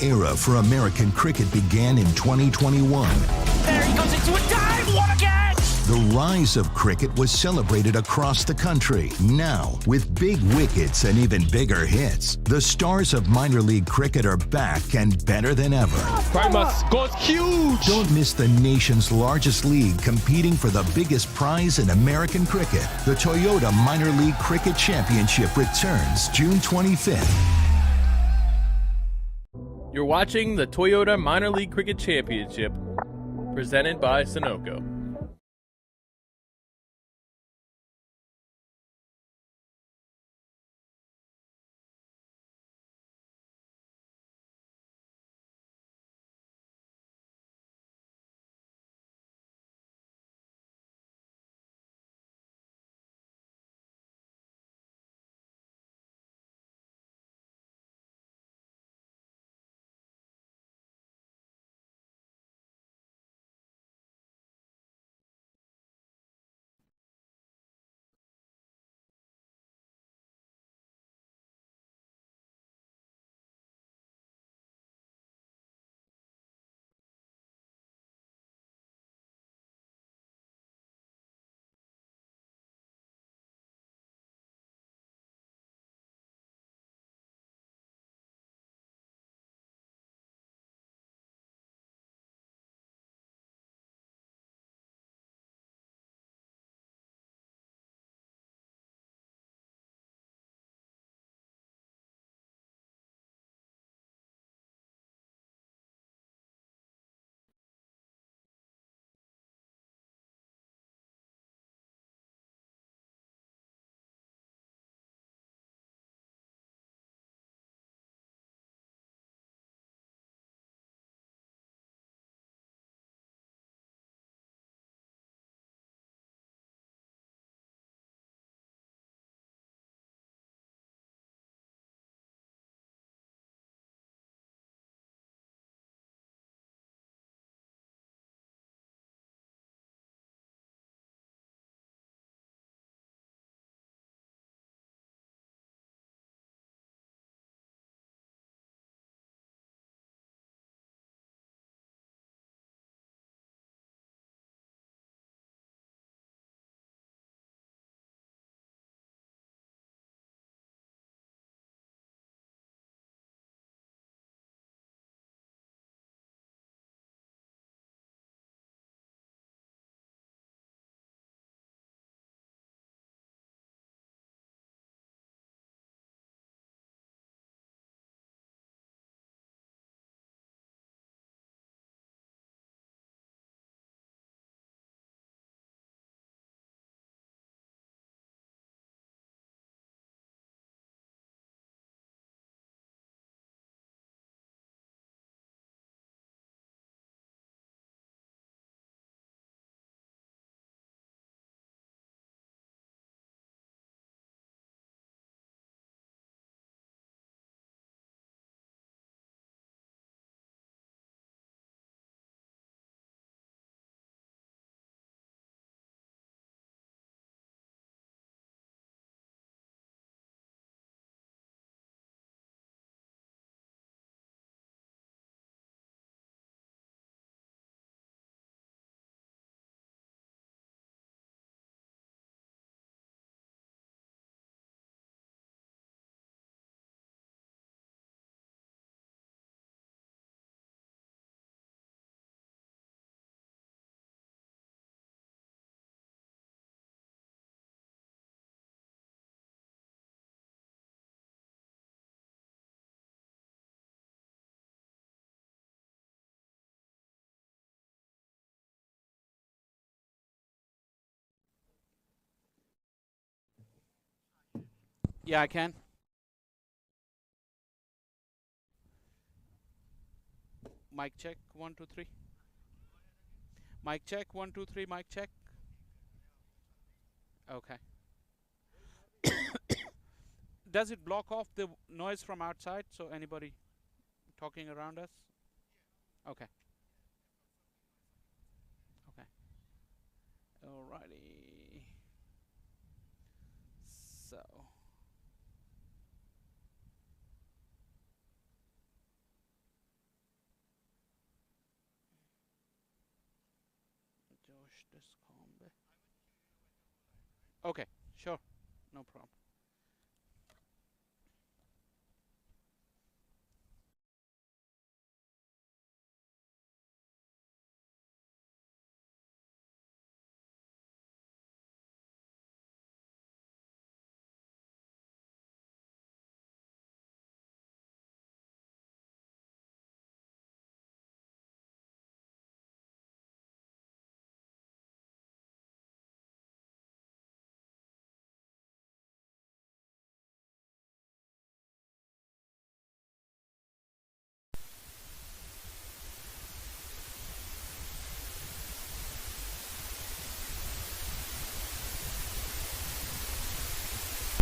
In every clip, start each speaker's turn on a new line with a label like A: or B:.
A: era for American cricket began in 2021.
B: There he goes into a dive! What a catch!
A: The rise of cricket was celebrated across the country. Now, with big wickets and even bigger hits, the stars of minor league cricket are back and better than ever.
C: Primus goes huge!
A: Don't miss the nation's largest league competing for the biggest prize in American cricket. The Toyota Minor League Cricket Championship returns June 25th.
D: You're watching the Toyota Minor League Cricket Championship, presented by Sunoco.
E: Yeah, I can. Mic check, 1, 2, 3. Mic check, 1, 2, 3, mic check. Okay. Does it block off the noise from outside, so anybody talking around us? Okay. Okay. Alrighty. So. this combo. Okay, sure, no problem.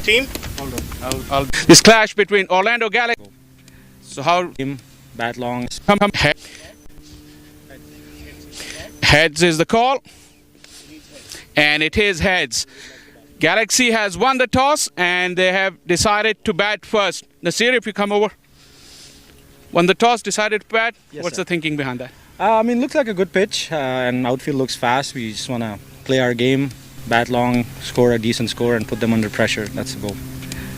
C: Team?
E: This clash between Orlando Galaxy. So how
F: Team, bat long.
E: heads is the call, and it is heads. Galaxy has won the toss, and they have decided to bat first. Nasir, if you come over. Won the toss, decided to bat.
F: Yes, sir.
E: What's the thinking behind that?
F: I mean, looks like a good pitch, and outfield looks fast. We just want to play our game, bat long, score a decent score, and put them under pressure. That's the goal.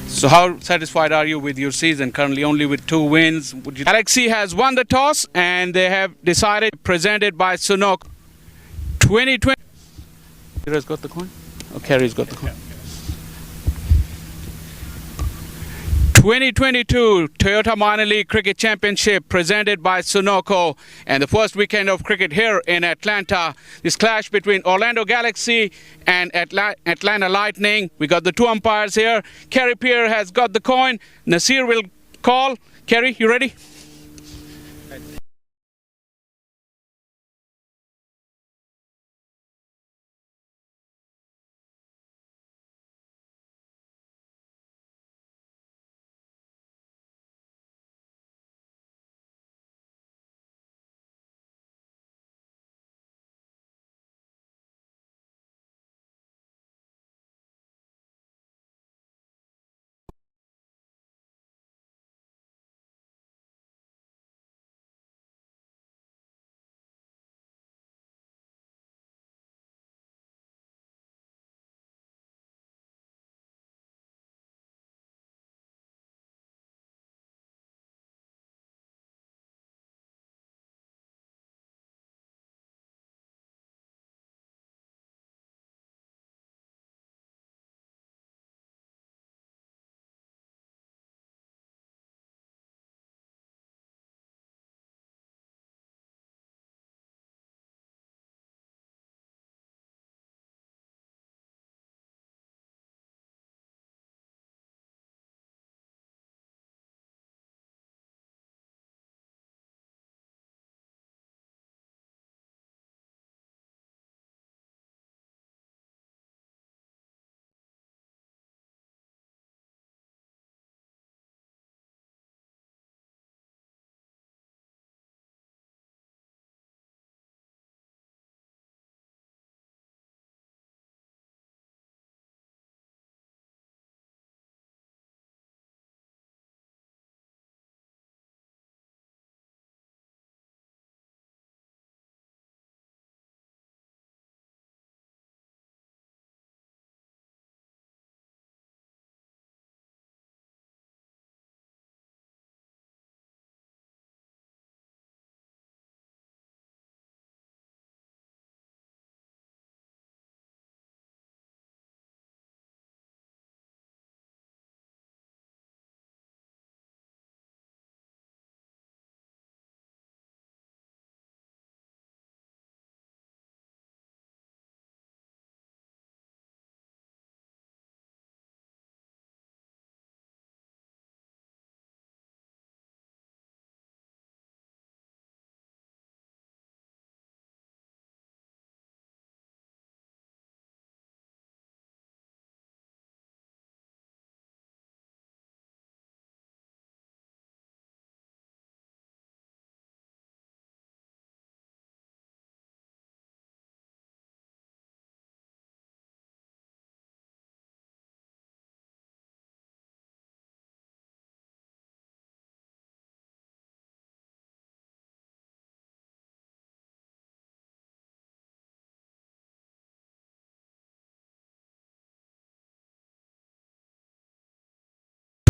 E: So how satisfied are you with your season? Currently only with 2 wins. Galaxy has won the toss, and they have decided, presented by Sunok. 2020. Carrie's got the coin? Oh, Carrie's got the coin. 2022 Toyota Minor League Cricket Championship presented by Sunoco, and the first weekend of cricket here in Atlanta. This clash between Orlando Galaxy and Atlanta Lightning. We got the 2 umpires here. Kerry Pierre has got the coin. Nasir will call. Kerry, you ready?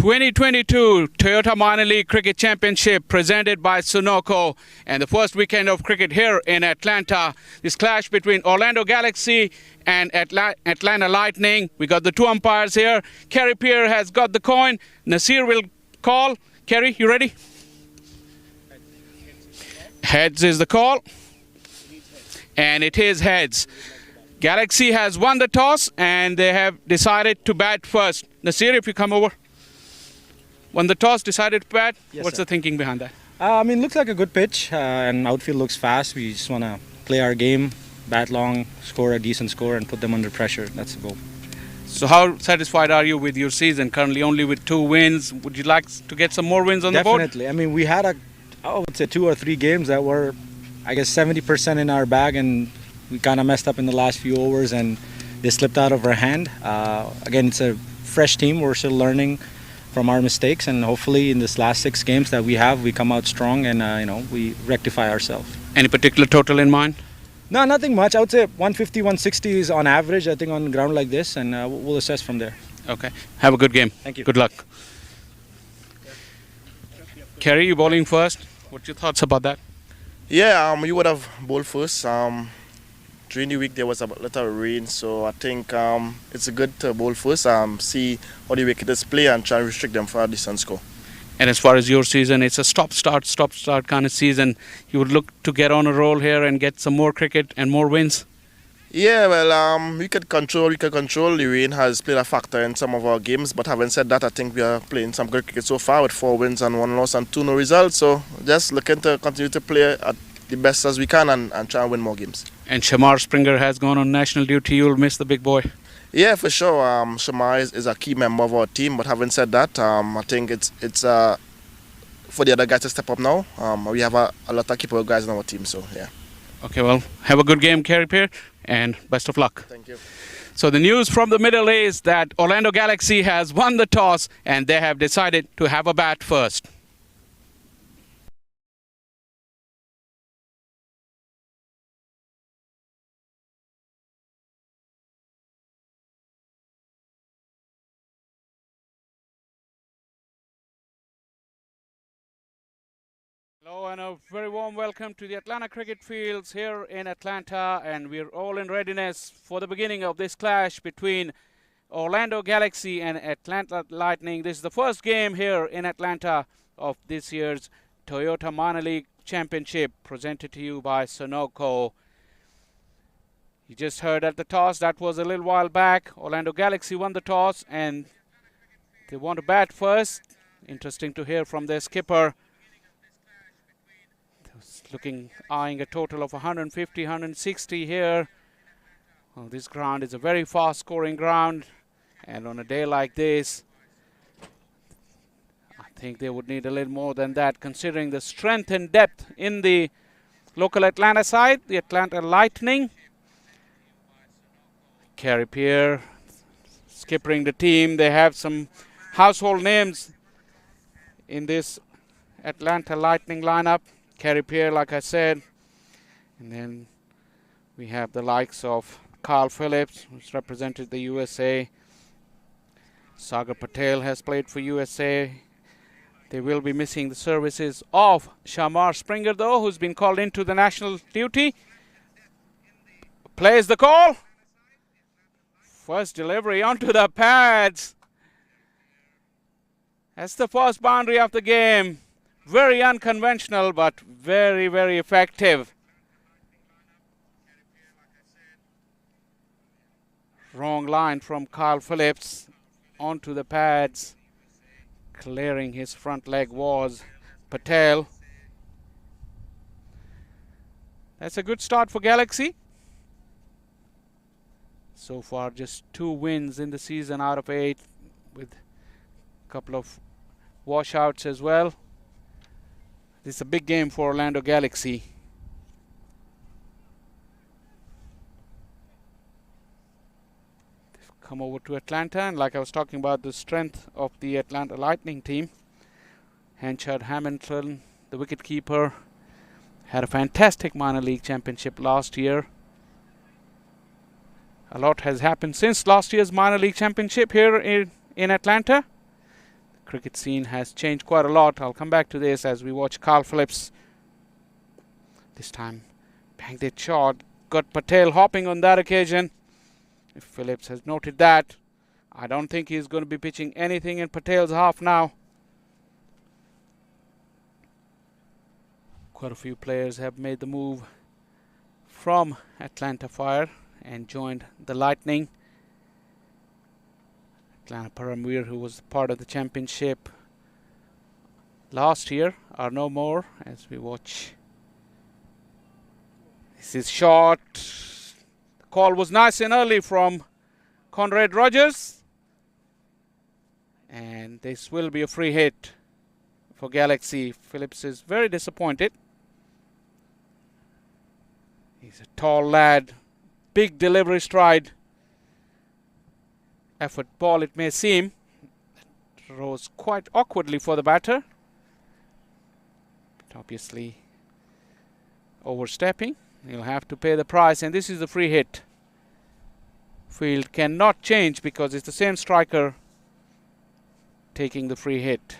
E: 2022 Toyota Minor League Cricket Championship presented by Sunoco, and the first weekend of cricket here in Atlanta. This clash between Orlando Galaxy and Atlanta Lightning. We got the two umpires here. Kerry Pierre has got the coin. Nasir will call. Kerry, you ready? Heads is the call. And it is heads. Galaxy has won the toss and they have decided to bat first. Nasir, if you come over. Won the toss, decided to bat.
F: Yes,
E: What's
F: sir.
E: the thinking behind that?
F: Looks like a good pitch, and outfield looks fast. We just want to play our game, bat long, score a decent score, and put them under pressure. That's the goal.
E: So how satisfied are you with your season? Currently only with 2 wins. Would you like to get some more wins on the board?
F: Definitely. We had I would say 2 or 3 games that were, I guess, 70% in our bag, and we kind of messed up in the last few overs, and they slipped out of our hand. Again, it's a fresh team. We're still learning from our mistakes, and hopefully in this last 6 games that we have, we come out strong and we rectify ourselves.
E: Any particular total in mind?
F: No, nothing much. I would say 150, 160 is on average, I think, on ground like this, and we'll assess from there.
E: Okay. Have a good game.
F: Thank you.
E: Good luck. Kerry, you bowling first. What's your thoughts about that?
G: Yeah, you would have bowled first. During the week there was a lot of rain, so I think it's good to bowl first, see how the wicketers play and try and restrict them for a decent score.
E: And as far as your season, it's a stop-start kind of season. You would look to get on a roll here and get some more cricket and more wins?
G: Yeah, well, we could control. The rain has played a factor in some of our games, but having said that, I think we are playing some good cricket so far with 4 wins and 1 loss and 2 no results. So just looking to continue to play at the best as we can and try and win more games.
E: And Shamar Springer has gone on national duty. You'll miss the big boy.
G: Yeah, for sure. Shamar is a key member of our team, but having said that, I think it's for the other guys to step up now. We have a lot of keeper guys on our team, so yeah.
E: Okay, well, have a good game, Kerry Pierre, and best of luck.
G: Thank you.
E: So the news from the middle is that Orlando Galaxy has won the toss and they have decided to have a bat first. Hello and a very warm welcome to the Atlanta cricket fields here in Atlanta, and we're all in readiness for the beginning of this clash between Orlando Galaxy and Atlanta Lightning. This is the first game here in Atlanta of this year's Toyota Minor League Championship, presented to you by Sunoco. You just heard at the toss, that was a little while back. Orlando Galaxy won the toss and they want to bat first. Interesting to hear from their skipper. Eyeing a total of 150, 160 here. Well, this ground is a very fast scoring ground, and on a day like this, I think they would need a little more than that, considering the strength and depth in the local Atlanta side, the Atlanta Lightning. Kerry Pierre skippering the team. They have some household names in this Atlanta Lightning lineup. Kerry Pierre, like I said, and then we have the likes of Carl Phillips, who's represented the USA. Sagar Patel has played for USA. They will be missing the services of Shamar Springer, though, who's been called into the national duty. Plays the call. First delivery onto the pads. That's the first boundary of the game. Very unconventional, but very, very effective. Wrong line from Carl Phillips onto the pads. Clearing his front leg was Patel. That's a good start for Galaxy. So far, just 2 wins in the season out of 8, with a couple of washouts as well. This is a big game for Orlando Galaxy. They've come over to Atlanta, and like I was talking about, the strength of the Atlanta Lightning team. Henchard Hamilton, the wicketkeeper, had a fantastic minor league championship last year. A lot has happened since last year's minor league championship here in Atlanta. cricket scene has changed quite a lot. I'll come back to this as we watch Carl Phillips. This time, banked it short. Got Patel hopping on that occasion. If Phillips has noted that, I don't think he's going to be pitching anything in Patel's half now. Quite a few players have made the move from Atlanta Fire and joined the Lightning. Atlanta Paramveer, who was part of the championship last year, are no more as we watch. This is short. The call was nice and early from Conrad Rogers. And this will be a free hit for Galaxy. Phillips is very disappointed. He's a tall lad, big delivery stride. Effort ball it may seem. It rose quite awkwardly for the batter. But obviously overstepping. He'll have to pay the price, and this is the free hit. Field cannot change because it's the same striker taking the free hit.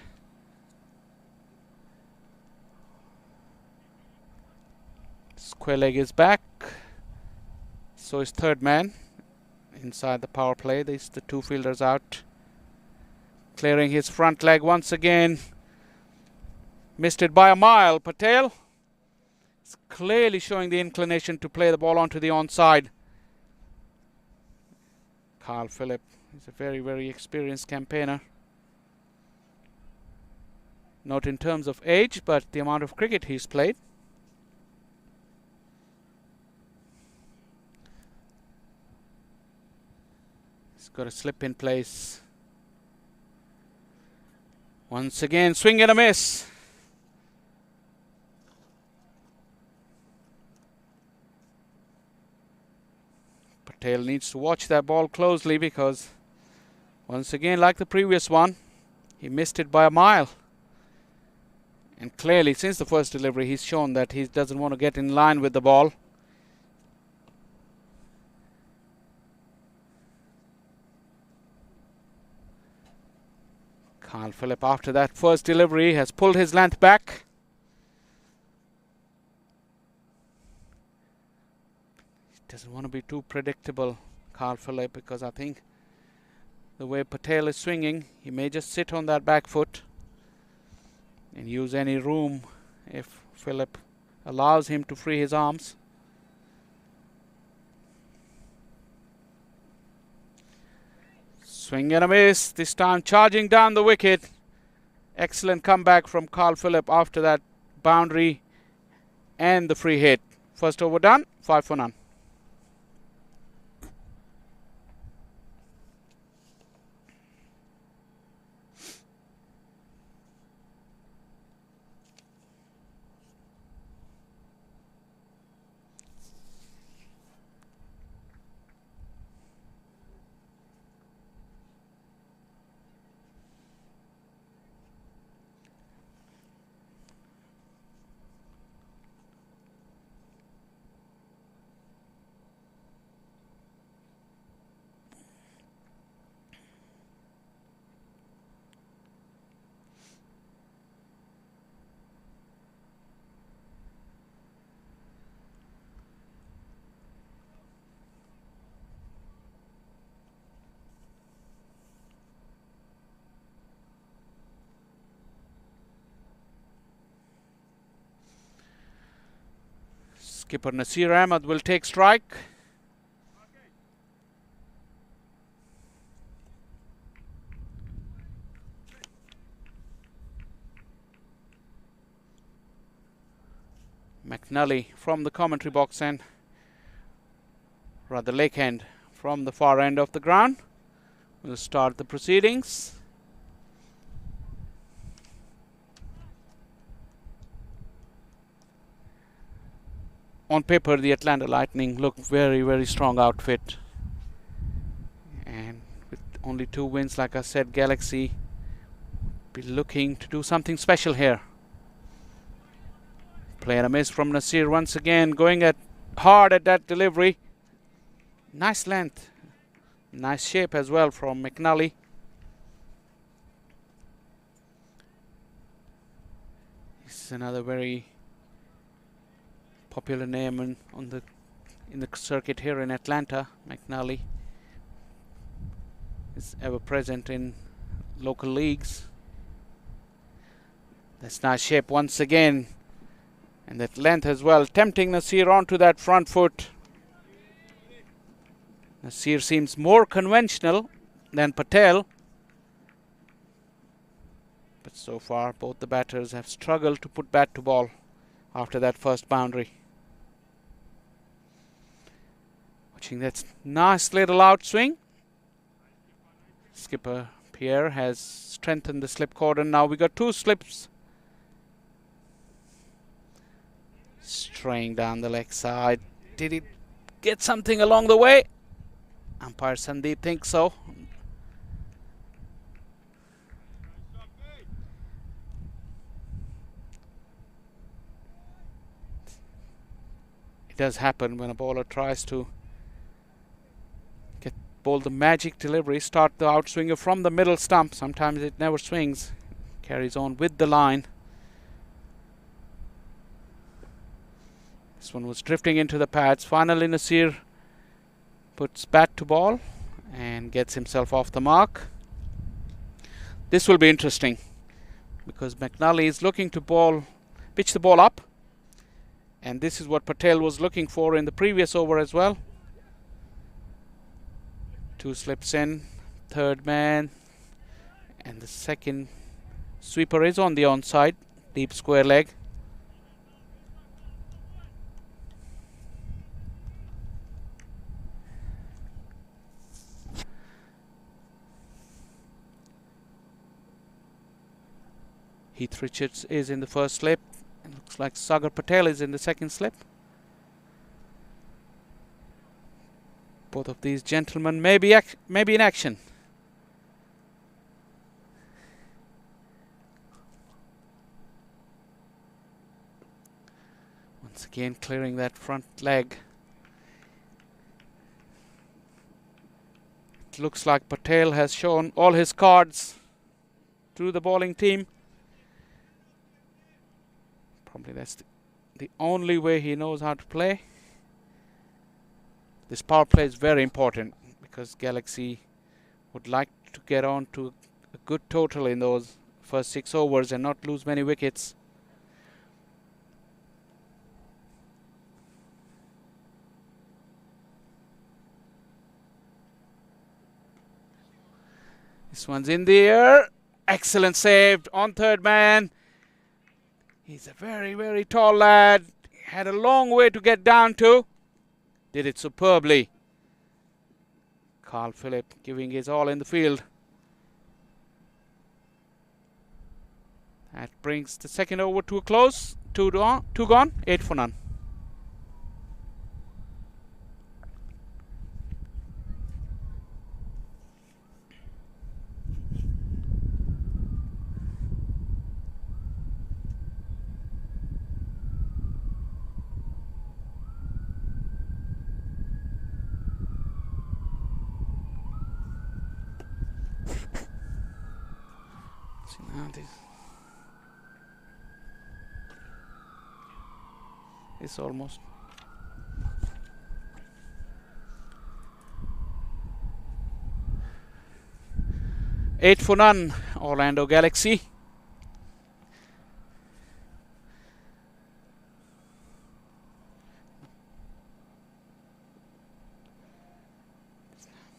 E: Square leg is back. So is third man inside the power play. These the two fielders out. Clearing his front leg once again. Missed it by a mile. Patel is clearly showing the inclination to play the ball onto the onside. Carl Phillips is a very, very experienced campaigner. Not in terms of age, but the amount of cricket he's played. He's got a slip in place. Once again, swing and a miss. Patel needs to watch that ball closely because once again, like the previous one, he missed it by a mile. And clearly, since the first delivery, he's shown that he doesn't want to get in line with the ball. Carl Phillips, after that first delivery, has pulled his length back. He doesn't want to be too predictable, Carl Phillips, because I think the way Patel is swinging, he may just sit on that back foot and use any room if Philip allows him to free his arms. Swing and a miss, this time charging down the wicket. Excellent comeback from Carl Phillips after that boundary and the free hit. First over done, 5 for none. Skipper Nasir Ahmed will take strike. McNally from the commentary box and rather Lake End from the far end of the ground will start the proceedings. On paper, the Atlanta Lightning look very, very strong outfit. And with only 2 wins, like I said, Galaxy be looking to do something special here. Play and a miss from Nasir once again, going hard at that delivery. Nice length. Nice shape as well from McNally. This is another very popular name in the circuit here in Atlanta. McNally is ever present in local leagues. That's nice shape once again, and that length as well, tempting Nasir onto that front foot. Nasir seems more conventional than Patel, but so far both the batters have struggled to put bat to ball after that first boundary. Watching that nice little outswing. Skipper Pierre has strengthened the slip cordon. Now we got 2 slips. Straying down the leg side. Did it get something along the way? Umpire Sandeep thinks so. It does happen when a bowler tries to bowl the magic delivery, start the outswinger from the middle stump. Sometimes it never swings, carries on with the line. This one was drifting into the pads. Finally Nasir puts bat to ball and gets himself off the mark. This will be interesting because McNally is looking to pitch the ball up, and this is what Patel was looking for in the previous over as well. 2 slips in, third man, and the second sweeper is on the onside, deep square leg. Heath Richards is in the first slip. It looks like Sagar Patel is in the second slip. Both of these gentlemen may be in action. Once again clearing that front leg. It looks like Patel has shown all his cards to the bowling team. Probably that's the only way he knows how to play. This power play is very important because Galaxy would like to get on to a good total in those first 6 overs and not lose many wickets. This one's in the air. Excellent save on third man. He's a very, very tall lad. Had a long way to get down to. Did it superbly. Carl Phillip giving his all in the field. That brings the second over to a close. 2 gone, 8 for none. It's almost. Eight for none, Orlando Galaxy.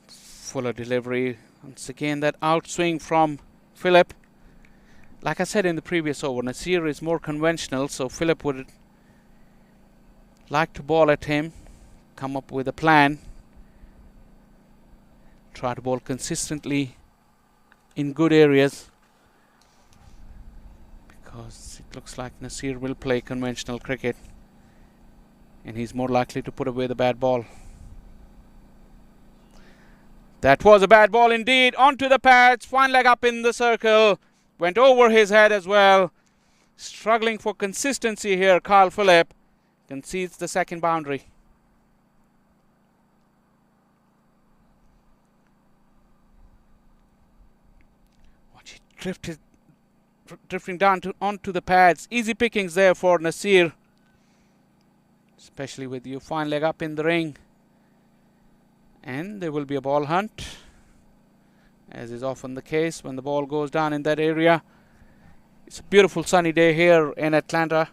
E: Fuller delivery. Once again, that outswing from Phillip. Like I said in the previous over, Nasir is more conventional, so Phillip would like to bowl at him, come up with a plan, try to bowl consistently in good areas, because it looks like Nasir will play conventional cricket and he's more likely to put away the bad ball. That was a bad ball indeed. Onto the pads, fine leg up in the circle, went over his head as well. Struggling for consistency here, Carl Phillip concedes the second boundary. Watch it drifted drifting down onto the pads. Easy pickings there for Nasir, especially with your fine leg up in the ring. And there will be a ball hunt, as is often the case when the ball goes down in that area. It's a beautiful sunny day here in Atlanta.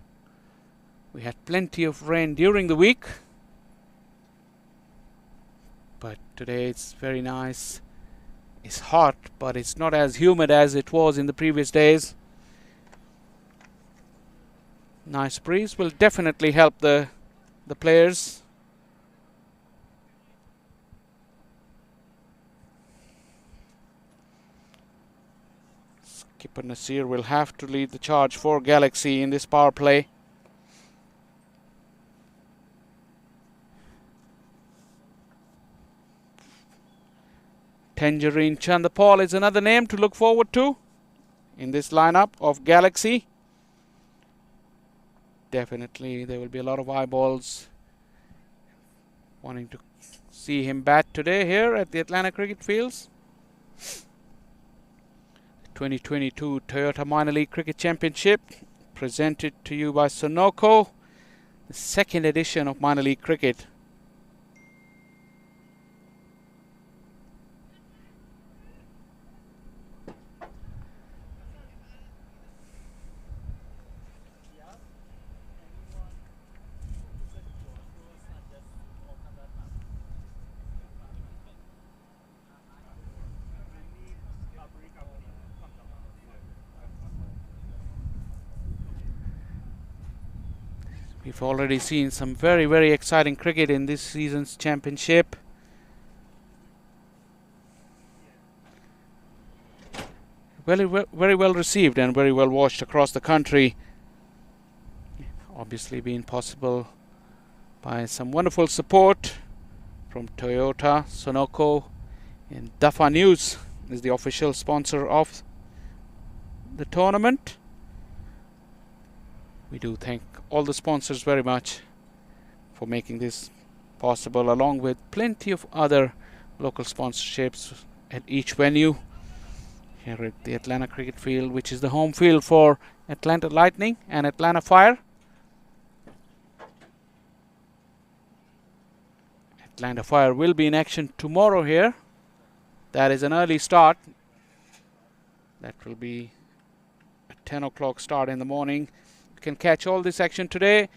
E: We had plenty of rain during the week, but today it's very nice. It's hot, but it's not as humid as it was in the previous days. Nice breeze will definitely help the players. Skipper Nasir will have to lead the charge for Galaxy in this power play. Tangerine Chandapal is another name to look forward to in this lineup of Galaxy. Definitely there will be a lot of eyeballs wanting to see him bat today here at the Atlanta Cricket Fields. 2022 Toyota Minor League Cricket Championship presented to you by Sunoco, the second edition of Minor League Cricket. We've already seen some very, very exciting cricket in this season's championship. Very well received and very well watched across the country. Obviously being possible by some wonderful support from Toyota, Sunoco, and Dafa News is the official sponsor of the tournament. We do thank all the sponsors very much for making this possible, along with plenty of other local sponsorships at each venue here at the Atlanta Cricket Field, which is the home field for Atlanta Lightning and Atlanta Fire. Atlanta Fire will be in action tomorrow here. That is an early start. That will be a 10 o'clock start in the morning. Can catch all this action today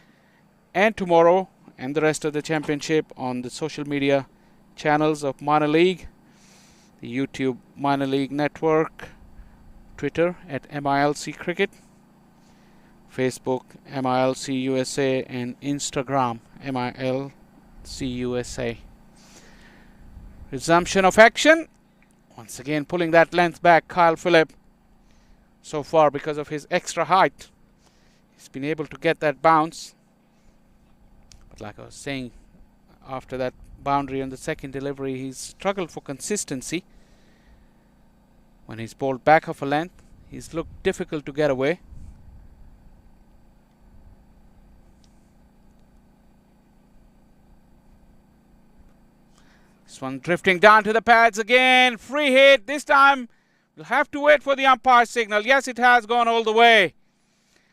E: and tomorrow and the rest of the championship on the social media channels of Minor League, the YouTube Minor League Network, Twitter at MILC Cricket, Facebook MILC USA, and Instagram MILC USA. Resumption of action. Once again pulling that length back, Kyle Phillip. So far, because of his extra height, he's been able to get that bounce. But like I was saying, after that boundary on the second delivery, he's struggled for consistency. When he's bowled back of a length, he's looked difficult to get away. This one drifting down to the pads again. Free hit. This time we'll have to wait for the umpire signal. Yes, it has gone all the way.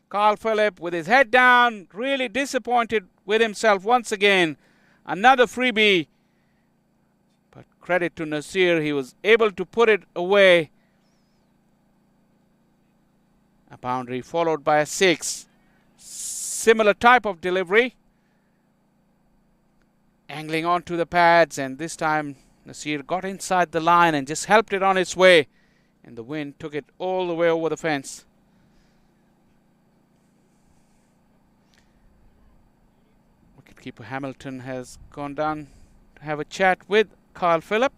E: Carl Phillip with his head down, really disappointed with himself once again. Another freebie. But credit to Nasir, he was able to put it away. A boundary followed by a 6. Similar type of delivery. Angling onto the pads, and this time Nasir got inside the line and just helped it on its way. And the wind took it all the way over the fence. Wicketkeeper Hamilton has gone down to have a chat with Carl Phillip.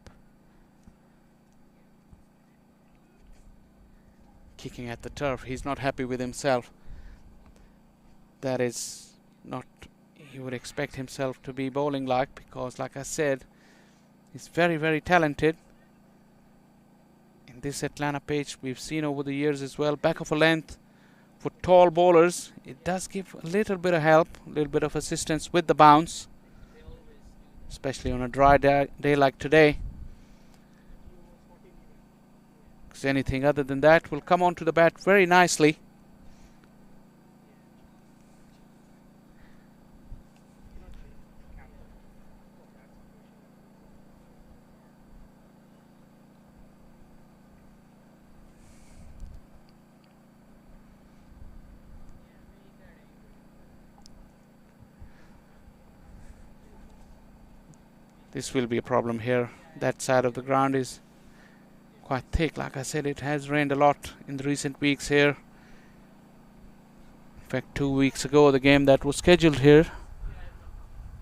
E: Kicking at the turf. He's not happy with himself. That is not he would expect himself to be bowling like, because like I said, he's very, very talented. In this Atlanta pitch, we've seen over the years as well, back of a length for tall bowlers, it does give a little bit of help, a little bit of assistance with the bounce, especially on a dry day like today. there's anything other than that, will come onto the bat very nicely. This will be a problem here. That side of the ground is quite thick. Like I said, it has rained a lot in the recent weeks here. In fact, 2 weeks ago, the game that was scheduled here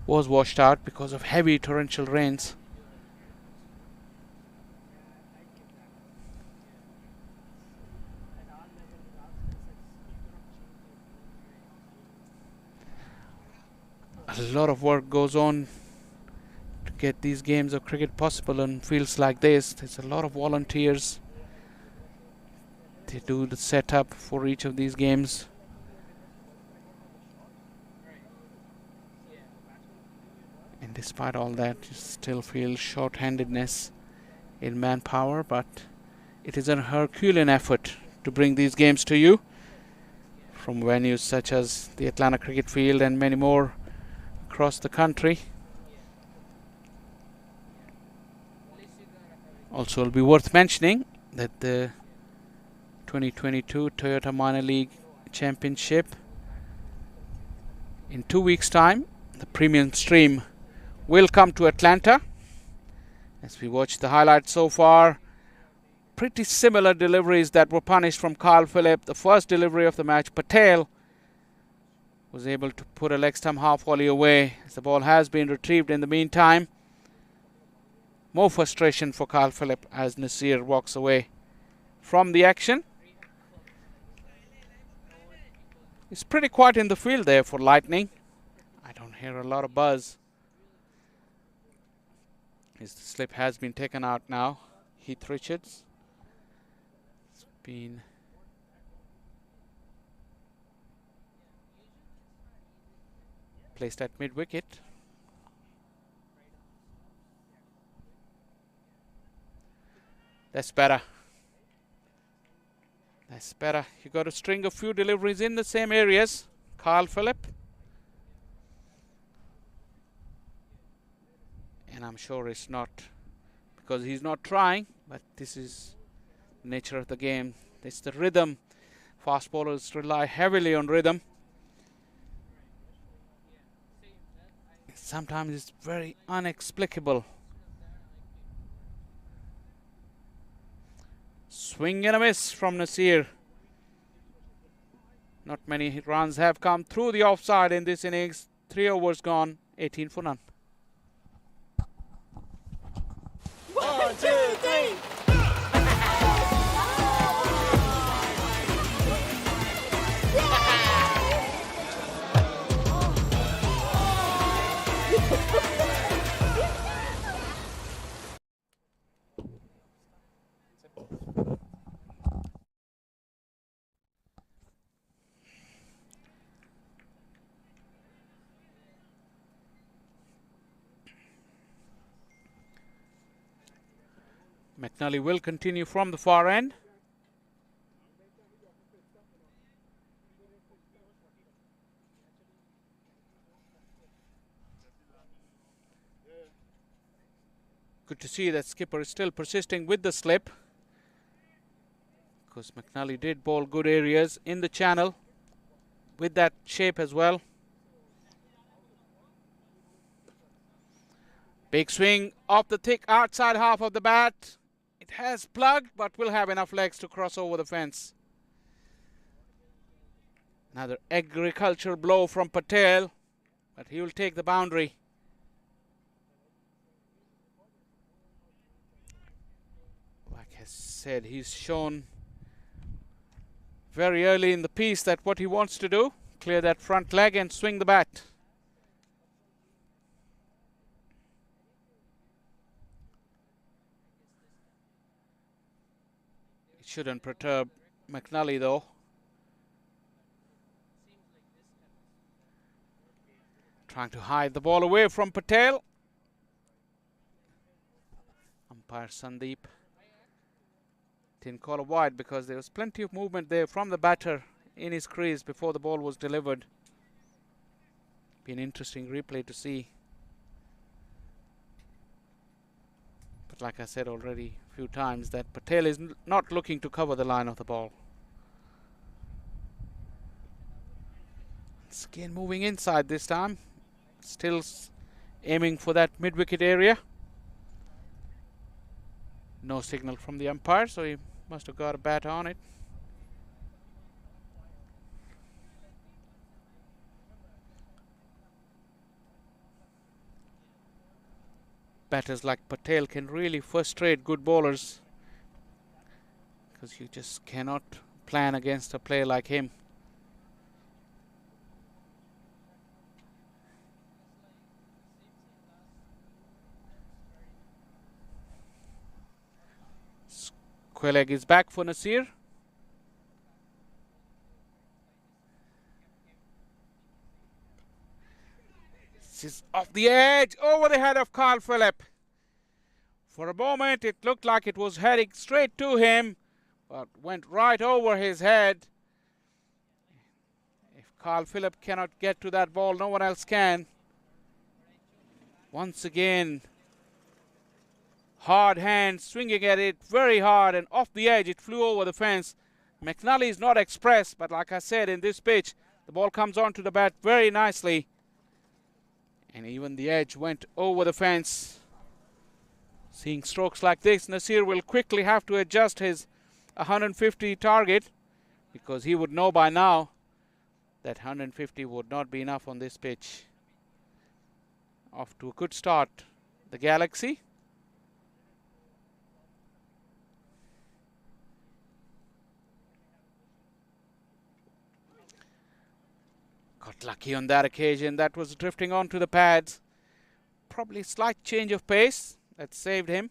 E: was washed out because of heavy torrential rains. A lot of work goes on to get these games of cricket possible on fields like this. There's a lot of volunteers. They do the setup for each of these games. And despite all that, you still feel short-handedness in manpower, but it is a Herculean effort to bring these games to you from venues such as the Atlanta Cricket Field and many more across the country. Also, it'll be worth mentioning that the 2022 Toyota Minor League Championship, in 2 weeks' time, the premium stream will come to Atlanta. As we watch the highlights so far, pretty similar deliveries that were punished from Kyle Phillip. The first delivery of the match, Patel was able to put a leg stump half volley away, as the ball has been retrieved in the meantime. More frustration for Kyle Phillip as Nasir walks away from the action. It's pretty quiet in the field there for Lightning. I don't hear a lot of buzz. His slip has been taken out now. Heath Richards. It's been placed at mid-wicket. That's better. That's better. You got to string a few deliveries in the same areas. Kyle Phillip. And I'm sure it's not because he's not trying, but this is the nature of the game. It's the rhythm. Fast bowlers rely heavily on rhythm. Sometimes it's very inexplicable. Swing and a miss from Nasir. Not many runs have come through the offside in this innings. 3 overs gone, 18 for none.
B: 1, 2, 3.
E: McNally will continue from the far end. Good to see that skipper is still persisting with the slip, because McNally did bowl good areas in the channel with that shape as well. Big swing off the thick outside half of the bat. It has plugged, but will have enough legs to cross over the fence. Another agricultural blow from Patel, but he will take the boundary. Like I said, he's shown very early in the piece that what he wants to do, clear that front leg and swing the bat. Shouldn't perturb McNally though. Trying to hide the ball away from Patel. Umpire Sandeep Didn't call a wide because there was plenty of movement there from the batter in his crease before the ball was delivered. Be an interesting replay to see. But like I said already a few times, that Patel is not looking to cover the line of the ball. It's again moving inside this time. Still aiming for that mid-wicket area. No signal from the umpire, so he must have got a bat on it. Batters like Patel can really frustrate good bowlers because you just cannot plan against a player like him. Square is back for Nasir. This is off the edge, over the head of Carl Phillip. For a moment it looked like it was heading straight to him, but went right over his head. If Carl Phillip cannot get to that ball, no one else can. Once again, hard hand swinging at it very hard, and off the edge it flew over the fence. McNally is not expressed, but like I said, in this pitch the ball comes onto the bat very nicely, and even the edge went over the fence. Seeing strokes like this, Nasir will quickly have to adjust his 150 target, because he would know by now that 150 would not be enough on this pitch. Off to a good start, the Galaxy. Got lucky on that occasion. That was drifting onto the pads. Probably a slight change of pace that saved him.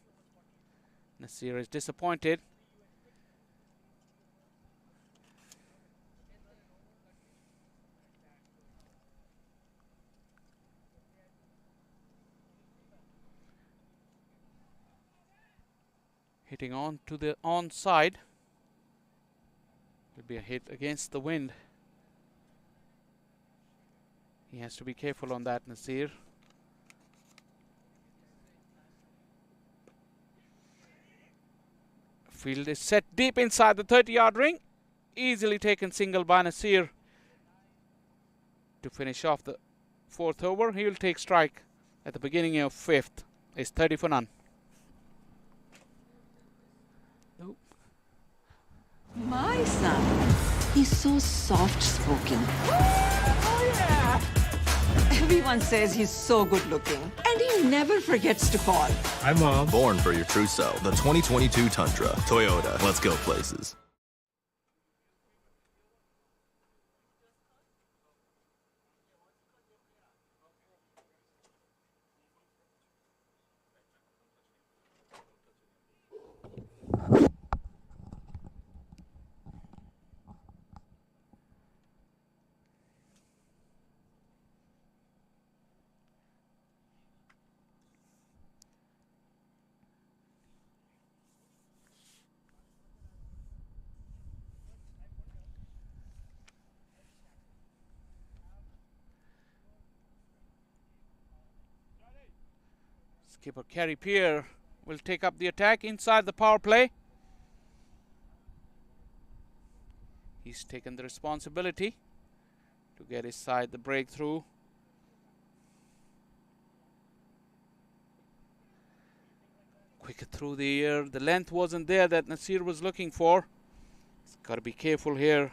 E: Nasir is disappointed. Hitting on to the onside. Will be a hit against the wind. He has to be careful on that, Nasir. Field is set deep inside the 30-yard ring. Easily taken single by Nasir. To finish off the 4th over, he will take strike at the beginning of 5th. It's 30 for none. Nope.
B: My son, he's so soft-spoken. Oh, yeah! Everyone says he's so good-looking, and he never forgets to call.
H: Hi, Mom.
I: Born for your true self. The 2022 Tundra. Toyota. Let's go places.
E: Skipper Kerry Peer will take up the attack inside the power play. He's taken the responsibility to get his side the breakthrough. Quicker through the air. The length wasn't there that Nasir was looking for. He's got to be careful here.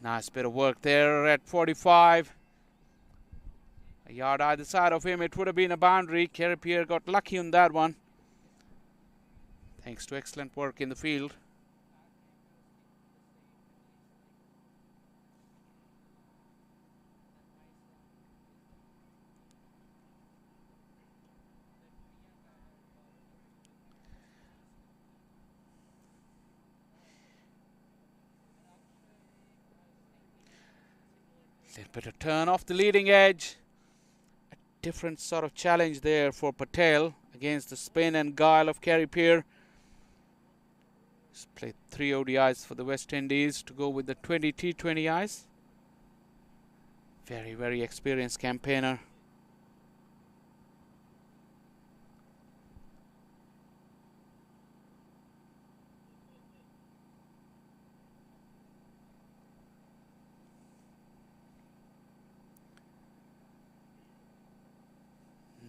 E: Nice bit of work there at 45. A yard either side of him, it would have been a boundary. Kerry Peer got lucky on that one, thanks to excellent work in the field. Little bit of turn off the leading edge. A different sort of challenge there for Patel against the spin and guile of Kerry Peer. He's played 3 ODIs for the West Indies to go with the 20 T20Is. Very, very experienced campaigner.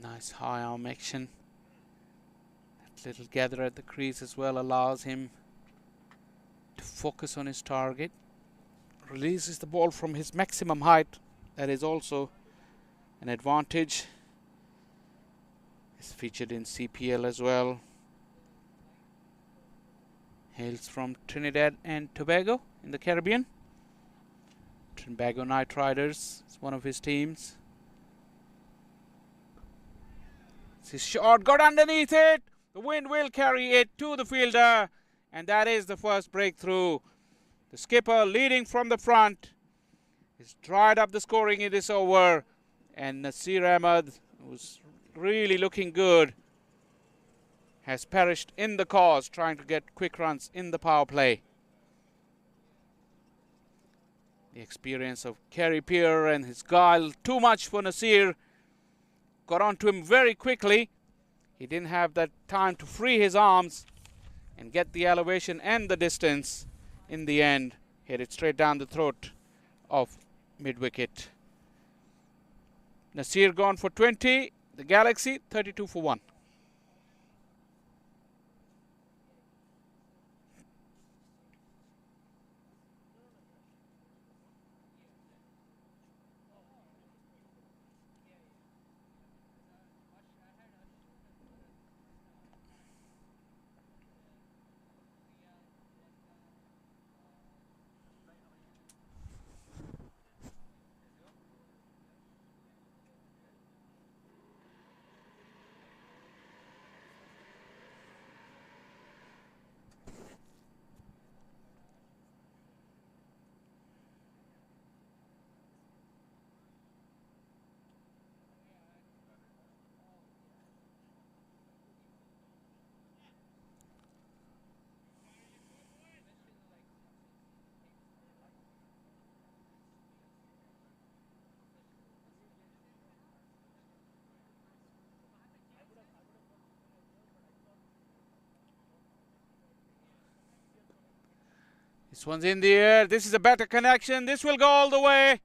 E: Nice high arm action. That little gather at the crease as well allows him to focus on his target. Releases the ball from his maximum height. That is also an advantage. Is featured in CPL as well. Hails from Trinidad and Tobago in the Caribbean. Trinbago Knight Riders is one of his teams. His shot got underneath it. The wind will carry it to the fielder. And that is the first breakthrough. The skipper leading from the front. He's dried up the scoring in this over. And Nasir Ahmed, who's really looking good, has perished in the cause trying to get quick runs in the power play. The experience of Kerry Peer and his guile, too much for Nasir. Got onto him very quickly. He didn't have that time to free his arms and get the elevation and the distance. In the end, hit it straight down the throat of mid-wicket. Nasir gone for 20. The Galaxy 32 for 1. This one's in the air. This is a better connection. This will go all the way.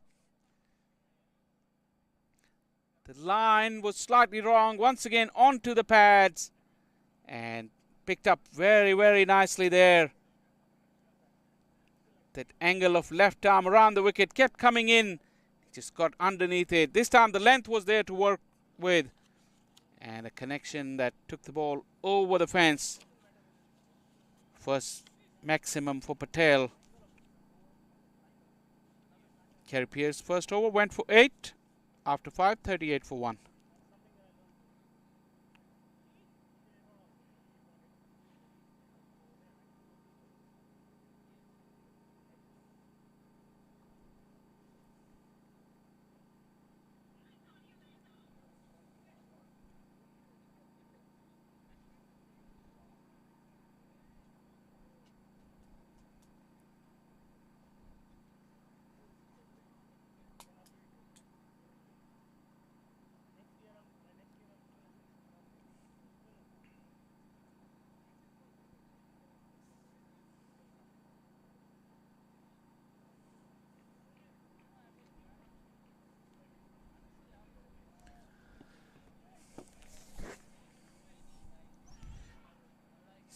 E: The line was slightly wrong. Once again onto the pads. And picked up very, very nicely there. That angle of left arm around the wicket kept coming in. Just got underneath it. This time the length was there to work with. And a connection that took the ball over the fence. First maximum for Patel. Kerry Peer's first over went for 8. After 5, 38 for 1.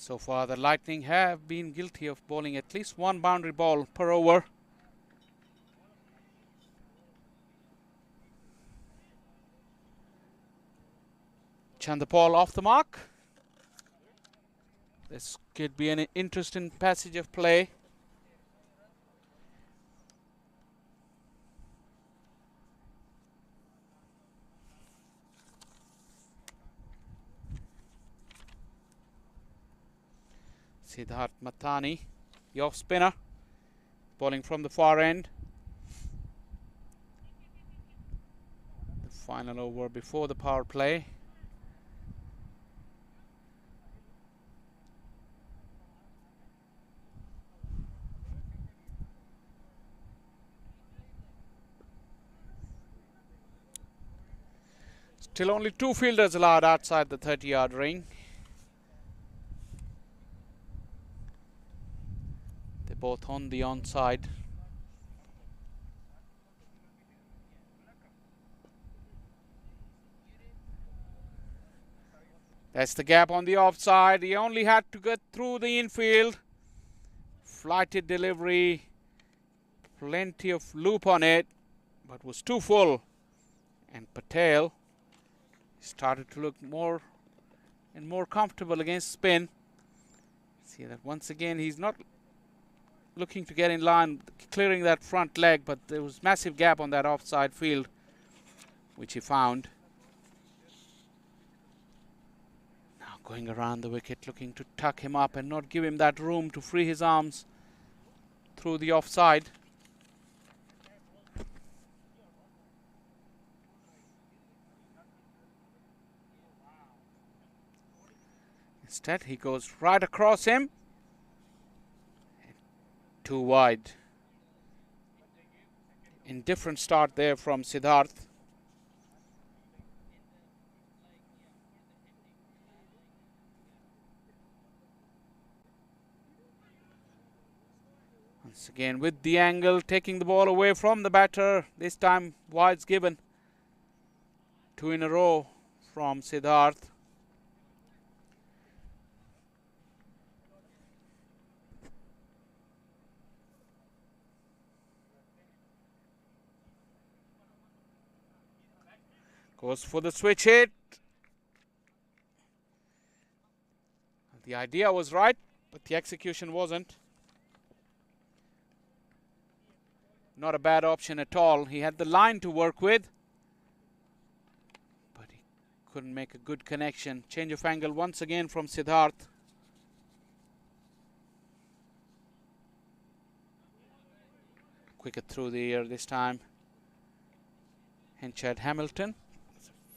E: So far, the Lightning have been guilty of bowling at least one boundary ball per over. Chandapal off the mark. This could be an interesting passage of play. Siddharth Mathani, the off spinner, bowling from the far end. Final over before the power play. Still only 2 fielders allowed outside the 30-yard ring. They're both on the onside. That's the gap on the offside. He only had to get through the infield. Flighted delivery. Plenty of loop on it, but was too full. And Patel started to look more and more comfortable against spin. See that once again he's not looking to get in line, clearing that front leg, but there was massive gap on that offside field, which he found. Now going around the wicket, looking to tuck him up and not give him that room to free his arms through the offside. Instead, he goes right across him. Too wide. Indifferent start there from Siddharth. Once again with the angle, taking the ball away from the batter. This time wides given. 2 in a row from Siddharth. Goes for the switch hit. The idea was right, but the execution wasn't. Not a bad option at all. He had the line to work with, but he couldn't make a good connection. Change of angle once again from Siddharth. Quicker through the air this time. Henchad Hamilton.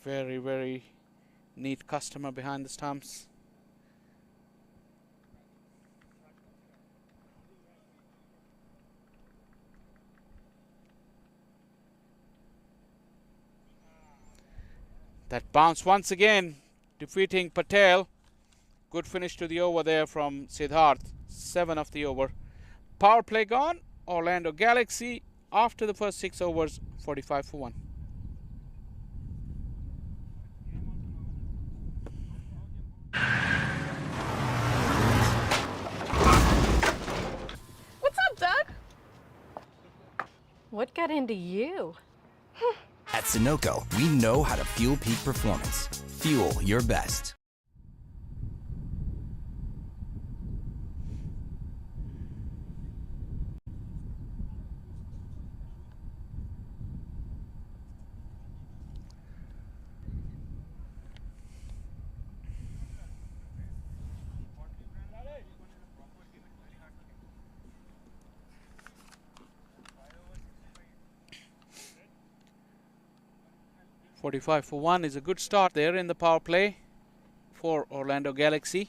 E: Very, very neat customer behind the stumps. That bounce once again, defeating Patel. Good finish to the over there from Siddharth. 7 of the over. Power play gone. Orlando Galaxy after the first 6 overs, 45 for 1.
H: What's up, Doug? What got into you?
J: At Sunoco, we know how to fuel peak performance. Fuel your best.
E: .45 for 1 is a good start there in the power play for Orlando Galaxy.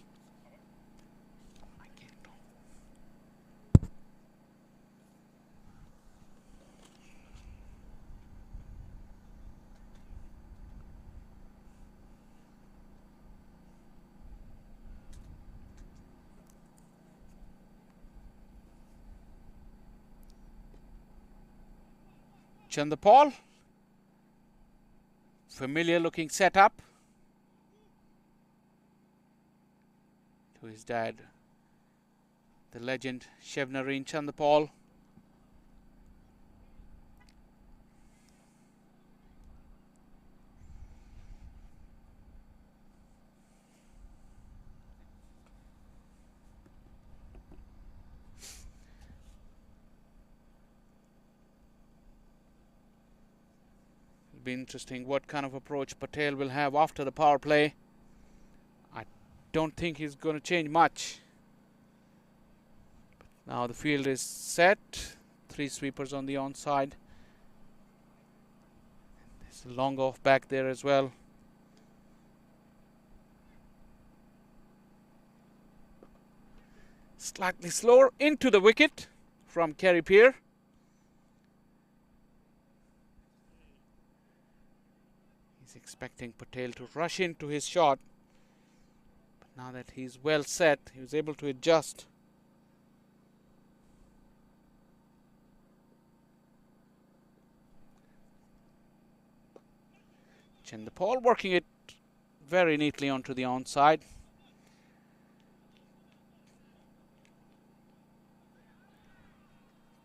E: Chandapal. Familiar looking setup to his dad, the legend Shevnarine Chandapal. Be interesting what kind of approach Patel will have after the power play. I don't think he's going to change much. But now the field is set. 3 sweepers on the onside. It's a long off back there as well. Slightly slower into the wicket from Kerry Peer. He's expecting Patel to rush into his shot. But now that he's well set, he was able to adjust. Chandapal working it very neatly onto the onside.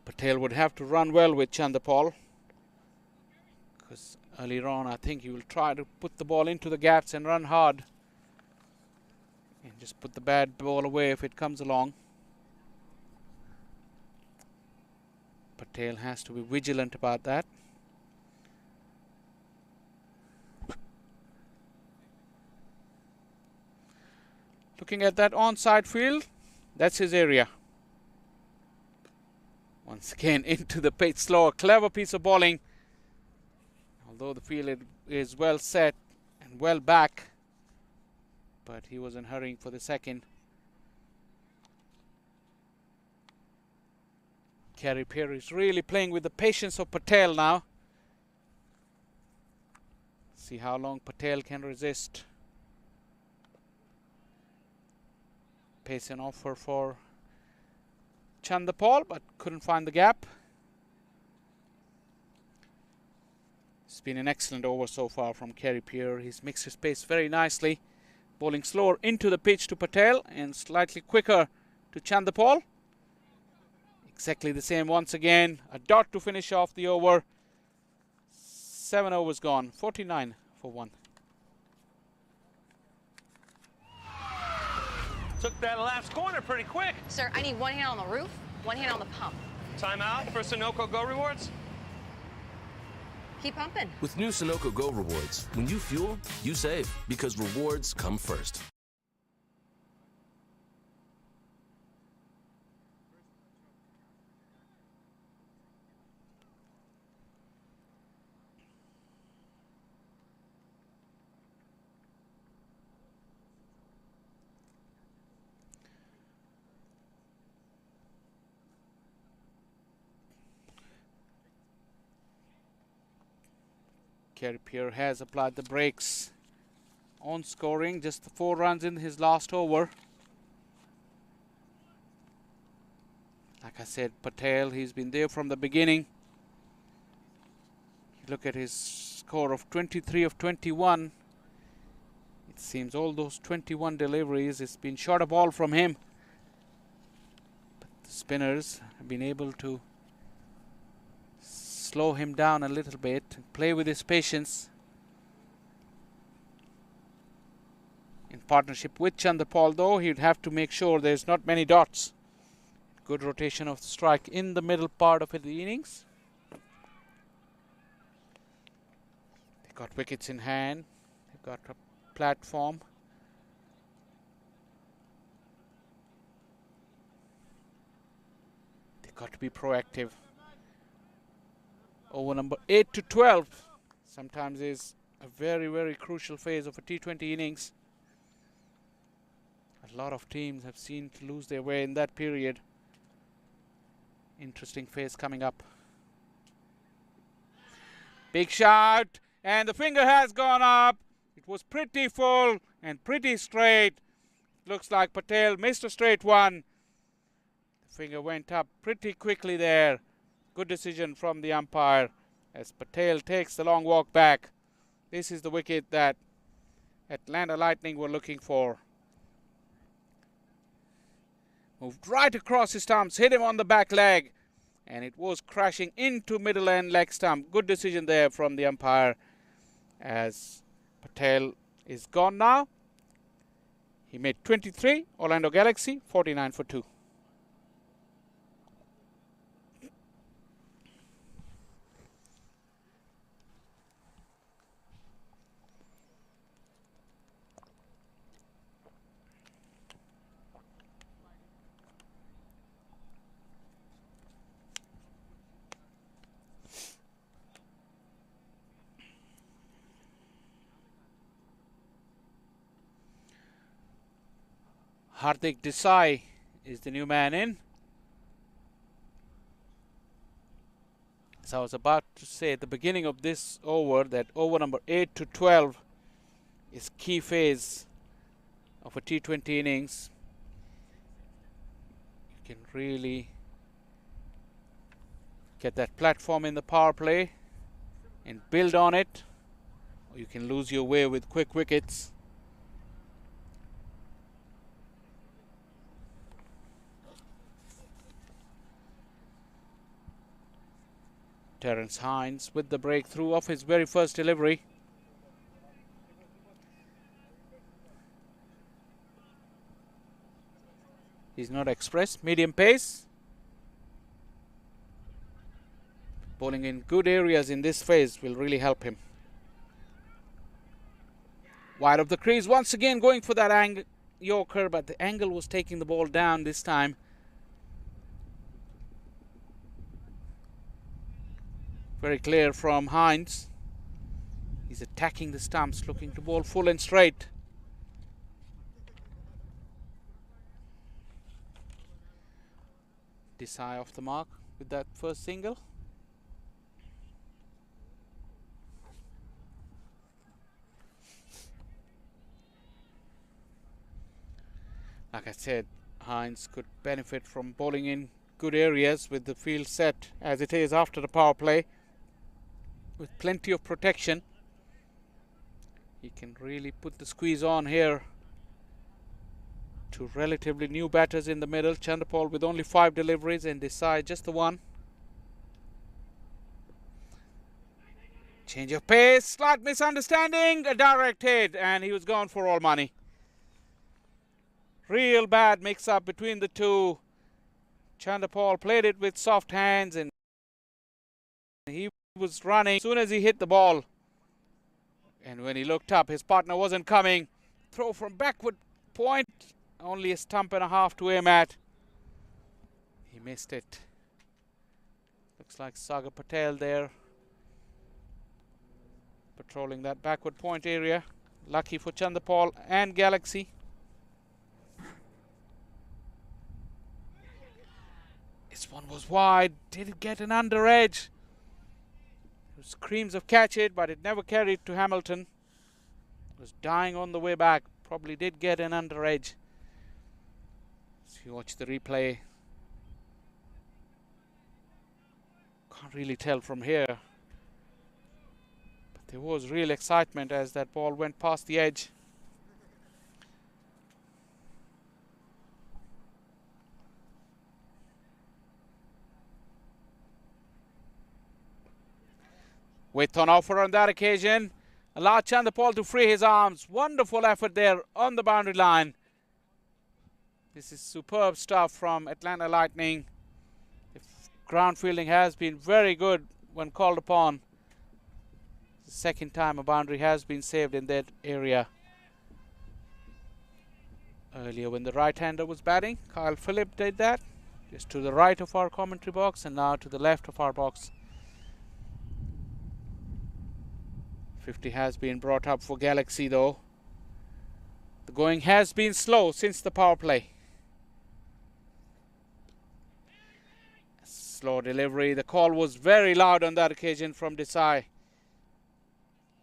E: Patel would have to run well with Chandapal, because earlier on I think he will try to put the ball into the gaps and run hard and just put the bad ball away if it comes along. Patel has to be vigilant about that. Looking at that onside field, that's his area. Once again into the pitch, slow, clever piece of bowling. Although the field is well set and well back, but he wasn't hurrying for the second. Kerry Peer is really playing with the patience of Patel now. See how long Patel can resist. Pace an offer for Chandapal, but couldn't find the gap. It's been an excellent over so far from Kerry Peer. He's mixed his pace very nicely, bowling slower into the pitch to Patel and slightly quicker to Chandapal. Exactly the same once again. A dot to finish off the over. 7 overs gone. 49 for 1.
C: Took that last corner pretty quick.
H: Sir, I need one hand on the roof, one hand on the pump.
C: Timeout for Sunoco Go Rewards.
H: Keep pumping.
I: With new Sunoco Go Rewards, when you fuel, you save, because rewards come first.
E: Kerry Peer has applied the brakes on scoring, just 4 runs in his last over. Like I said, Patel, he's been there from the beginning. Look at his score of 23 of 21. It seems all those 21 deliveries, it's been short a ball from him. But the spinners have been able to slow him down a little bit and play with his patience. In partnership with Chandapal, though, he'd have to make sure there's not many dots. Good rotation of the strike in the middle part of the innings. They've got wickets in hand. They've got a platform. They've got to be proactive. Over number 8 to 12 sometimes is a very, very crucial phase of a T20 innings. A lot of teams have seen to lose their way in that period. Interesting phase coming up. Big shot, and the finger has gone up. It was pretty full and pretty straight. Looks like Patel missed a straight one. The finger went up pretty quickly there. Good decision from the umpire as Patel takes the long walk back. This is the wicket that Atlanta Lightning were looking for. Moved right across his stumps, hit him on the back leg, and it was crashing into middle end leg stump. Good decision there from the umpire as Patel is gone now. He made 23, Orlando Galaxy 49 for 2. Hardik Desai is the new man in. So I was about to say at the beginning of this over that over number 8 to 12 is key phase of a T20 innings. You can really get that platform in the power play and build on it, or you can lose your way with quick wickets. Terence Hines with the breakthrough of his very first delivery. He's not express, medium pace. Bowling in good areas in this phase will really help him. Wide of the crease, once again going for that Yorker, but the angle was taking the ball down this time. Very clear from Hines. He's attacking the stumps, looking to bowl full and straight. Desai off the mark with that first single. Like I said, Hines could benefit from bowling in good areas with the field set as it is after the power play, with plenty of protection. He can really put the squeeze on here to relatively new batters in the middle. Chanderpaul with only 5 deliveries and Desai just the one. Change of pace, slight misunderstanding, a direct hit, and he was gone for all money. Real bad mix-up between the two. Chanderpaul played it with soft hands and he was running as soon as he hit the ball. And when he looked up, his partner wasn't coming. Throw from backward point. Only a stump and a half to aim at. He missed it. Looks like Sagar Patel there, patrolling that backward point area. Lucky for Chanderpaul and Galaxy. This one was wide. Did it get an under edge? There was screams of catch it, but it never carried to Hamilton. It was dying on the way back. Probably did get an under edge. If you watch the replay, can't really tell from here. But there was real excitement as that ball went past the edge. Width on offer on that occasion. Allowed Chanderpaul to free his arms. Wonderful effort there on the boundary line. This is superb stuff from Atlanta Lightning. If ground fielding has been very good when called upon. The second time a boundary has been saved in that area. Earlier when the right-hander was batting, Kyle Phillip did that. Just to the right of our commentary box and now to the left of our box. 50 has been brought up for Galaxy though. The going has been slow since the power play. Slow delivery. The call was very loud on that occasion from Desai.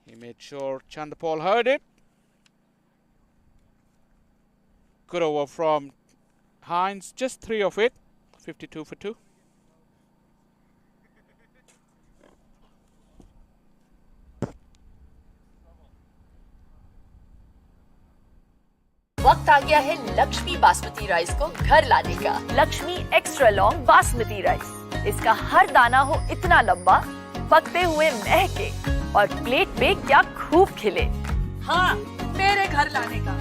E: He made sure Chanderpaul heard it. Good over from Hines. Just 3 of it. 52 for 2.
K: वक्त आ गया है Lakshmi basmati rice को घर लाने का। Lakshmi extra long basmati rice. इसका हर दाना हो इतना लंबा, पकते हुए महके और प्लेट पे क्या खूब खिले। हाँ, मेरे घर लाने का।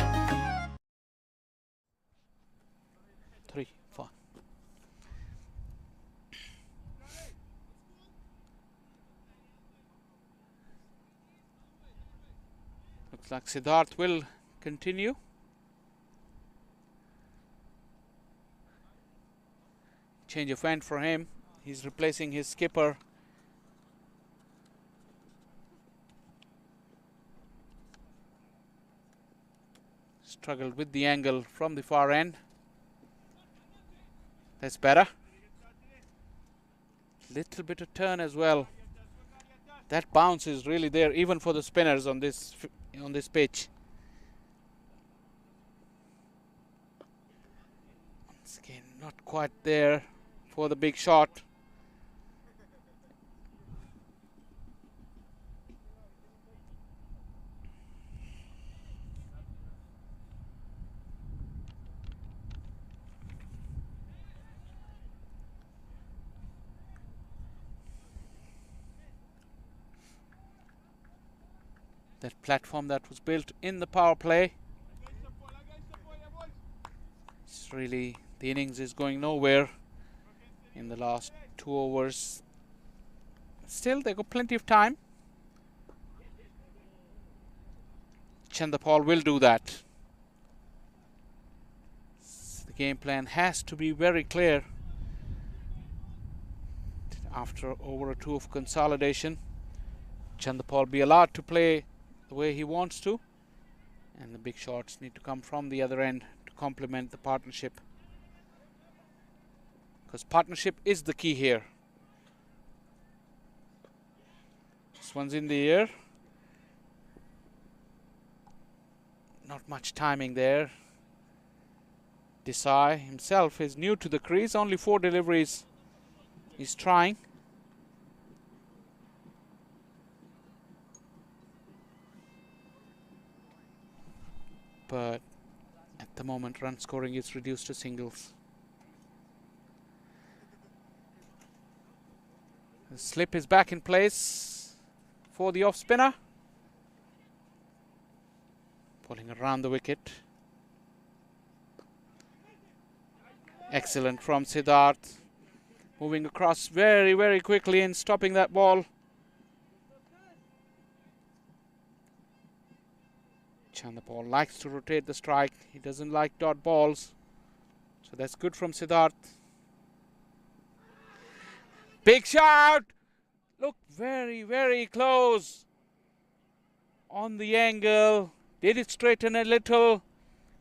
E: 3, 4. Looks like Siddharth will continue. Change of end for him. He's replacing his skipper. Struggled with the angle from the far end. That's better. Little bit of turn as well. That bounce is really there even for the spinners on this pitch. Once again, not quite there for the big shot. That platform that was built in the power play. It's really, the innings is going nowhere in the last 2 overs. Still, they got plenty of time. Chandapal will do that. The game plan has to be very clear after over or 2 of consolidation. Chandapal be allowed to play the way he wants to, and the big shots need to come from the other end to complement the partnership, because partnership is the key here. This one's in the air. Not much timing there. Desai himself is new to the crease, only 4 deliveries he's trying. But at the moment, run scoring is reduced to singles. The slip is back in place for the off spinner. Pulling around the wicket. Excellent from Siddharth. Moving across very, very quickly and stopping that ball. Chandapal likes to rotate the strike. He doesn't like dot balls. So that's good from Siddharth. Big shout! Look, very, very close on the angle. Did it straighten a little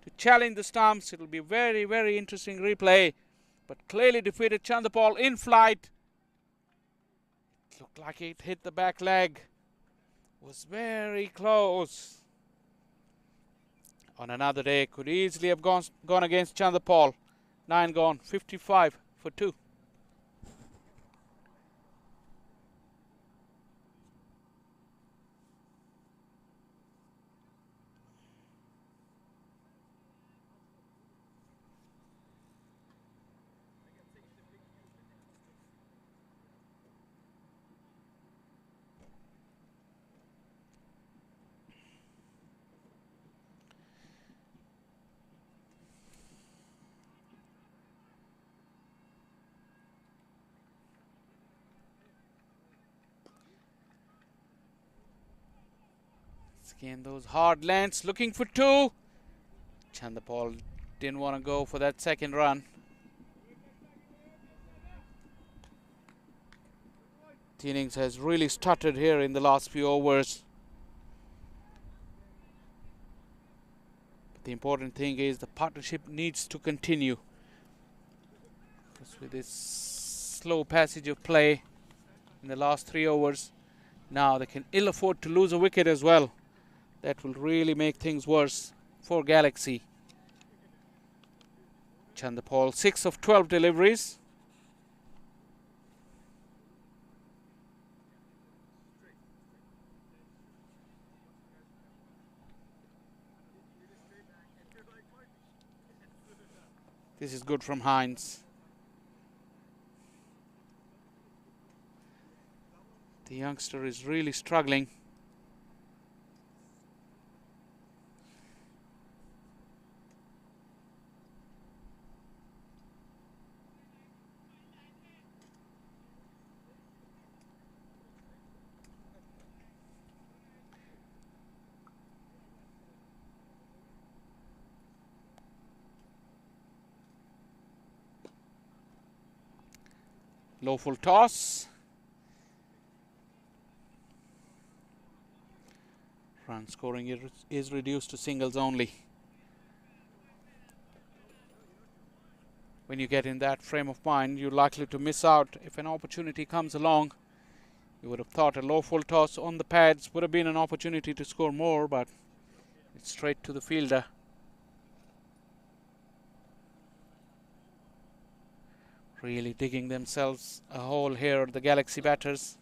E: to challenge the stumps. It'll be very, very interesting replay. But clearly defeated Chandapal in flight. It looked like it hit the back leg. Was very close. On another day, could easily have gone against Chandapal. 9 gone, 55 for 2. Again, those hard lengths, looking for 2. Chandapal didn't want to go for that second run. The innings has really stuttered here in the last few overs. But the important thing is the partnership needs to continue. Because with this slow passage of play in the last 3 overs, now they can ill afford to lose a wicket as well. That will really make things worse for Galaxy. Chandapal, 6 of 12 deliveries. This is good from Hines. The youngster is really struggling. Low full toss. Run scoring is reduced to singles only. when you get in that frame of mind, you're likely to miss out. If an opportunity comes along, you would have thought a low full toss on the pads would have been an opportunity to score more, but it's straight to the fielder. Really digging themselves a hole here, the Galaxy batters.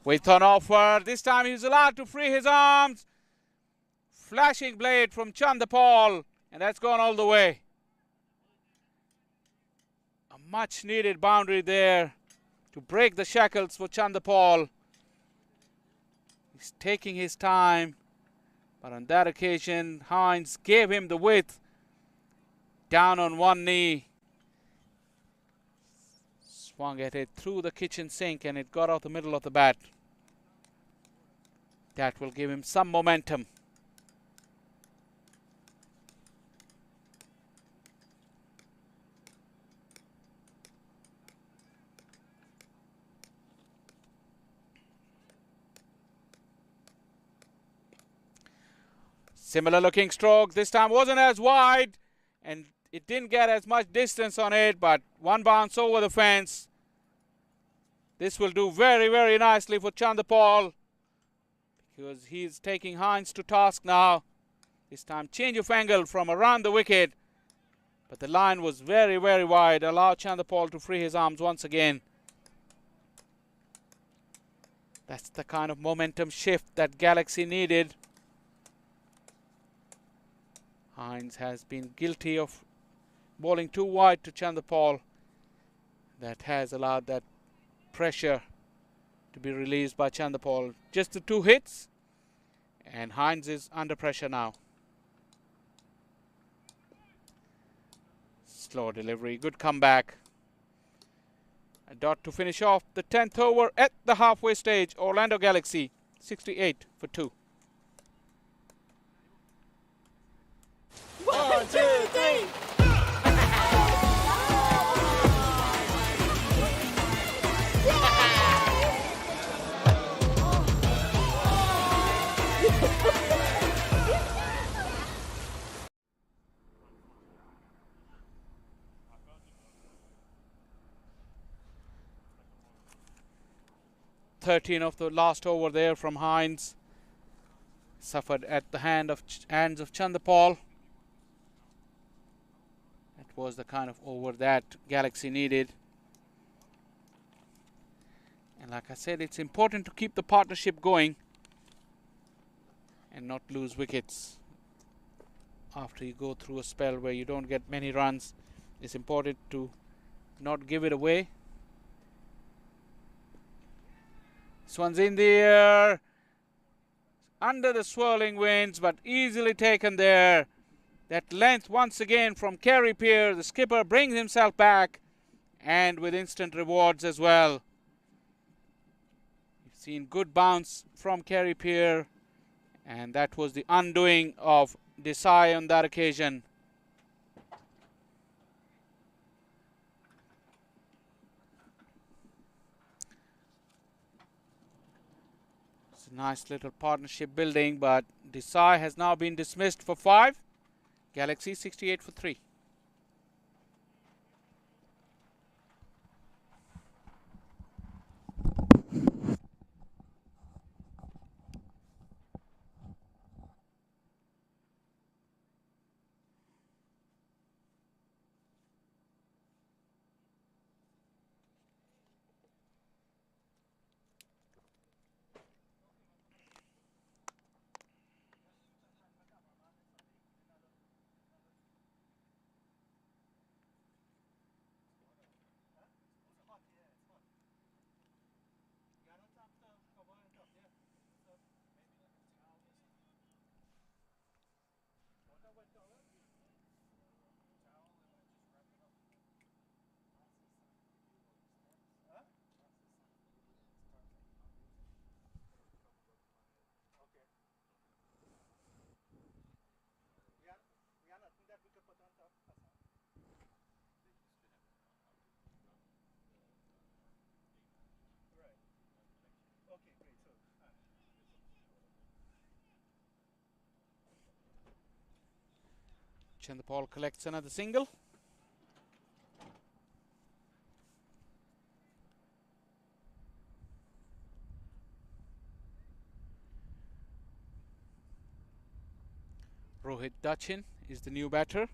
E: With on offer, this time he's allowed to free his arms. Flashing blade from Chandapal, and that's gone all the way. A much needed boundary there to break the shackles for Chandapal. He's taking his time, but on that occasion, Hines gave him the width. Down on one knee. Swung at it through the kitchen sink, and it got out the middle of the bat. That will give him some momentum. Similar looking stroke. This time wasn't as wide, and it didn't get as much distance on it, but one bounce over the fence. This will do very, very nicely for Chandapal, because he's taking Hines to task now. This time change of angle from around the wicket, but the line was very, very wide. Allow Chandapal to free his arms once again. That's the kind of momentum shift that Galaxy needed. Hines has been guilty of bowling too wide to Chandapal. That has allowed that pressure to be released by Chandapal. Just the two hits, and Hines is under pressure now. Slow delivery, good comeback. A dot to finish off the 10th over at the halfway stage. Orlando Galaxy 68 for 2.
L: 1, 2, 3.
E: Of the last over there from Hines. Suffered at the hands of Chandapal. That was the kind of over that Galaxy needed. And like I said, it's important to keep the partnership going and not lose wickets. After you go through a spell where you don't get many runs, it's important to not give it away. This one's in the air, under the swirling winds, but easily taken there. That length once again from Kerry Peer. The skipper brings himself back, and with instant rewards as well. You've seen good bounce from Kerry Peer, and that was the undoing of Desai on that occasion. Nice little partnership building, but Desai has now been dismissed for 5. Galaxy 68 for 3. Chandapal collects another single. Rohit Dachin is the new batter.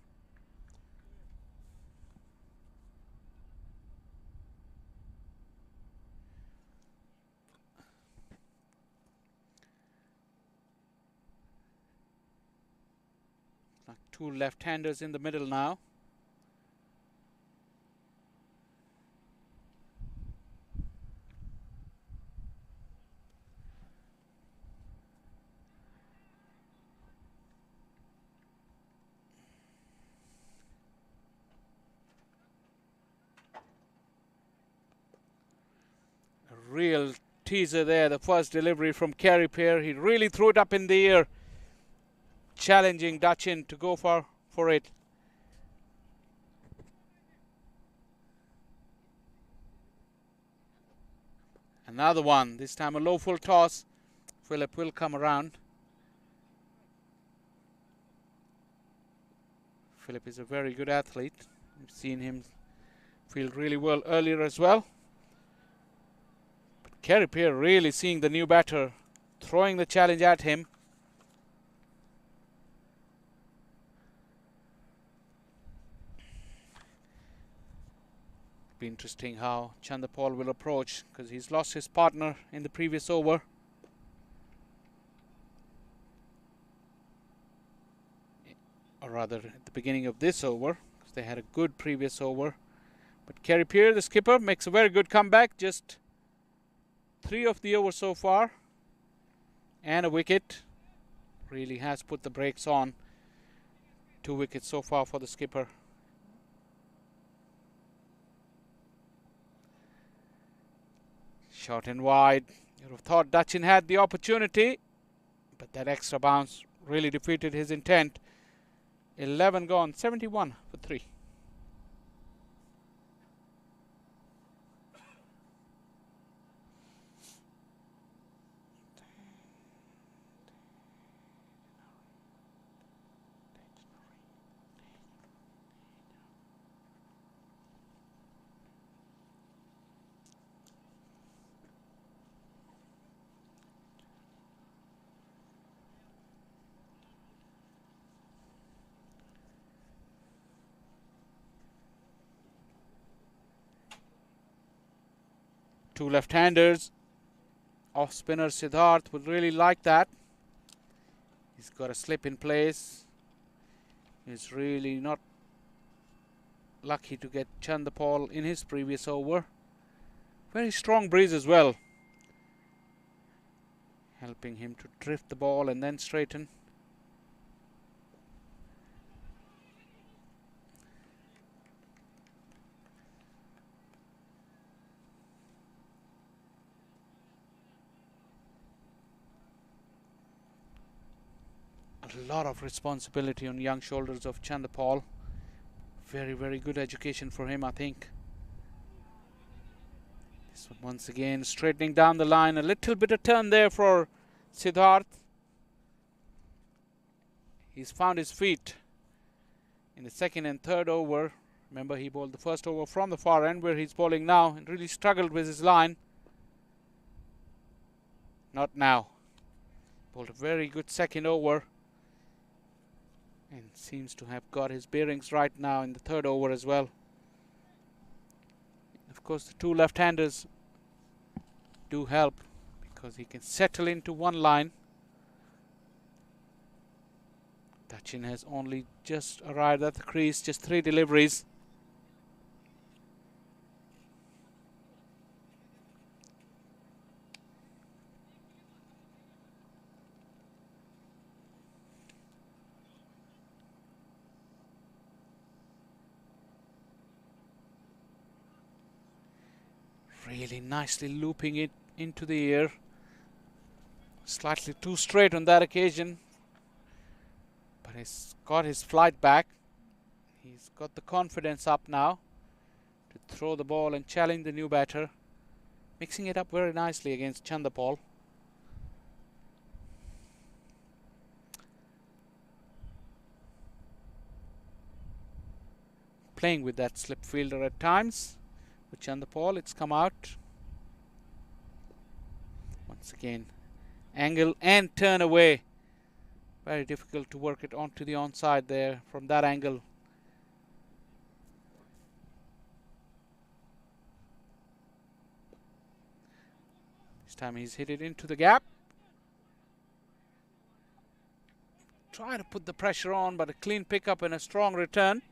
E: Two left-handers in the middle now. A real teaser there, the first delivery from Carey Pear. He really threw it up in the air, challenging Dachin to go for it. Another one, this time a low full toss. Philip will come around. Philip is a very good athlete. We've seen him field really well earlier as well. But Carey Pear really seeing the new batter, throwing the challenge at him. Be interesting how Chandapal will approach, because he's lost his partner in the previous over. Or rather at the beginning of this over, because they had a good previous over. But Carey Pear, the skipper, makes a very good comeback. Just 3 of the over so far and a wicket. Really has put the brakes on. 2 wickets so far for the skipper. Short and wide. You would have thought Dachin had the opportunity, but that extra bounce really defeated his intent. 11 gone, 71 for 3. Two left-handers. Off spinner Siddharth would really like that. He's got a slip in place. He's really not lucky to get Chandapal in his previous over. Very strong breeze as well, helping him to drift the ball and then straighten. A lot of responsibility on young shoulders of Chandapal. Very, very good education for him, I think. This one once again straightening down the line. A little bit of turn there for Siddharth. He's found his feet in the second and third over. Remember, he bowled the first over from the far end, where he's bowling now, and really struggled with his line. Not now. Bowled a very good second over, and seems to have got his bearings right now in the third over as well. Of course, the two left-handers do help, because he can settle into one line. Dachin has only just arrived at the crease, just 3 deliveries. Really nicely looping it into the air. Slightly too straight on that occasion, but he's got his flight back. He's got the confidence up now to throw the ball and challenge the new batter, mixing it up very nicely against Chandapal. playing with that slip fielder at times. But Chandapal, it's come out. Once again, angle and turn away. Very difficult to work it onto the onside there from that angle. This time he's hit it into the gap. Try to put the pressure on, but a clean pickup and a strong return.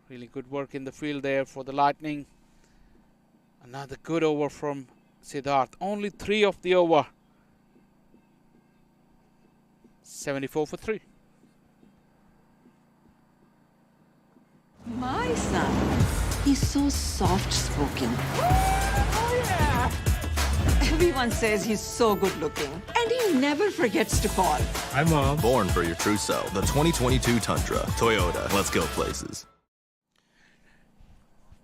E: Really good work in the field there for the Lightning. Another good over from Siddharth. Only 3 of the over. 74 for 3.
B: My son, he's so soft-spoken. Everyone says he's so good-looking, and he never forgets to call.
I: Hi, Mom. Born for your true self. The 2022 Tundra. Toyota. Let's go places.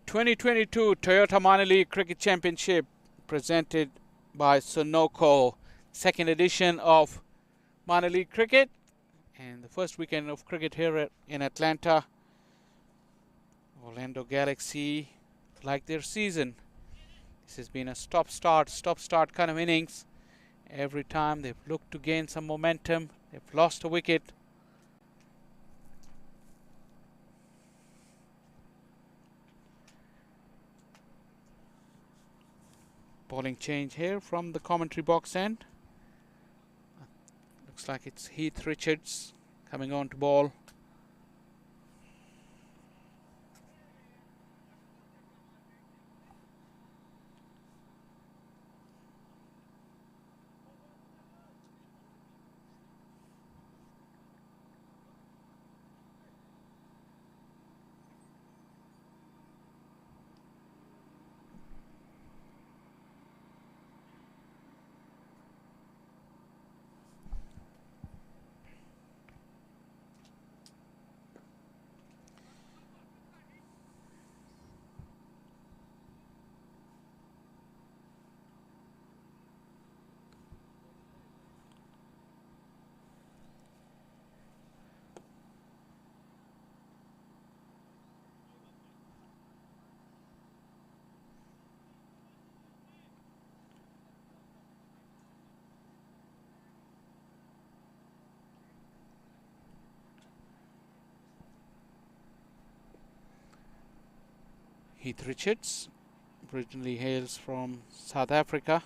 E: 2022 Toyota Minor League Cricket Championship presented by Sunoco. Second edition of Minor League Cricket. And the first weekend of cricket here in Atlanta. Orlando Galaxy like their season. This has been a stop-start kind of innings. Every time they've looked to gain some momentum, they've lost a wicket. Bowling change here from the commentary box end. Looks like it's Heath Richards coming on to ball. Heath Richards originally hails from South Africa.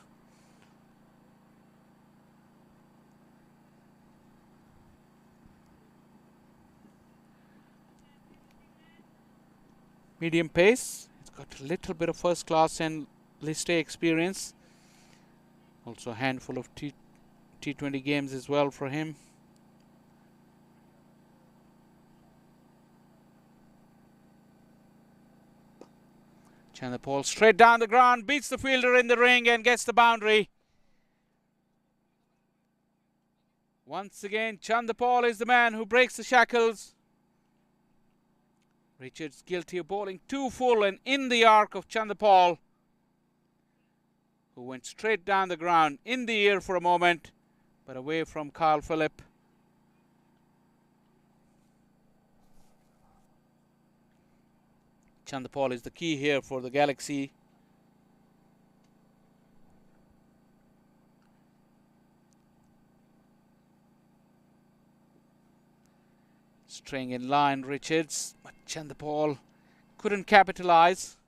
E: Medium pace. He's got a little bit of first class and list A experience. Also a handful of T20 games as well for him. Chandapal straight down the ground, beats the fielder in the ring and gets the boundary. Once again, Chandapal is the man who breaks the shackles. Richards guilty of bowling too full and in the arc of Chandapal, who went straight down the ground, in the air for a moment, but away from Kyle Phillip. Chandapal is the key here for the Galaxy. Staying in line, Richards, but Chandapal couldn't capitalize.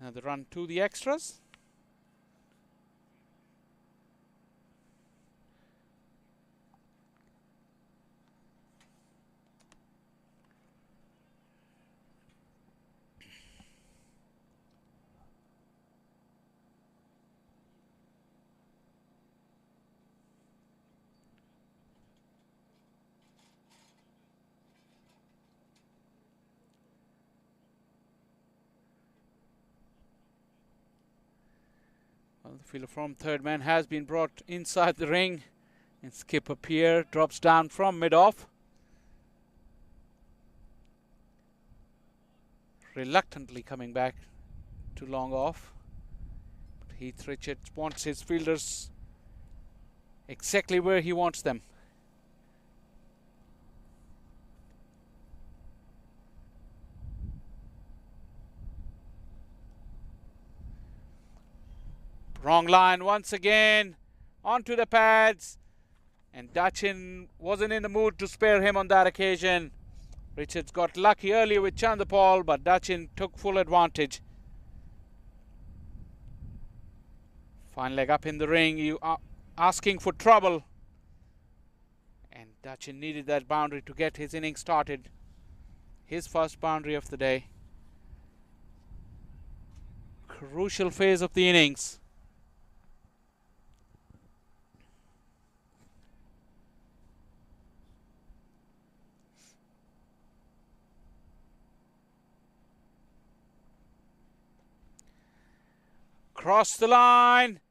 E: Another run to the extras. Well, the fielder from third man has been brought inside the ring, and skipper Pierre drops down from mid-off. Reluctantly coming back to long off. But Heath Richards wants his fielders exactly where he wants them. Wrong line once again, onto the pads, and Dachin wasn't in the mood to spare him on that occasion. Richards got lucky earlier with Chandapal, but Dachin took full advantage. Fine leg up in the ring, you are asking for trouble, and Dachin needed that boundary to get his innings started. His first boundary of the day. Crucial phase of the innings. Cross the line.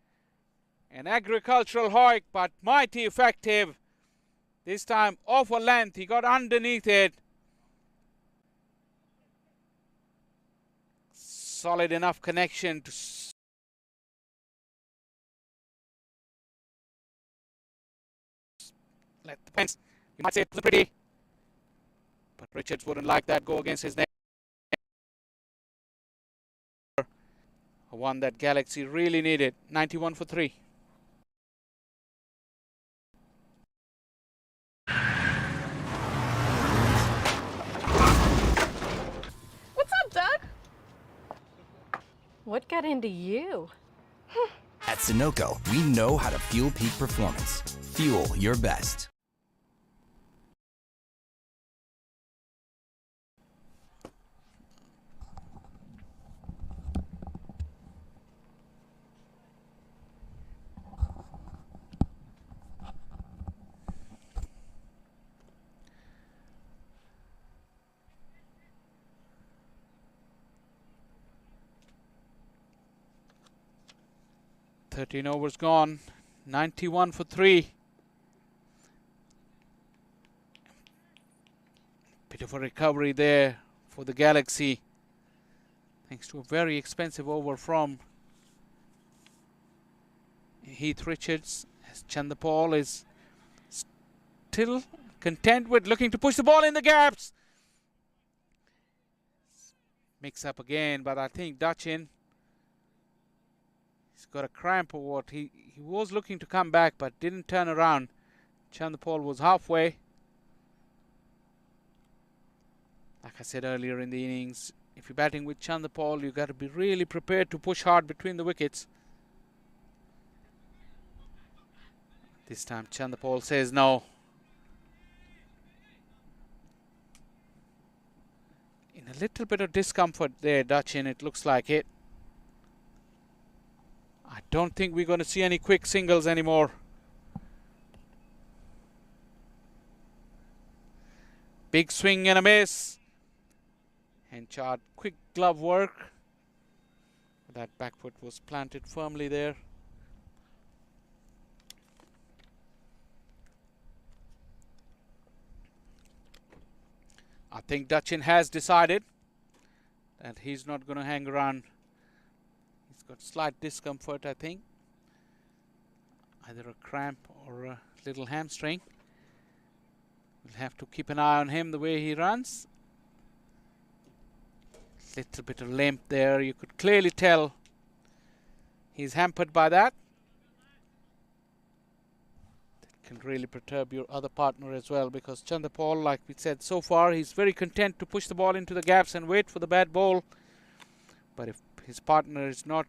E: An agricultural hoik, but mighty effective. This time off a length, he got underneath it. Solid enough connection to let the fence. You might say it was pretty, but Richards wouldn't like that go against his neck. One that Galaxy really needed. 91 for 3.
L: What's up, Doug? What got into you?
J: At Sunoco, we know how to fuel peak performance. Fuel your best.
E: Thirteen overs gone. 91 for 3. Bit of a recovery there for the Galaxy, thanks to a very expensive over from Heath Richards, as Chandapal is still content with looking to push the ball in the gaps. Mix up again, but I think Dachin, he's got a cramp or what. He was looking to come back but didn't turn around. Chandapal was halfway. Like I said earlier in the innings, if you're batting with Chandapal, you've got to be really prepared to push hard between the wickets. This time Chandapal says no. In a little bit of discomfort there, Dachin, it looks like it. I don't think we're going to see any quick singles anymore. Big swing and a miss. Henchard, quick glove work. That back foot was planted firmly there. I think Dachin has decided that he's not going to hang around. He's got slight discomfort, I think. Either a cramp or a little hamstring. We'll have to keep an eye on him the way he runs. Little bit of limp there. You could clearly tell he's hampered by that. That can really perturb your other partner as well, because Chandapal, like we said so far, he's very content to push the ball into the gaps and wait for the bad ball. But if his partner is not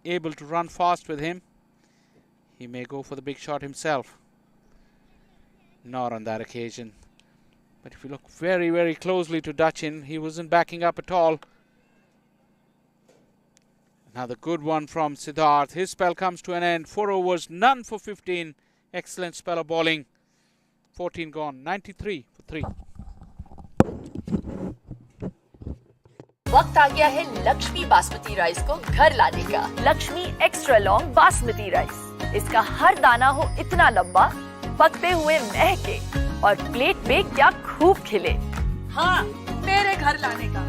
E: able to run fast with him, he may go for the big shot himself. Not on that occasion. But if you look very, very closely to Dachin, he wasn't backing up at all. Another good one from Siddharth. His spell comes to an end. 4 overs, none for 15. Excellent spell of bowling. 14 gone. 93 for 3.
K: वक्त आ गया है Lakshmi basmati rice को घर लाने का। Lakshmi extra long basmati rice. इसका हर दाना हो इतना लंबा, पकते हुए महके और प्लेट पे क्या खूब खिले। हाँ, मेरे घर लाने का।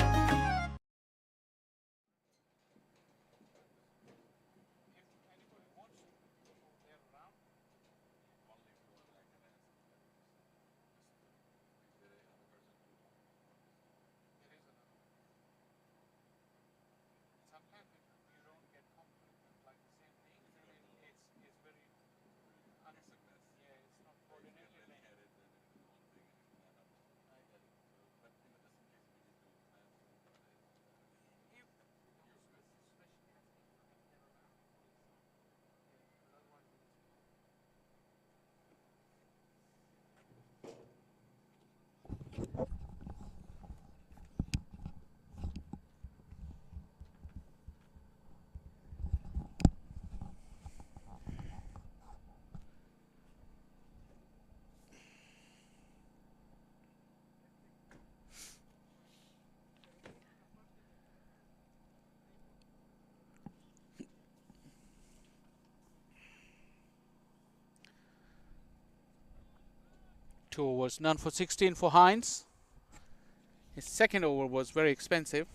E: 2 overs, none for 16 for Hines. His second over was very expensive.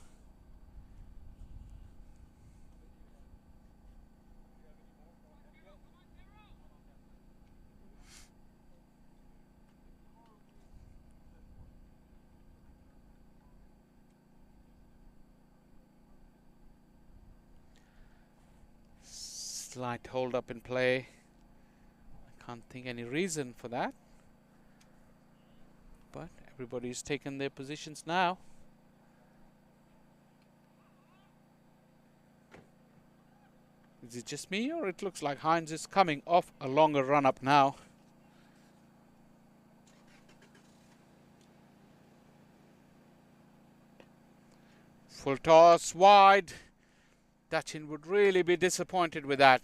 E: Slight hold up in play. I can't think any reason for that. But everybody's taken their positions now. Is it just me, or it looks like Hines is coming off a longer run up now? Full toss wide. Dutchin would really be disappointed with that.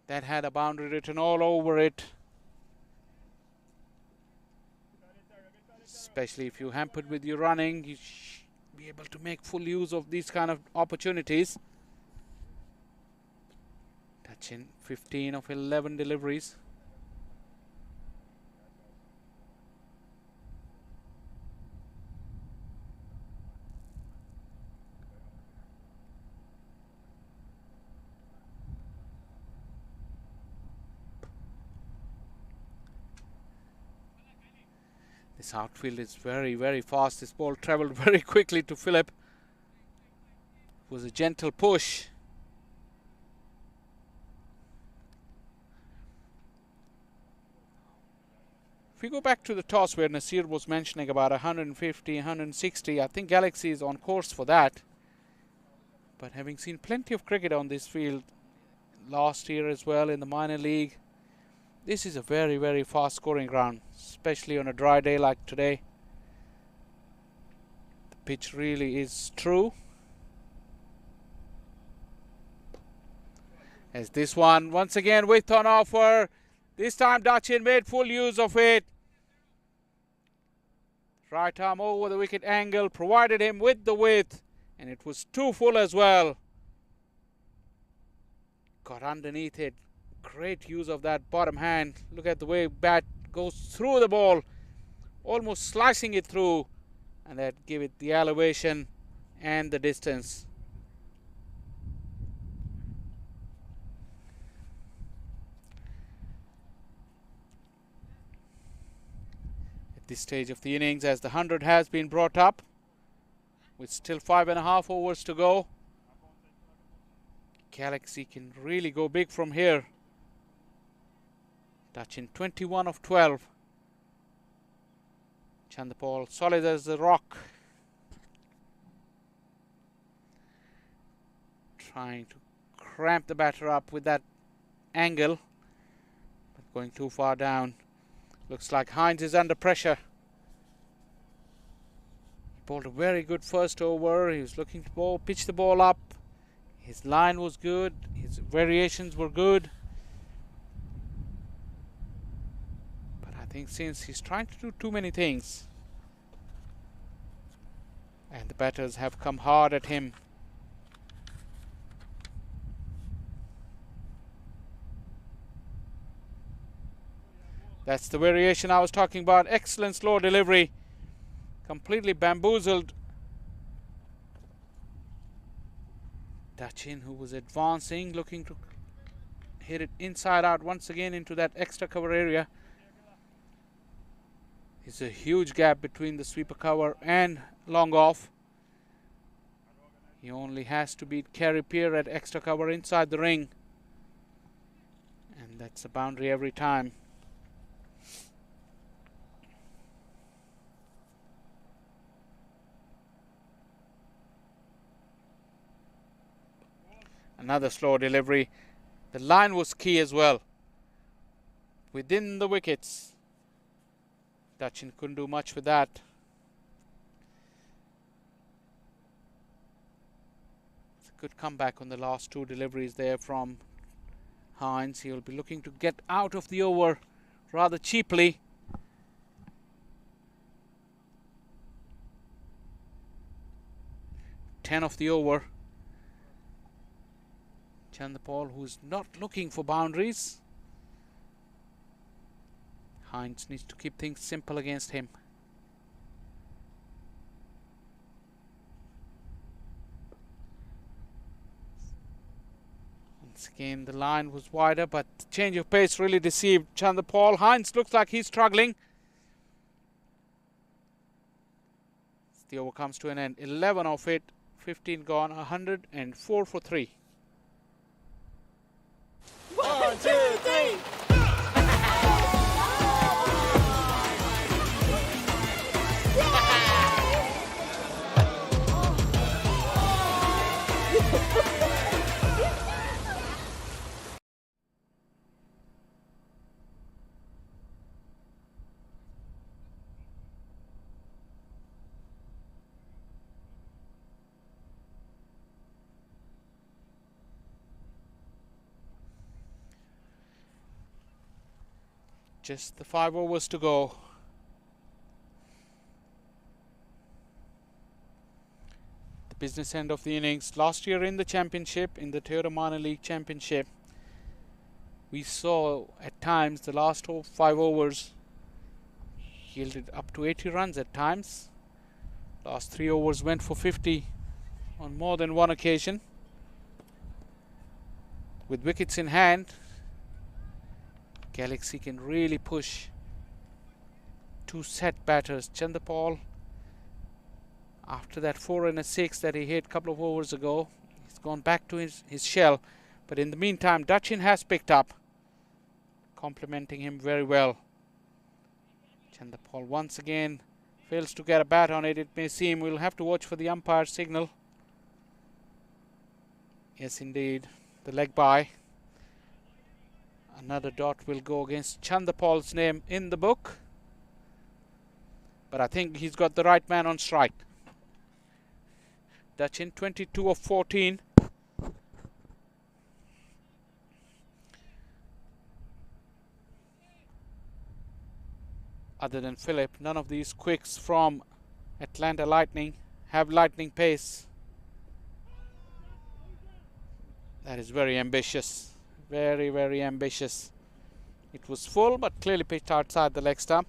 E: That had a boundary written all over it. Especially if you're hampered with your running, you should be able to make full use of these kind of opportunities. Dutchin, 15 of 11 deliveries. This outfield is very, very fast. This ball traveled very quickly to Phillip. It was a gentle push. If we go back to the toss where Nasir was mentioning about 150, 160, I think Galaxy is on course for that. But having seen plenty of cricket on this field last year as well in the minor league, this is a very, very fast scoring ground, especially on a dry day like today. The pitch really is true. As this one, once again, width on offer. This time Dutchin made full use of it. Right arm over the wicket angle, provided him with the width, and it was too full as well. Got underneath it. Great use of that bottom hand. Look at the way bat goes through the ball, almost slicing it through, and that gave it the elevation and the distance. At this stage of the innings, as the 100 has been brought up, with still 5.5 overs to go, Galaxy can really go big from here. Dutchin 21 of 12. Chandapal solid as a rock. Trying to cramp the batter up with that angle, but going too far down. Looks like Hines is under pressure. He bowled a very good first over. He was looking to pitch the ball up. His line was good. His variations were good. I think since he's trying to do too many things, and the batters have come hard at him. That's the variation I was talking about. Excellent slow delivery. Completely bamboozled Dutchin, who was advancing, looking to hit it inside out once again into that extra cover area. It's a huge gap between the sweeper cover and long off. He only has to beat Kerry Peer at extra cover inside the ring, and that's a boundary every time. Another slow delivery. The line was key as well. Within the wickets. Dutchin couldn't do much with that. It's a good comeback on the last two deliveries there from Hines. He'll be looking to get out of the over rather cheaply. Ten of the over. Chandapal, who's not looking for boundaries. Hines needs to keep things simple against him. Once again, the line was wider, but the change of pace really deceived Chanderpaul. Hines looks like he's struggling. The over comes to an end. 11 of it, 15 gone, 104 for 3.
L: 1, 2, 3.
E: Just the 5 overs to go. The business end of the innings. Last year in the championship, in the Toyota Minor League Championship, we saw at times the last 5 overs yielded up to 80 runs at times. Last 3 overs went for 50 on more than one occasion. With wickets in hand, Galaxy can really push 2 set batters. Chanderpaul, after that 4 and a 6 that he hit a couple of overs ago, he's gone back to his shell. But in the meantime, Dutchin has picked up, complimenting him very well. Chanderpaul once again fails to get a bat on it, it may seem. We'll have to watch for the umpire signal. Yes, indeed, the leg by. Another dot will go against Chanderpaul's name in the book. But I think he's got the right man on strike. Dutchin, 22 of 14. Other than Phillip, none of these quicks from Atlanta Lightning have lightning pace. That is very ambitious. Very, very ambitious. It was full, but clearly pitched outside the leg stump.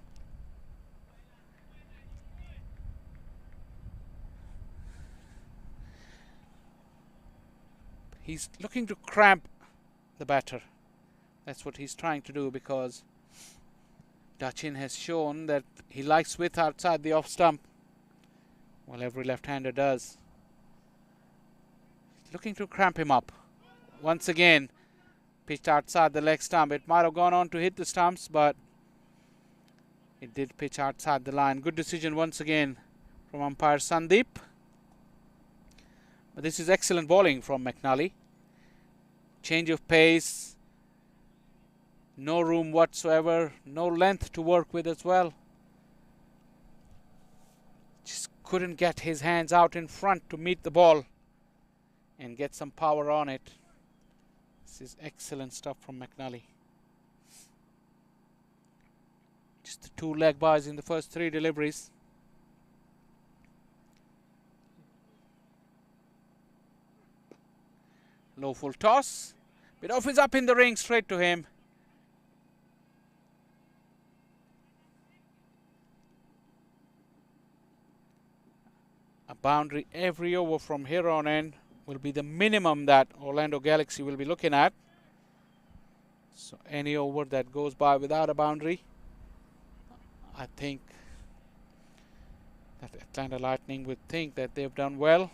E: He's looking to cramp the batter. That's what he's trying to do, because Dutchin has shown that he likes width outside the off stump. Well, every left-hander does. He's looking to cramp him up. Once again, pitched outside the leg stump. It might have gone on to hit the stumps, but it did pitch outside the line. Good decision once again from umpire Sandeep. But this is excellent bowling from McNally. Change of pace. No room whatsoever. No length to work with as well. Just couldn't get his hands out in front to meet the ball and get some power on it. This is excellent stuff from McNally. Just the 2 leg byes in the first 3 deliveries. Low full toss. Bit off is up in the ring, straight to him. A boundary every over from here on in will be the minimum that Orlando Galaxy will be looking at. So any over that goes by without a boundary, I think that Atlanta Lightning would think that they've done well.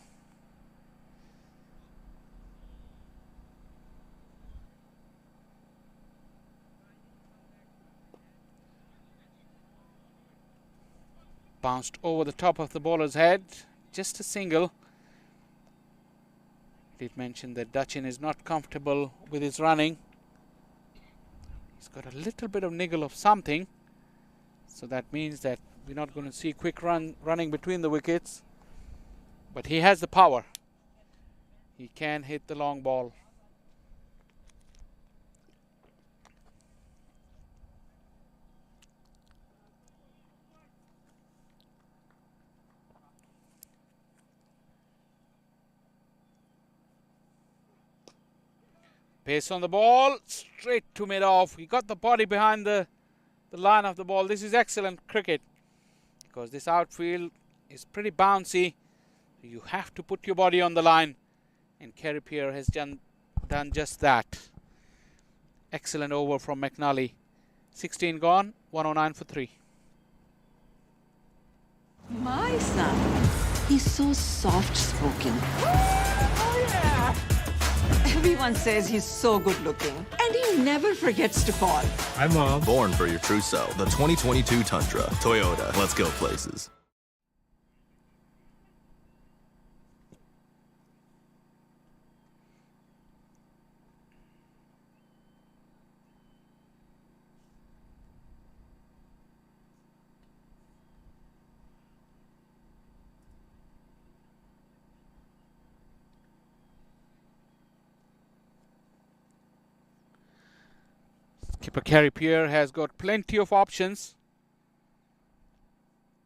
E: Bounced over the top of the bowler's head, just a single. Did mention that Dutchin is not comfortable with his running. He's got a little bit of niggle of something, so that means that we're not going to see quick running between the wickets, but he has the power. He can hit the long ball. Pace on the ball, straight to mid-off. He got the body behind the the line of the ball. This is excellent cricket because this outfield is pretty bouncy. You have to put your body on the line, and Kerry Pierre has done just that. Excellent over from McNally. 16 gone, 109 for 3.
B: My son, he's so soft-spoken.
L: Oh, yeah.
B: Everyone says he's so good-looking, and he never forgets to call.
I: Hi, Mom. Born for your true self. The 2022 Tundra. Toyota. Let's go places.
E: Keeper Kerry Pierre has got plenty of options.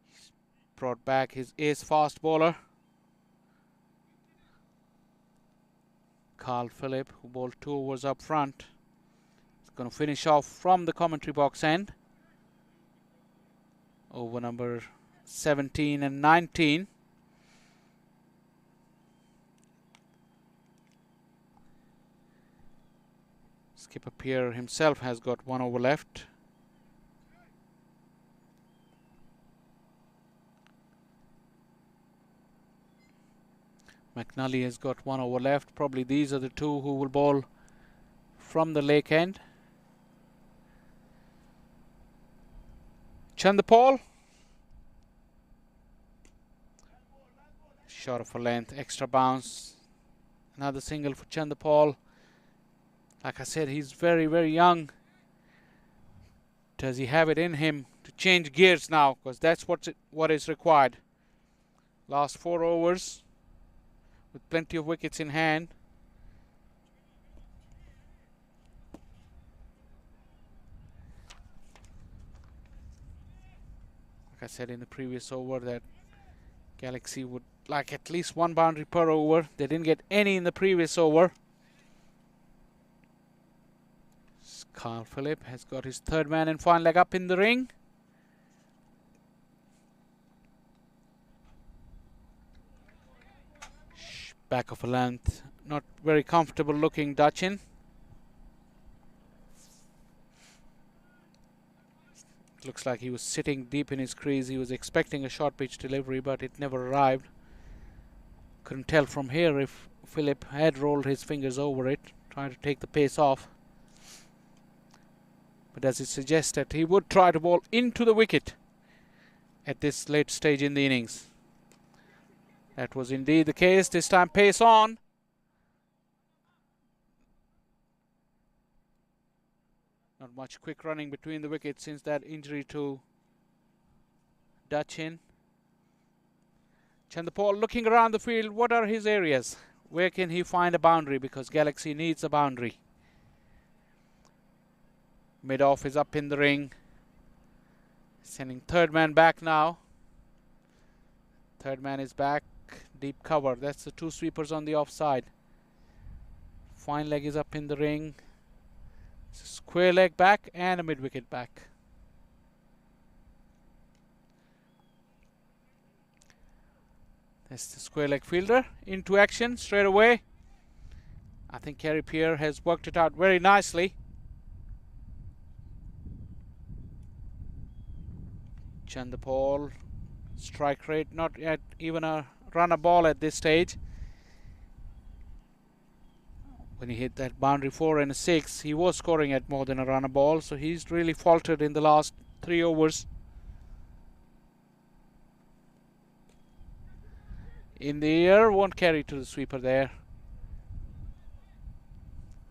E: He's brought back his ace fast bowler, Carl Phillip, who bowled 2 overs up front. He's going to finish off from the commentary box end. Over number 17 and 19. Skipper Pierre himself has got 1 over left. McNally has got 1 over left. Probably these are the 2 who will bowl from the lake end. Chandapal. Short of a length, extra bounce. Another single for Chandapal. Like I said, he's very, very young. Does he have it in him to change gears now? Because that's what is required. Last 4 overs with plenty of wickets in hand. Like I said in the previous over that Galaxy would like at least 1 boundary per over. They didn't get any in the previous over. Carl Phillip has got his 3rd man and final leg up in the ring. Back of a length, not very comfortable looking Dutchin. Looks like he was sitting deep in his crease. He was expecting a short pitch delivery, but it never arrived. Couldn't tell from here if Phillip had rolled his fingers over it, trying to take the pace off. But does it suggest that he would try to bowl into the wicket at this late stage in the innings? That was indeed the case. This time pace on. Not much quick running between the wickets since that injury to Dutchin. Chandapal looking around the field. What are his areas? Where can he find a boundary? Because Galaxy needs a boundary. Mid-off is up in the ring. Sending 3rd man back now. 3rd man is back. Deep cover. That's the 2 sweepers on the offside. Fine leg is up in the ring. It's a square leg back and a mid-wicket back. That's the square leg fielder into action straight away. I think Kerry Pierre has worked it out very nicely. Chandapal, strike rate not yet even a runner ball at this stage. When he hit that boundary 4 and a 6, he was scoring at more than a runner ball, so he's really faltered in the last 3 overs. In the air, won't carry to the sweeper there.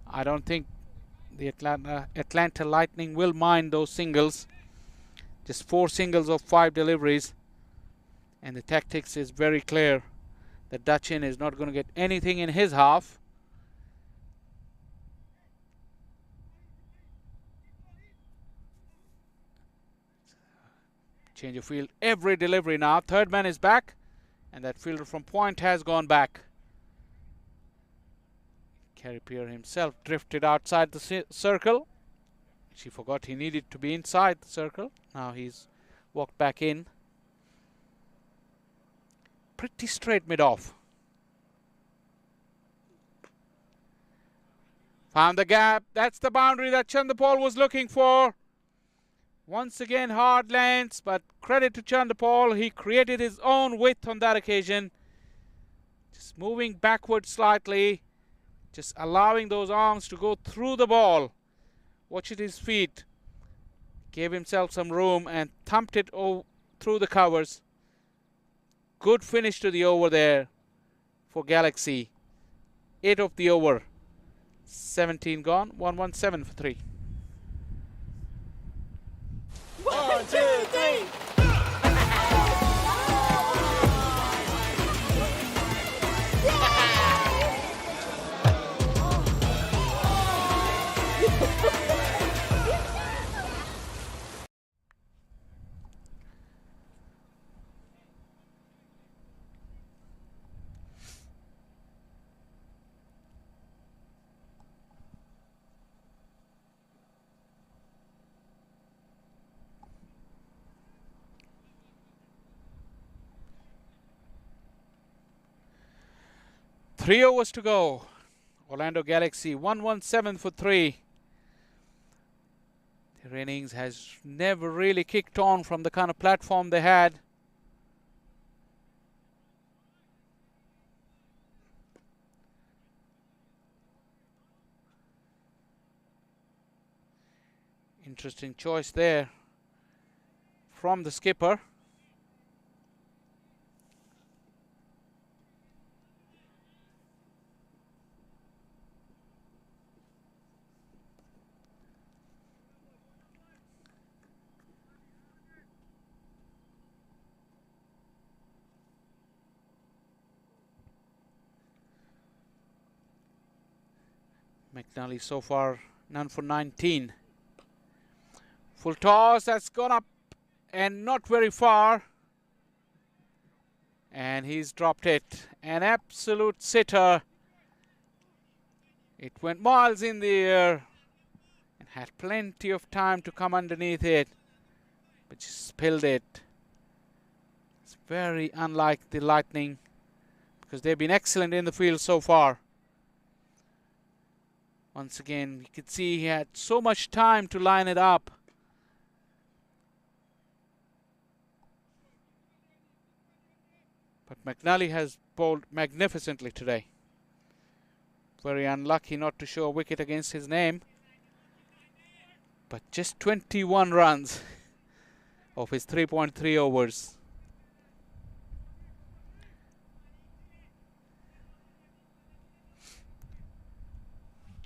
E: I don't think the Atlanta Lightning will mind those singles. Just 4 singles of 5 deliveries. And the tactics is very clear that Dutchin is not going to get anything in his half. Change of field every delivery now. 3rd man is back. And that fielder from point has gone back. Kerry Pierre himself drifted outside the circle. She forgot he needed to be inside the circle. Now he's walked back in. Pretty straight mid-off. Found the gap. That's the boundary that Chandapal was looking for. Once again, hard lengths, but credit to Chandapal. He created his own width on that occasion. Just moving backward slightly. Just allowing those arms to go through the ball. Watch at his feet. Gave himself some room and thumped it through the covers. Good finish to the over there for Galaxy. 8 of the over. 17 gone. 117 for 3.
L: 1, 2, 3.
E: Three overs to go. Orlando Galaxy 117 for 3. Their innings has never really kicked on from the kind of platform they had. Interesting choice there from the skipper. McNally so far none for 19. Full toss, that's gone up and not very far. And he's dropped it. An absolute sitter. It went miles in the air and had plenty of time to come underneath it, but just spilled it. It's very unlike the Lightning because they've been excellent in the field so far. Once again, you could see he had so much time to line it up. But McNally has bowled magnificently today. Very unlucky not to show a wicket against his name. But just 21 runs of his 3.3 overs.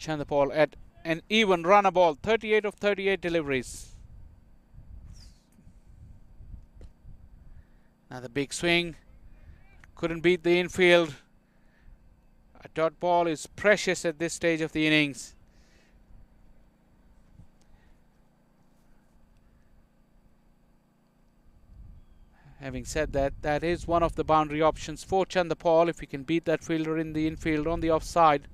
E: Chandapal at an even runner ball, 38 of 38 deliveries. Another big swing. Couldn't beat the infield. A dot ball is precious at this stage of the innings. Having said that, that is one of the boundary options for Chandapal if he can beat that fielder in the infield on the offside.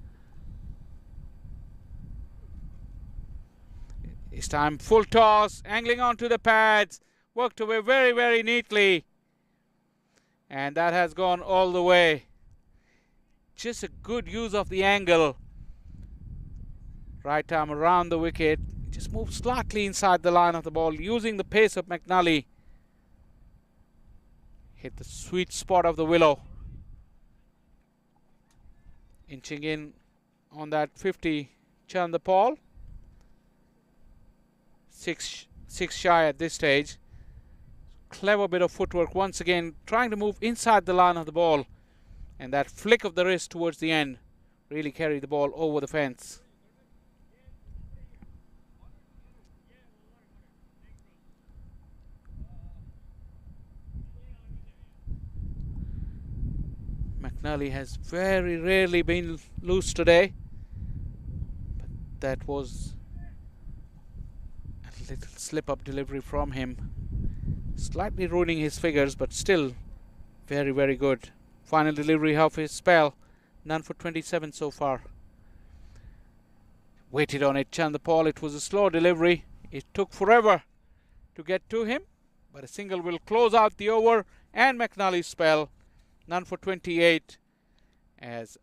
E: This time full toss, angling onto the pads, worked away very, very neatly. And that has gone all the way. Just a good use of the angle. Right arm around the wicket. Just moved slightly inside the line of the ball, using the pace of McNally. Hit the sweet spot of the willow. Inching in on that 50 Chandapal. Six shy at this stage. Clever bit of footwork once again, trying to move inside the line of the ball, and that flick of the wrist towards the end really carried the ball over the fence. McNally has very rarely been loose today, but that was a little slip-up delivery from him. Slightly ruining his figures, but still very, very good. Final delivery of his spell. None for 27 so far. Waited on it, Chandapal. It was a slow delivery. It took forever to get to him, but a single will close out the over and McNally's spell. None for 28 as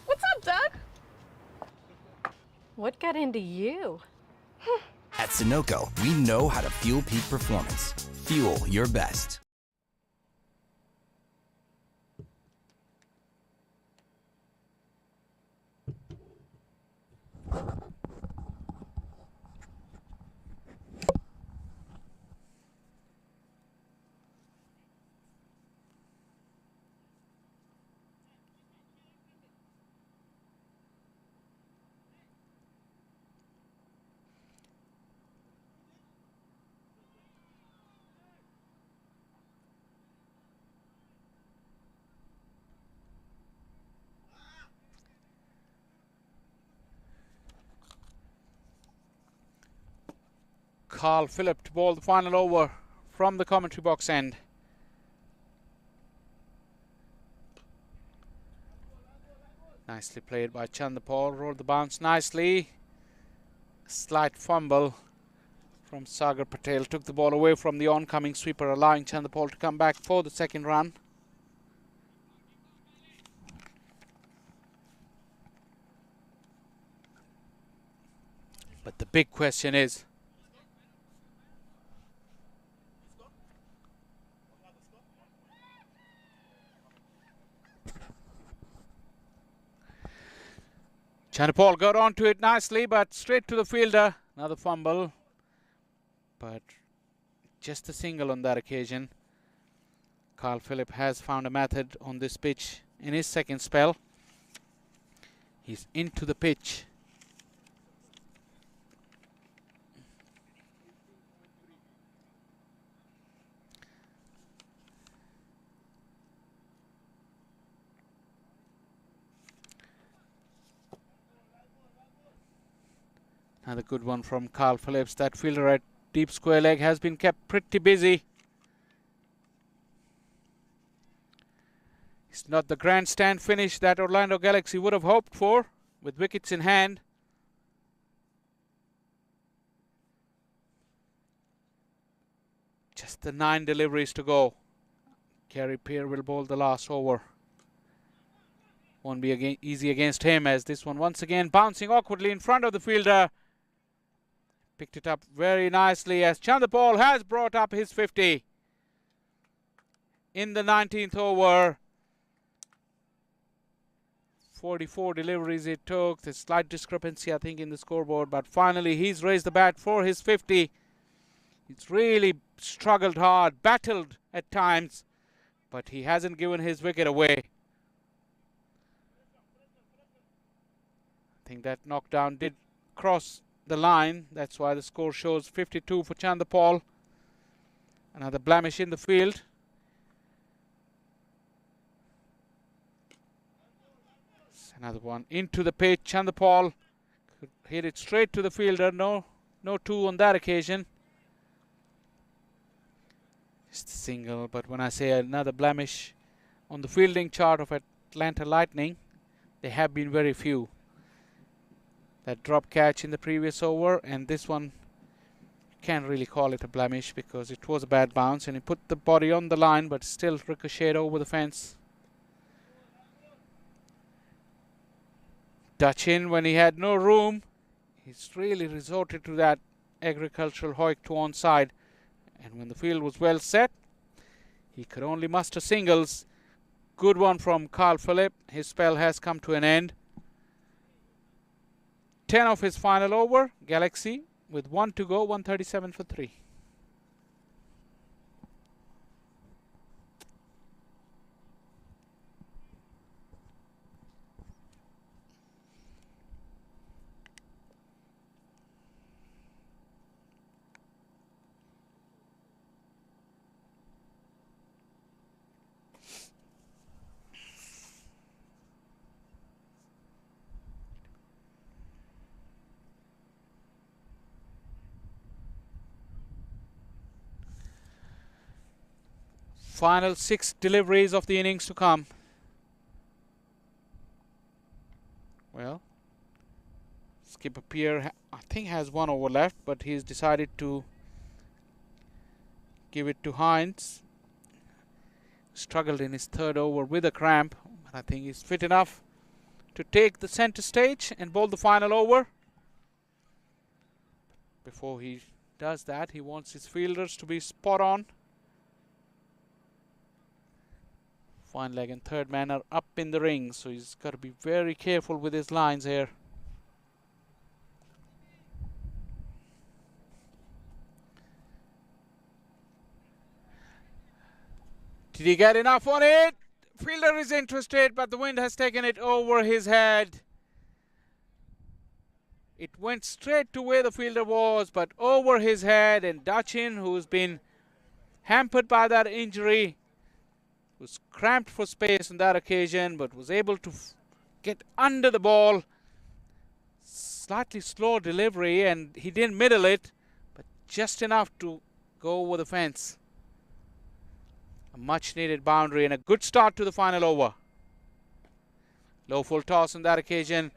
M: What's up, Doug? What got into you?
J: At Sunoco, we know how to fuel peak performance. Fuel your best.
E: Carl Phillip to bowl the final over from the commentary box end. Nicely played by Chandapal. Rolled the bounce nicely. Slight fumble from Sagar Patel. Took the ball away from the oncoming sweeper, allowing Chandapal to come back for the second run. But the big question is, Chandapal got onto it nicely, but straight to the fielder. Another fumble, but just a single on that occasion. Carl Phillip has found a method on this pitch in his second spell. He's into the pitch. Another good one from Carl Phillips. That fielder at deep square leg has been kept pretty busy. It's not the grandstand finish that Orlando Galaxy would have hoped for, with wickets in hand. Just the 9 deliveries to go. Gary Peer will bowl the last over. Won't be easy against him, as this one once again bouncing awkwardly in front of the fielder. Picked it up very nicely as Chandapal has brought up his 50 in the 19th over. 44 deliveries it took. There's slight discrepancy, I think, in the scoreboard, but finally he's raised the bat for his 50. He's really struggled hard, battled at times, but he hasn't given his wicket away. I think that knockdown did cross the line. That's why the score shows 52 for Chandapal. Another blemish in the field. Another one into the pitch. Chandapal could hit it straight to the fielder. No 2 on that occasion. Just a single, but when I say another blemish on the fielding chart of Atlanta Lightning, there have been very few. That drop catch in the previous over, and this one, can't really call it a blemish because it was a bad bounce and he put the body on the line, but still ricocheted over the fence. Touch in when he had no room. He's really resorted to that agricultural hoik to onside, and when the field was well set, he could only muster singles. Good one from Carl Phillip. His spell has come to an end. 10 of his final over. Galaxy with 1 to go, 137 for 3. Final 6 deliveries of the innings to come. Well, skipper Pierre, I think, has 1 over left, but he's decided to give it to Hines. Struggled in his 3rd over with a cramp, but I think he's fit enough to take the center stage and bowl the final over. Before he does that, he wants his fielders to be spot on. Fine leg and 3rd man are up in the ring, so he's got to be very careful with his lines here. Did he get enough on it? Fielder is interested, but the wind has taken it over his head. It went straight to where the fielder was, but over his head, and Dachin, who's been hampered by that injury, was cramped for space on that occasion, but was able to get under the ball. Slightly slow delivery, and he didn't middle it, but just enough to go over the fence. A much needed boundary and a good start to the final over. Low full toss on that occasion.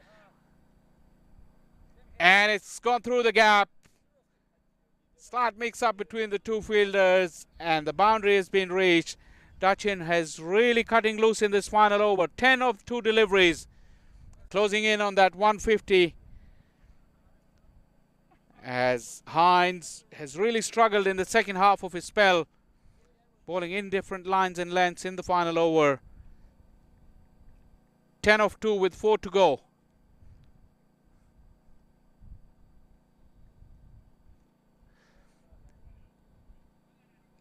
E: And it's gone through the gap. Slight mix up between the two fielders, and the boundary has been reached. Dachin has really cutting loose in this final over. 10 of 2 deliveries. Closing in on that 150. As Hines has really struggled in the second half of his spell, bowling in different lines and lengths in the final over. 10 of 2 with 4 to go.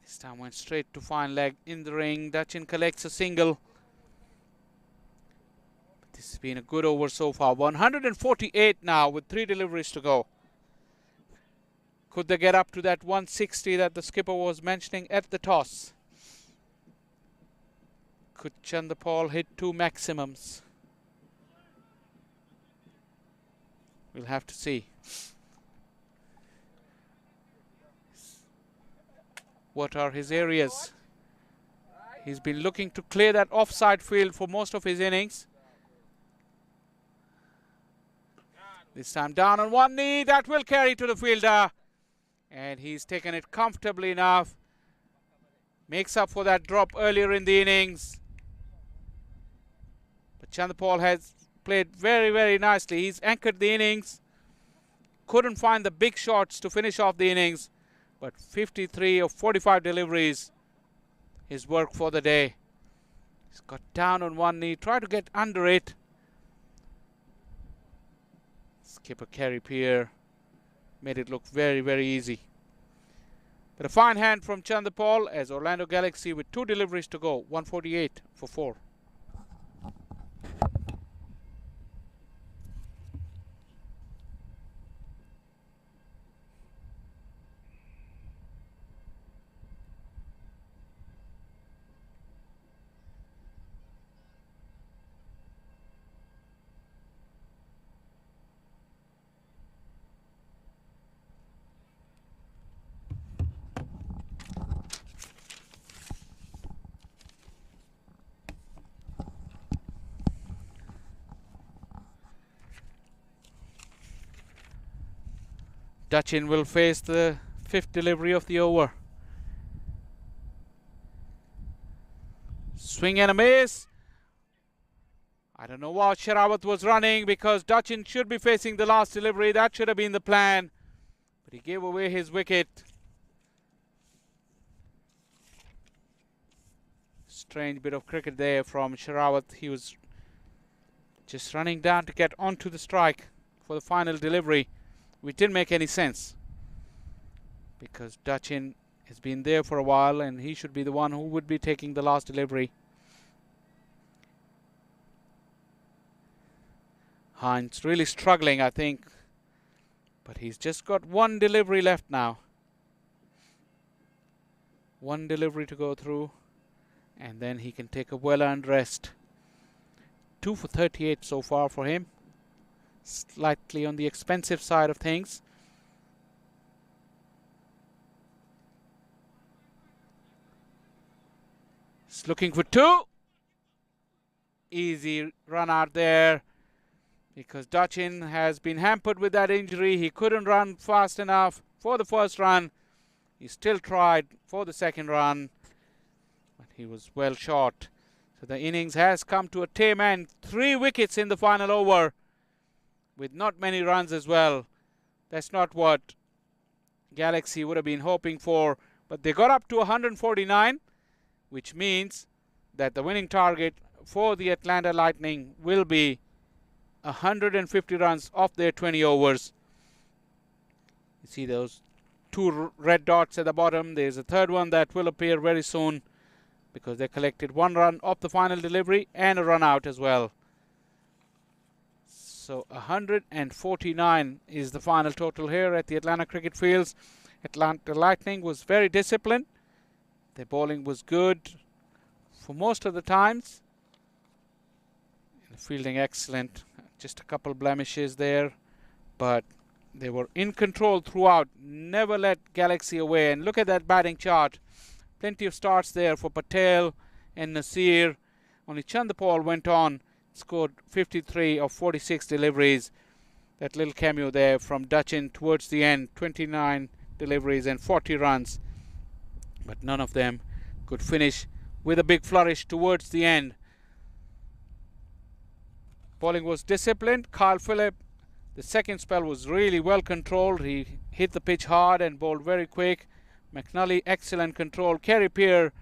E: This time went straight to fine leg in the ring. Dachin collects a single. This has been a good over so far. 148 now with 3 deliveries to go. Could they get up to that 160 that the skipper was mentioning at the toss? Could Chanderpaul hit 2 maximums? We'll have to see. What are his areas? He's been looking to clear that offside field for most of his innings. This time down on one knee. That will carry to the fielder. And he's taken it comfortably enough. Makes up for that drop earlier in the innings. But Chanderpaul has played very, very nicely. He's anchored the innings. Couldn't find the big shots to finish off the innings. But 53 of 45 deliveries. His work for the day. He's got down on one knee. Tried to get under it. Skipper Kerry Pierre made it look very, very easy. But a fine hand from Chanderpaul as Orlando Galaxy with 2 deliveries to go. 148 for 4. Dachin will face the 5th delivery of the over. Swing and a miss. I don't know what Sherawat was running, because Dachin should be facing the last delivery. That should have been the plan. But he gave away his wicket. Strange bit of cricket there from Sherawat. He was just running down to get onto the strike for the final delivery, which didn't make any sense, because Dachin has been there for a while and he should be the one who would be taking the last delivery. Hines really struggling, I think, but he's just got 1 delivery left now. 1 delivery to go through, and then he can take a well-earned rest. 2 for 38 so far for him. Slightly on the expensive side of things. He's looking for 2. Easy run out there. because Dutchin has been hampered with that injury. He couldn't run fast enough for the first run. He still tried for the second run, but he was well short. So the innings has come to a tame end. 3 wickets in the final over with not many runs as well. That's not what Galaxy would have been hoping for, but they got up to 149, which means that the winning target for the Atlanta Lightning will be 150 runs off their 20 overs. You see those 2 red dots at the bottom. There's a third one that will appear very soon because they collected 1 run off the final delivery and a run out as well. So 149 is the final total here at the Atlanta Cricket Fields. Atlanta Lightning was very disciplined. Their bowling was good for most of the times. The fielding excellent. Just a couple blemishes there, but they were in control throughout. Never let Galaxy away. And look at that batting chart. Plenty of starts there for Patel and Nasir. Only Chandapal went on, scored 53 of 46 deliveries. That little cameo there from Dutchin towards the end, 29 deliveries and 40 runs. But none of them could finish with a big flourish towards the end. Bowling was disciplined. Kyle Phillip, the second spell was really well controlled. He hit the pitch hard and bowled very quick. McNally, excellent control. Kerry Peer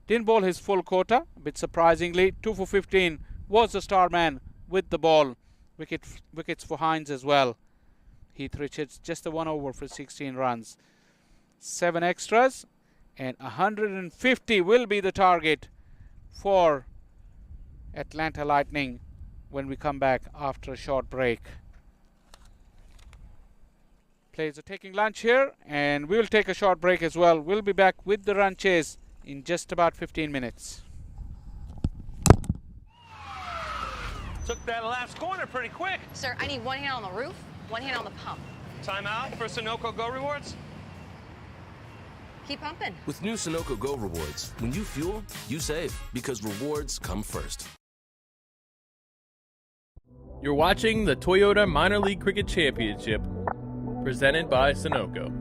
E: didn't bowl his full quota, a bit surprisingly. 2 for 15 was the star man with the ball. Wickets for Hines as well. Heath Richards, just a 1 over for 16 runs. 7 extras and 150 will be the target for Atlanta Lightning when we come back after a short break. Players are taking lunch here, and we'll take a short break as well. We'll be back with the run chase in just about 15 minutes.
C: Took that last corner pretty quick.
H: Sir, I need 1 hand on the roof, 1 hand on the pump.
C: Timeout for Sunoco Go Rewards.
H: Keep pumping.
I: With new Sunoco Go rewards, when you fuel, you save, because rewards come first.
D: You're watching the Toyota Minor League Cricket Championship, presented by Sunoco.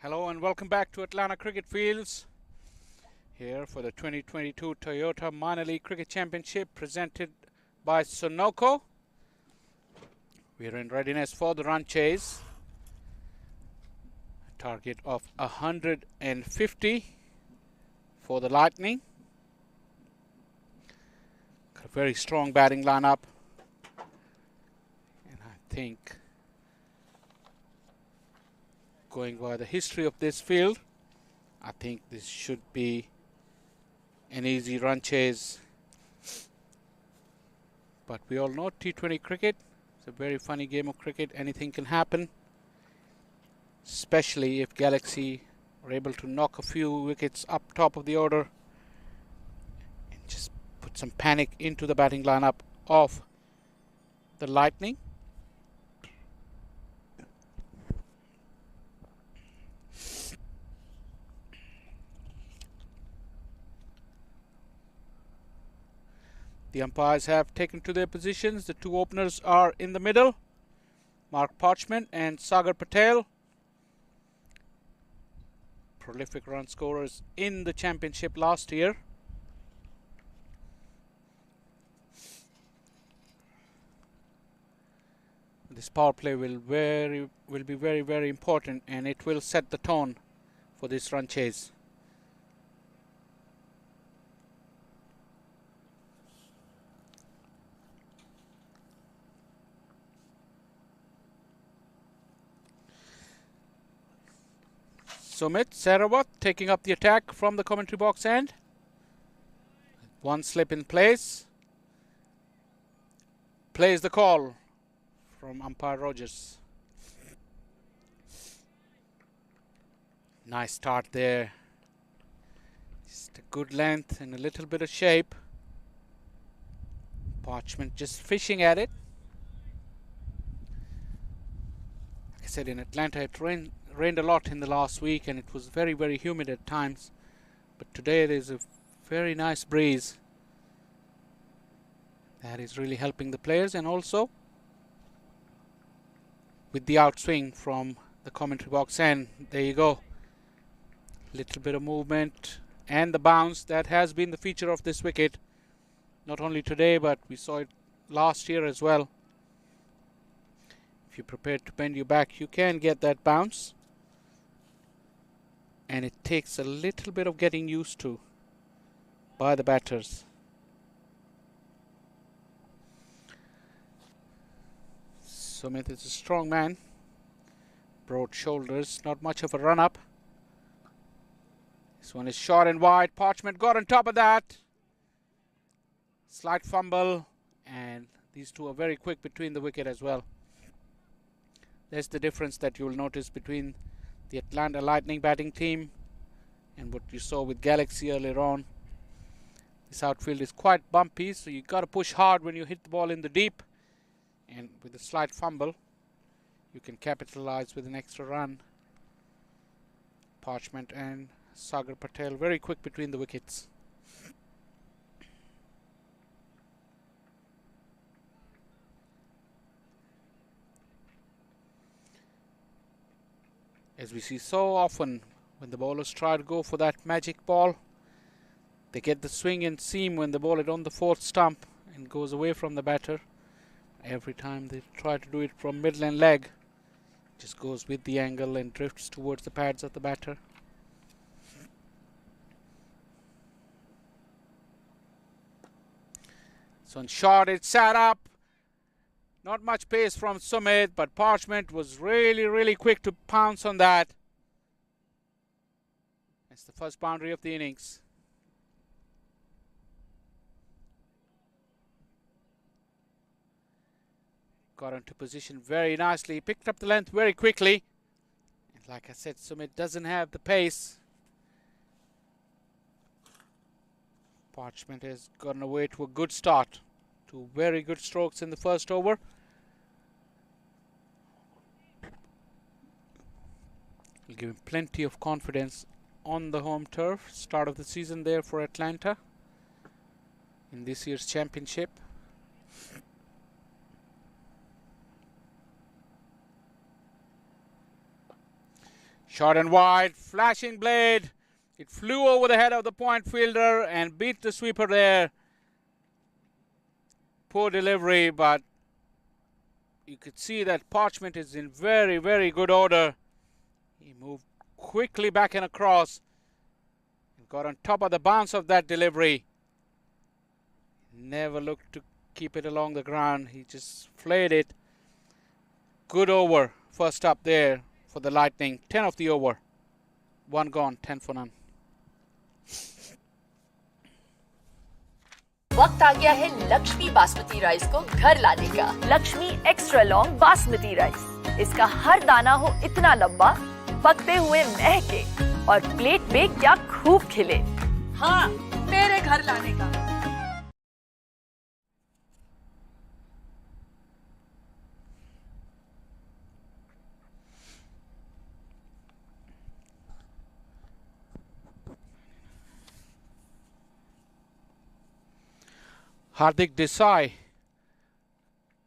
E: Hello and welcome back to Atlanta Cricket Fields. Here for the 2022 Toyota Minor League Cricket Championship presented by Sunoco. We are in readiness for the run chase. A target of 150 for the Lightning. Got a very strong batting lineup. And I think, going by the history of this field, I think this should be an easy run chase. But we all know T20 cricket, it's a very funny game of cricket. Anything can happen, especially if Galaxy are able to knock a few wickets up top of the order and just put some panic into the batting lineup of the Lightning. The umpires have taken to their positions. The two openers are in the middle, Mark Parchment and Sagar Patel. Prolific run scorers in the championship last year. This power play will be very important, and it will set the tone for this run chase. Sumit Sehrawat taking up the attack from the commentary box end. One slip in place. Plays the call from umpire Rogers. Nice start there. Just a good length and a little bit of shape. Parchment just fishing at it. Like I said, in Atlanta it rained a lot in the last week and it was very humid at times, but today there's a very nice breeze that is really helping the players, and also with the outswing from the commentary box end, there you go, little bit of movement and the bounce that has been the feature of this wicket, not only today but we saw it last year as well. If you're prepared to bend your back, you can get that bounce. And it takes a little bit of getting used to by the batters. Sumit is a strong man. Broad shoulders, not much of a run up. This one is short and wide. Parchment got on top of that. Slight fumble, and these two are very quick between the wicket as well. There's the difference that you'll notice between the Atlanta Lightning batting team and what you saw with Galaxy earlier on. This outfield is quite bumpy, so you got to push hard when you hit the ball in the deep, and with a slight fumble you can capitalize with an extra run. Parchment and Sagar Patel very quick between the wickets. As we see so often, when the bowlers try to go for that magic ball, they get the swing and seam when the ball is on the fourth stump and goes away from the batter. Every time they try to do it from middle and leg, it just goes with the angle and drifts towards the pads of the batter. So on shot, it's sat up. Not much pace from Sumit, but Parchment was really quick to pounce on that. That's the first boundary of the innings. Got into position very nicely, picked up the length very quickly. And like I said, Sumit doesn't have the pace. Parchment has gotten away to a good start. Two very good strokes in the first over. Will give him plenty of confidence on the home turf. Start of the season there for Atlanta in this year's championship. Short and wide, flashing blade. It flew over the head of the point fielder and beat the sweeper there. Poor delivery, but you could see that Parchment is in very, very good order. He moved quickly back and across and got on top of the bounce of that delivery. Never looked to keep it along the ground. He just flayed it. Good over. First up there for the Lightning. 10 of the over. 1 gone, 10 for none.
K: वक्त आ गया है Lakshmi basmati rice को घर लाने का। Lakshmi extra long basmati rice. इसका हर दाना हो इतना लंबा, पकते हुए महके और प्लेट पे क्या खूब खिले। हाँ, मेरे घर लाने का।
E: Hardik Desai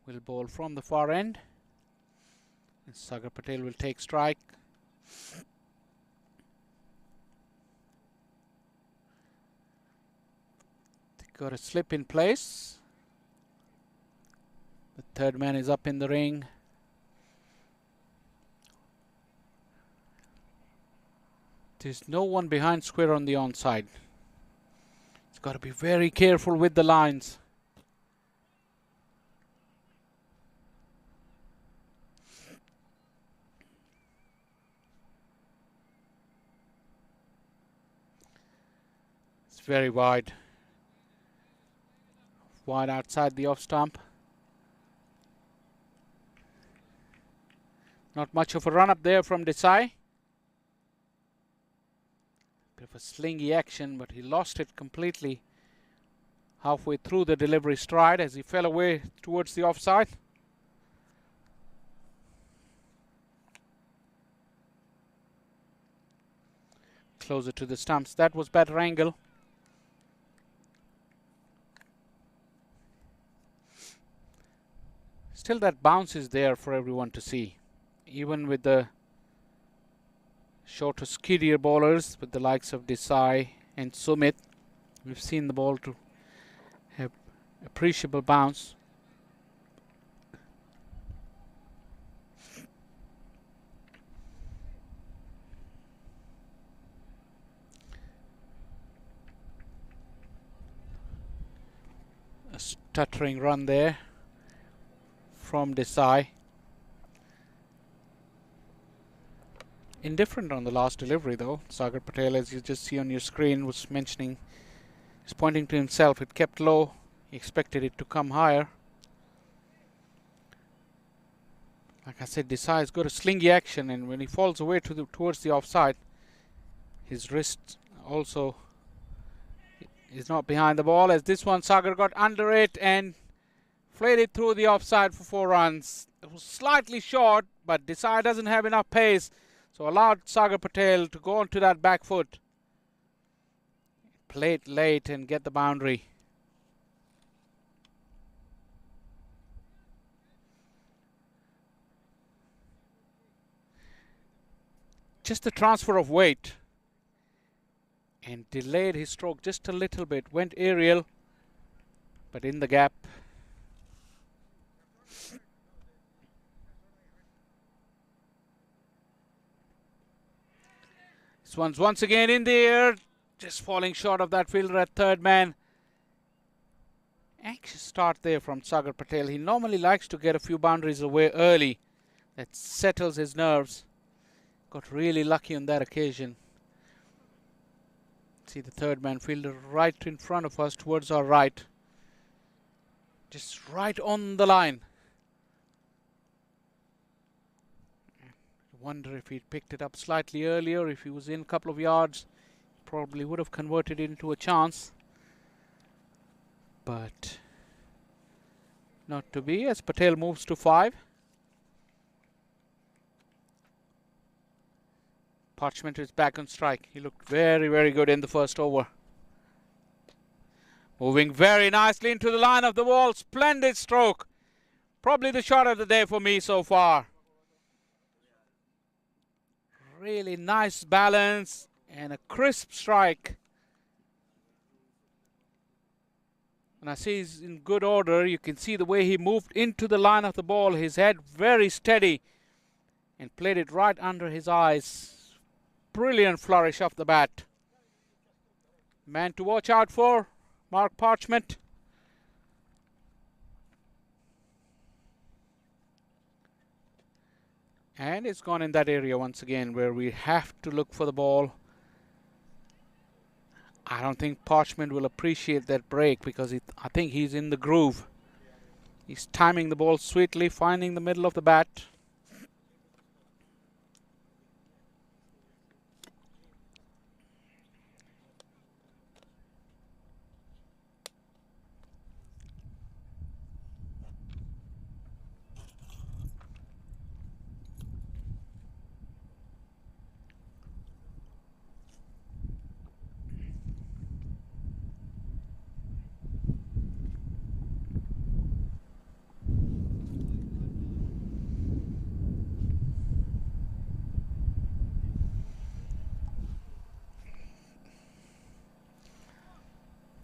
E: will bowl from the far end. And Sagar Patel will take strike. They got a slip in place. The third man is up in the ring. There's no one behind square on the onside. It's got to be very careful with the lines. Very wide. Wide outside the off stump. Not much of a run up there from Desai. Bit of a slingy action, but he lost it completely halfway through the delivery stride as he fell away towards the offside. Closer to the stumps. That was better angle. Still, that bounce is there for everyone to see. Even with the shorter, skiddier bowlers, with the likes of Desai and Sumit, we've seen the ball to have appreciable bounce. A stuttering run there from Desai. Indifferent on the last delivery though. Sagar Patel, as you just see on your screen, was mentioning, he's pointing to himself. It kept low. He expected it to come higher. Like I said, Desai's got a slingy action, and when he falls away towards the offside, his wrist also is not behind the ball. As this one, Sagar got under it and played it through the offside for 4 runs. It was slightly short, but Desai doesn't have enough pace, so allowed Sagar Patel to go onto that back foot. Play it late and get the boundary. Just the transfer of weight and delayed his stroke just a little bit. Went aerial, but in the gap. This one's once again in the air, just falling short of that fielder at third man. Anxious start there from Sagar Patel. He normally likes to get a few boundaries away early. That settles his nerves. Got really lucky on that occasion. See the third man fielder right in front of us towards our right. Just right on the line. Wonder if he'd picked it up slightly earlier. If he was in a couple of yards, probably would have converted it into a chance. But not to be, as Patel moves to 5. Parchment is back on strike. He looked very, very good in the first over. Moving very nicely into the line of the wall. Splendid stroke. Probably the shot of the day for me so far. Really nice balance and a crisp strike. And I see he's in good order. You can see the way he moved into the line of the ball. His head very steady and played it right under his eyes. Brilliant flourish of the bat. Man to watch out for, Mark Parchment. And it's gone in that area once again where we have to look for the ball. I don't think Parchment will appreciate that break because I think he's in the groove. He's timing the ball sweetly, finding the middle of the bat.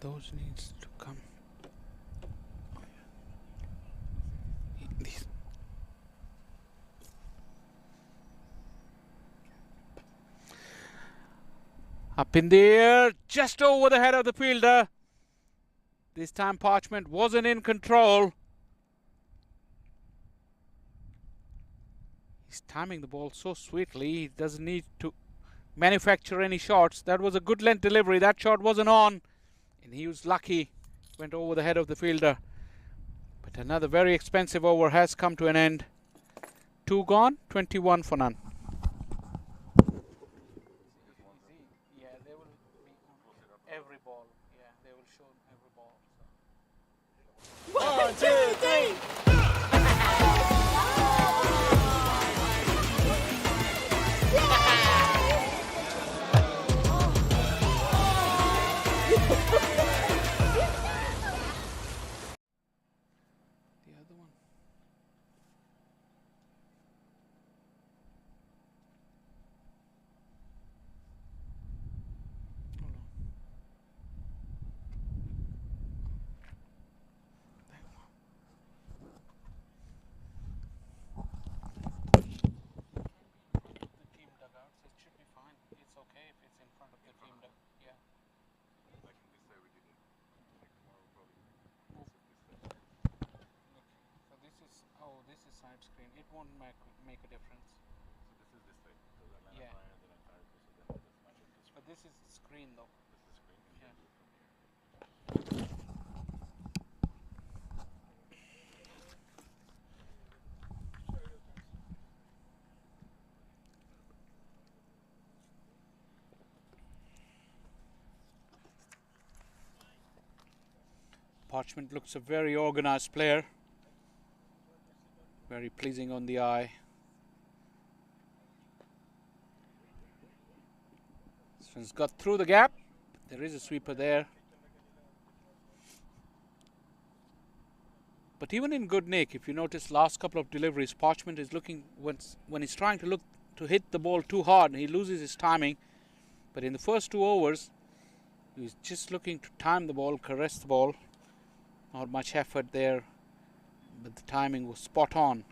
E: Those needs to come. Up in the air, just over the head of the fielder. This time Parchment wasn't in control. He's timing the ball so sweetly, he doesn't need to manufacture any shots. That was a good length delivery. That shot wasn't on. And he was lucky, went over the head of the fielder. But another very expensive over has come to an end. 2 gone, 21 for none. Yeah, they will be on every ball. Yeah, they will show every ball.
L: 1, 2, 3.
E: Screen. It won't make a difference.
C: So this is this way. So the line
E: Yeah.
C: of fire and then I try to so then this matches this
E: But this is the screen though.
C: This is screen.
E: Yeah. Parchment looks a very organized player. Very pleasing on the eye. This one's got through the gap. There is a sweeper there. But even in good nick, if you notice last couple of deliveries, Parchment is looking, when he's trying to look to hit the ball too hard, he loses his timing. But in the first 2 overs, he's just looking to time the ball, caress the ball. Not much effort there, but the timing was spot on.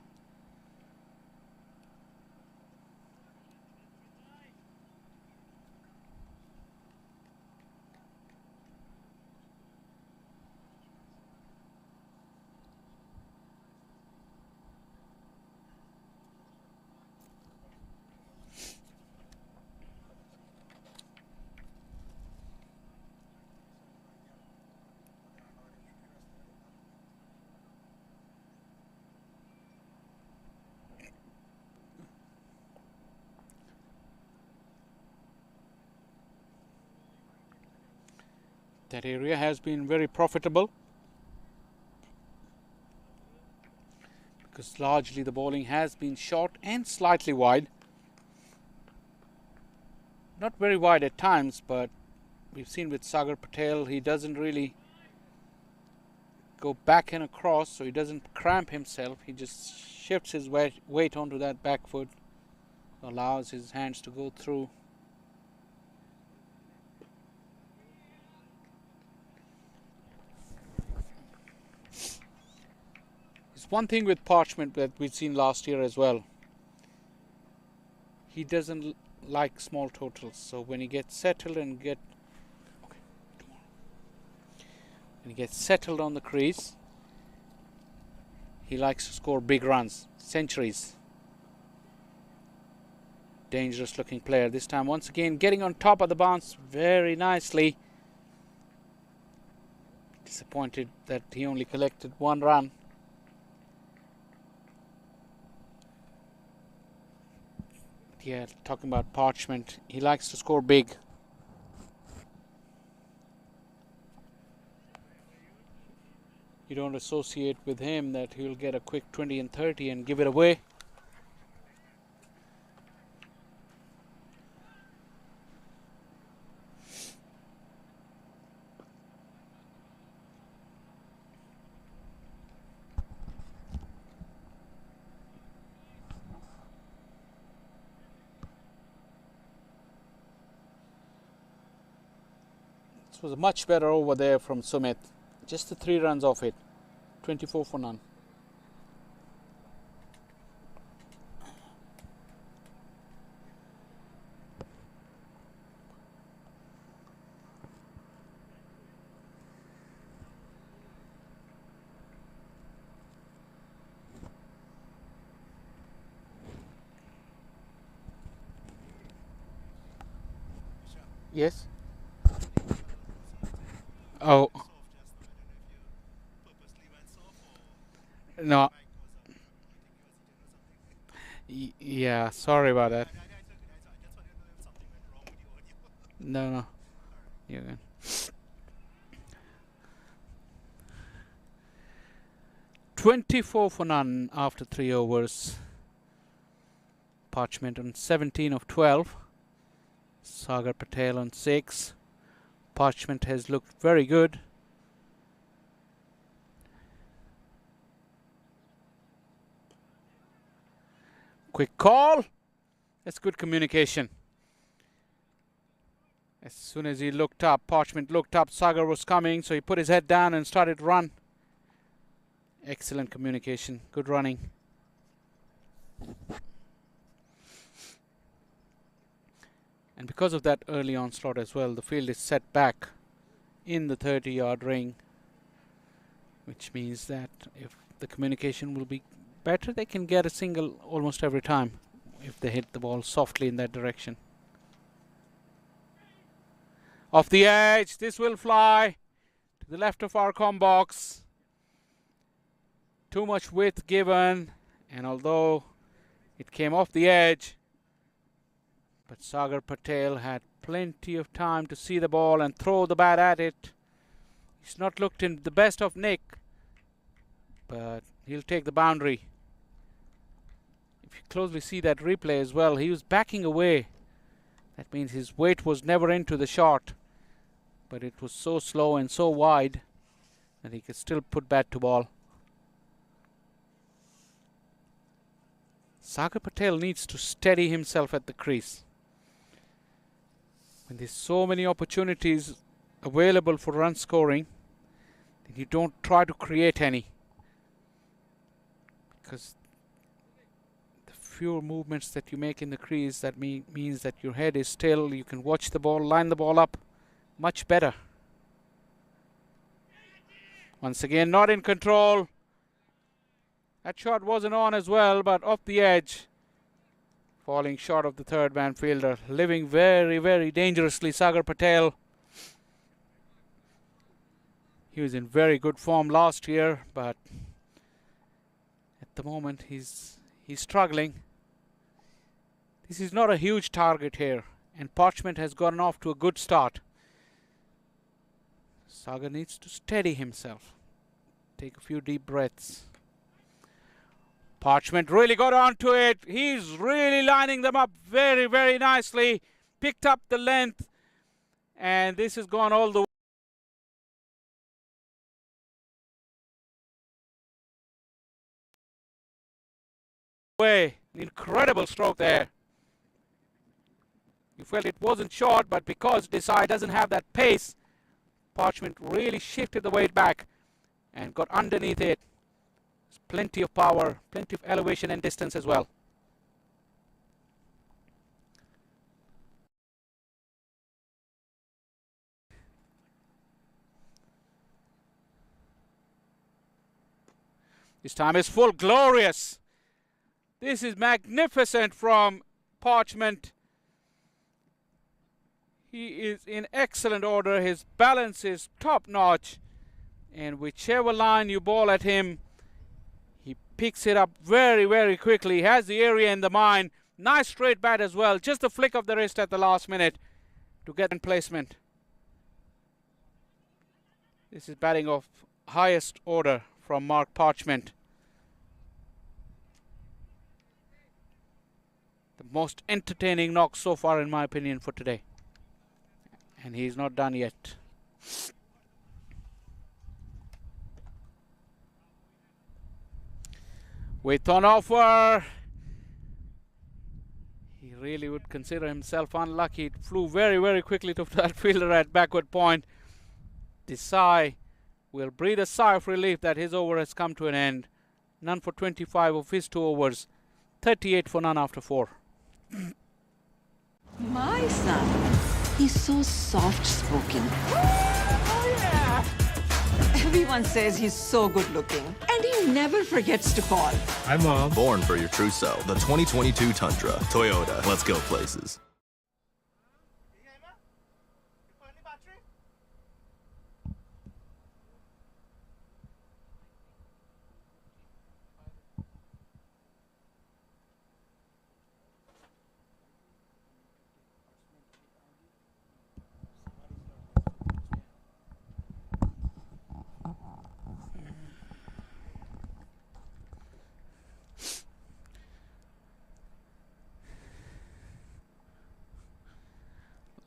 E: That area has been very profitable because largely the bowling has been short and slightly wide. Not very wide at times, but we've seen with Sagar Patel, he doesn't really go back and across, so he doesn't cramp himself. He just shifts his weight onto that back foot Allows his hands to go through. It's one thing with Parchment that we've seen last year as well. He doesn't like small totals, so when he gets settled and when he gets settled on the crease, he likes to score big runs, centuries. Dangerous looking player this time, once again getting on top of the bounce very nicely. Disappointed that he only collected 1 run. Yeah, talking about Parchment, he likes to score big. You don't associate with him that he'll get a quick 20 and 30 and give it away. This was a much better over there from Sumit. Just the 3 runs off it. 24 for none. Yes. Oh. No. Yeah, sorry about that. No. You're good. 24 for none after 3 overs. Parchment on 17 of 12. Sagar Patel on 6. Parchment has looked very good. Quick call. That's good communication. As soon as he looked up, Parchment looked up, Sagar was coming, so he put his head down and started to run. Excellent communication. Good running. And because of that early onslaught as well, the field is set back in the 30-yard ring, which means that if the communication will be better, they can get a single almost every time if they hit the ball softly in that direction. Off the edge, this will fly to the left of our com box. Too much width given, and although it came off the edge, but Sagar Patel had plenty of time to see the ball and throw the bat at it. He's not looked in the best of nick, but he'll take the boundary. If you closely see that replay as well, he was backing away. That means his weight was never into the shot, but it was so slow and so wide that he could still put bat to ball. Sagar Patel needs to steady himself at the crease. When there's so many opportunities available for run scoring, then you don't try to create any, because the fewer movements that you make in the crease, that means that your head is still, you can watch the ball, line the ball up much better. Once again, not in control. That shot wasn't on as well, but off the edge. Falling short of the third man fielder. Living very, very dangerously, Sagar Patel. He was in very good form last year, but at the moment he's struggling. This is not a huge target here, and Parchment has gotten off to a good start. Sagar needs to steady himself. Take a few deep breaths. Parchment really got onto it. He's really lining them up very, very nicely. Picked up the length, and this has gone all the way. Incredible stroke there. You felt it wasn't short, but because Desai doesn't have that pace, Parchment really shifted the weight back and got underneath it. There's plenty of power, plenty of elevation and distance as well. This time is full, glorious. This is magnificent from Parchment. He is in excellent order. His balance is top notch. And whichever line you ball at him, he picks it up very, very quickly. He has the area in the mind. Nice straight bat as well. Just a flick of the wrist at the last minute to get in placement. This is batting of highest order from Mark Parchment. The most entertaining knock so far, in my opinion, for today. And he's not done yet. With on offer. He really would consider himself unlucky. It flew very, very quickly to that fielder at backward point. Desai will breathe a sigh of relief that his over has come to an end. None for 25 of his 2 overs. 38 for none after 4.
B: My son, he's so soft-spoken.
L: Oh, yeah.
B: Everyone says he's so good-looking, and he never forgets to call.
I: Hi, Mom. Born for your true self. The 2022 Tundra. Toyota. Let's go places.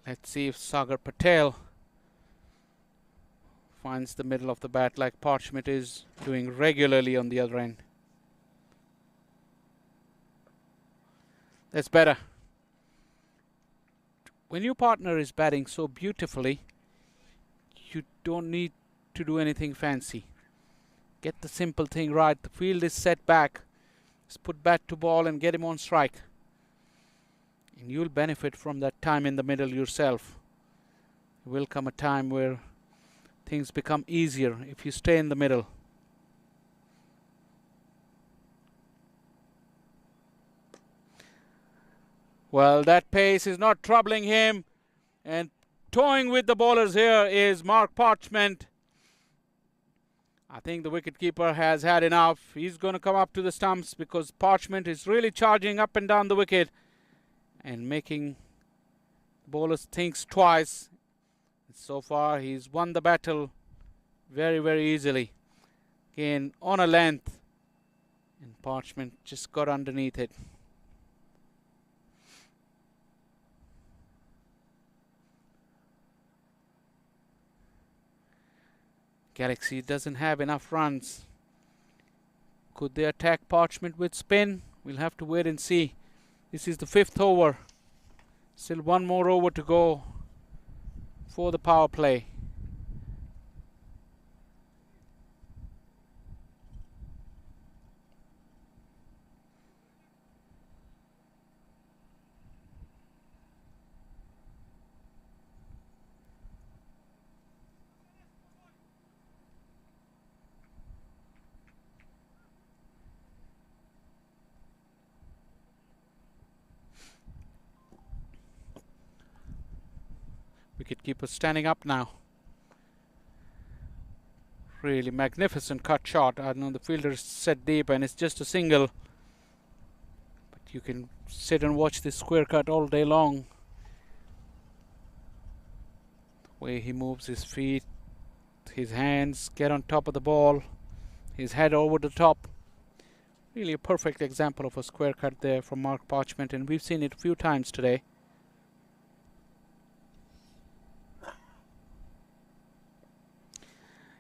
E: Let's see if Sagar Patel finds the middle of the bat like Parchment is doing regularly on the other end. That's better. When your partner is batting so beautifully, you don't need to do anything fancy. Get the simple thing right. The field is set back. Just put bat to ball and get him on strike. And you'll benefit from that time in the middle yourself. There will come a time where things become easier if you stay in the middle. Well, that pace is not troubling him. And toying with the bowlers here is Mark Parchment. I think the wicketkeeper has had enough. He's going to come up to the stumps because Parchment is really charging up and down the wicket and making bowlers think twice. So far, he's won the battle very, very easily. Again, on a length, and Parchment just got underneath it. Galaxy doesn't have enough runs. Could they attack Parchment with spin? We'll have to wait and see. This is the 5th over. Still one more over to go for the power play. Wicketkeeper standing up now. Really magnificent cut shot. I know the fielder is set deep and it's just a single. But you can sit and watch this square cut all day long. The way he moves his feet, his hands get on top of the ball, his head over the top. Really a perfect example of a square cut there from Mark Parchment, and we've seen it a few times today.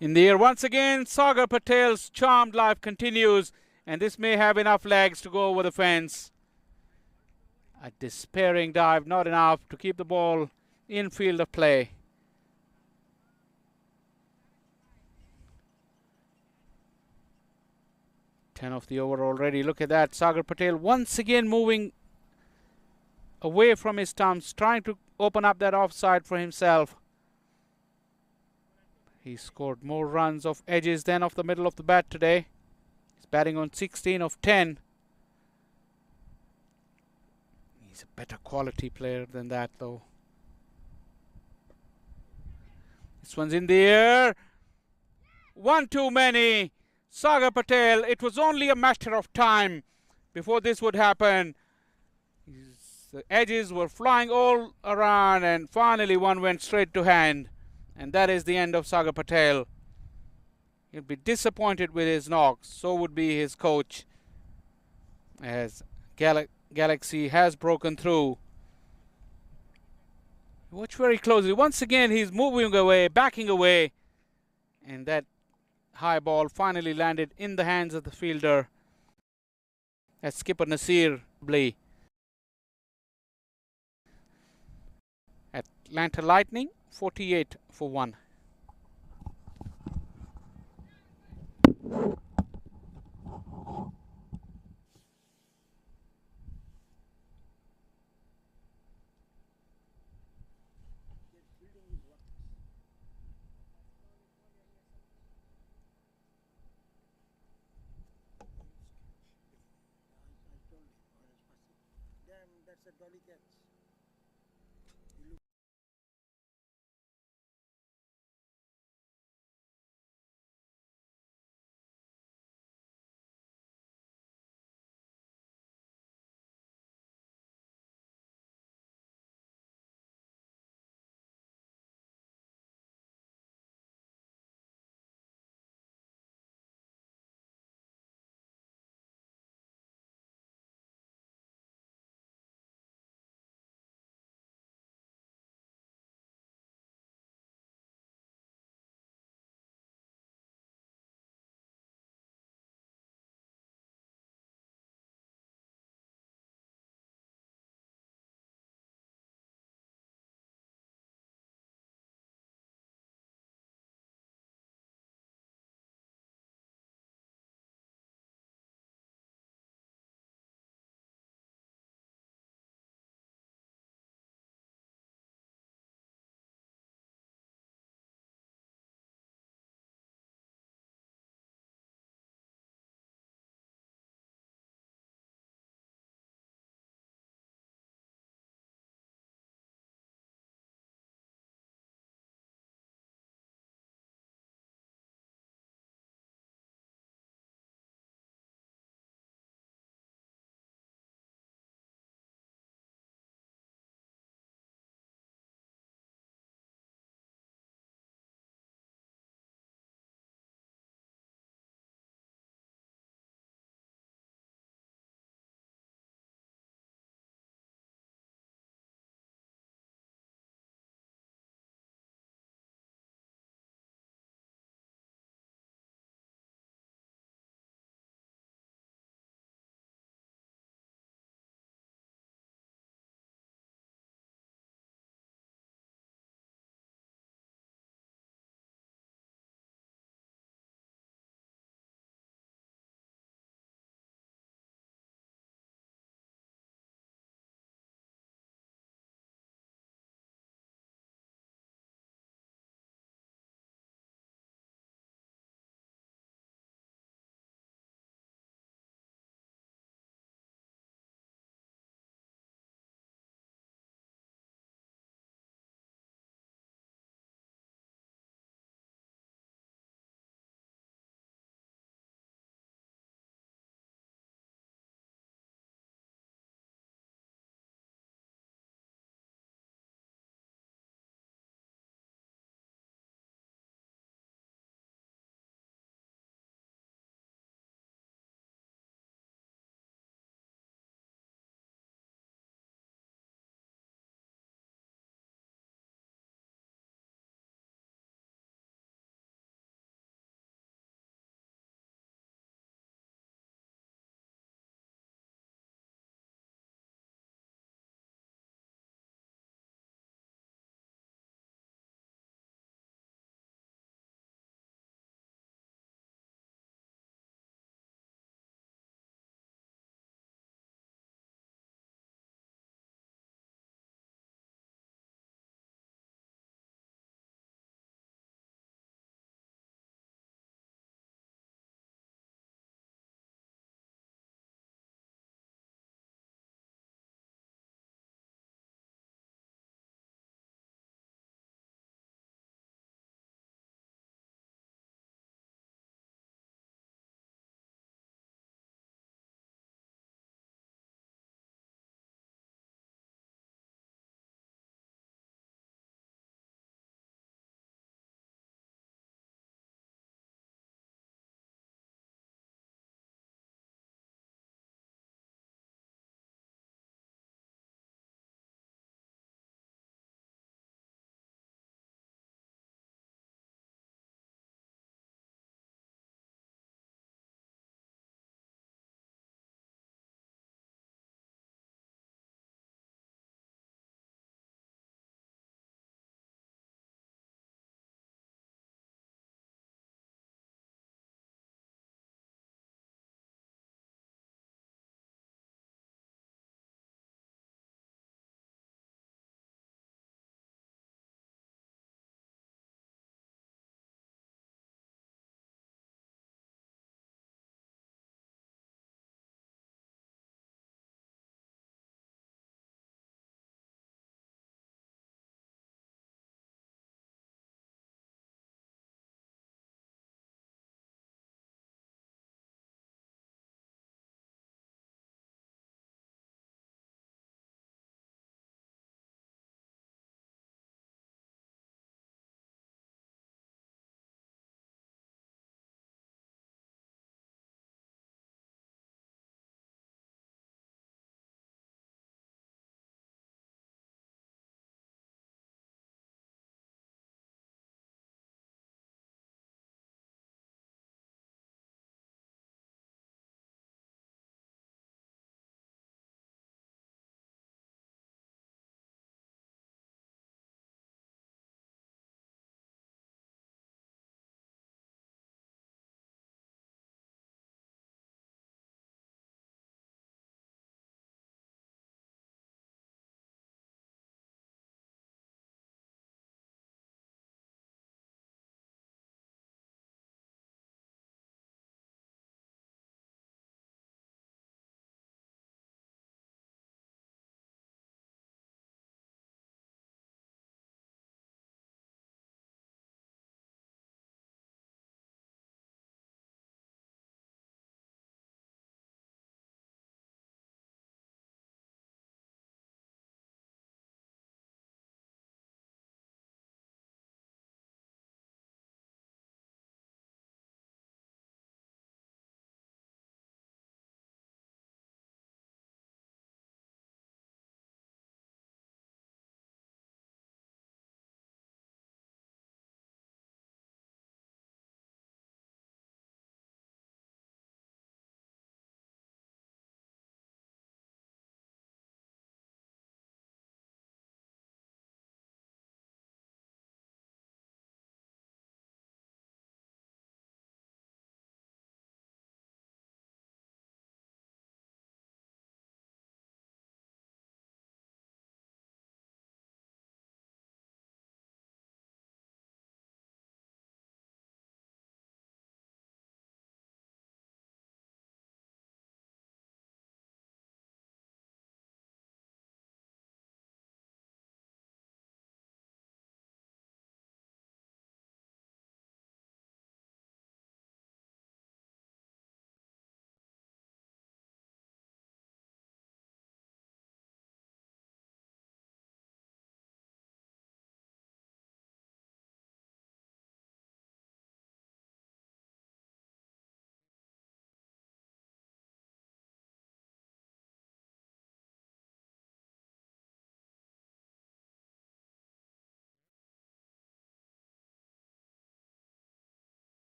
E: In the air once again, Sagar Patel's charmed life continues, and this may have enough legs to go over the fence. A despairing dive, not enough to keep the ball in field of play. Ten of the over already. Look at that. Sagar Patel once again moving away from his stumps, trying to open up that offside for himself. He scored more runs off edges than off the middle of the bat today. He's batting on 16 of 10. He's a better quality player than that, though. This one's in the air. One too many. Sagar Patel, it was only a matter of time before this would happen. The edges were flying all around, and finally one went straight to hand. And that is the end of Sagar Patel. He'll be disappointed with his knocks. So would be his coach, as Galaxy has broken through. Watch very closely. Once again, he's moving away, backing away. And that high ball finally landed in the hands of the fielder. That's skipper Nasir Blee. Atlanta Lightning 48 for 1.
F: That's a dolly catch.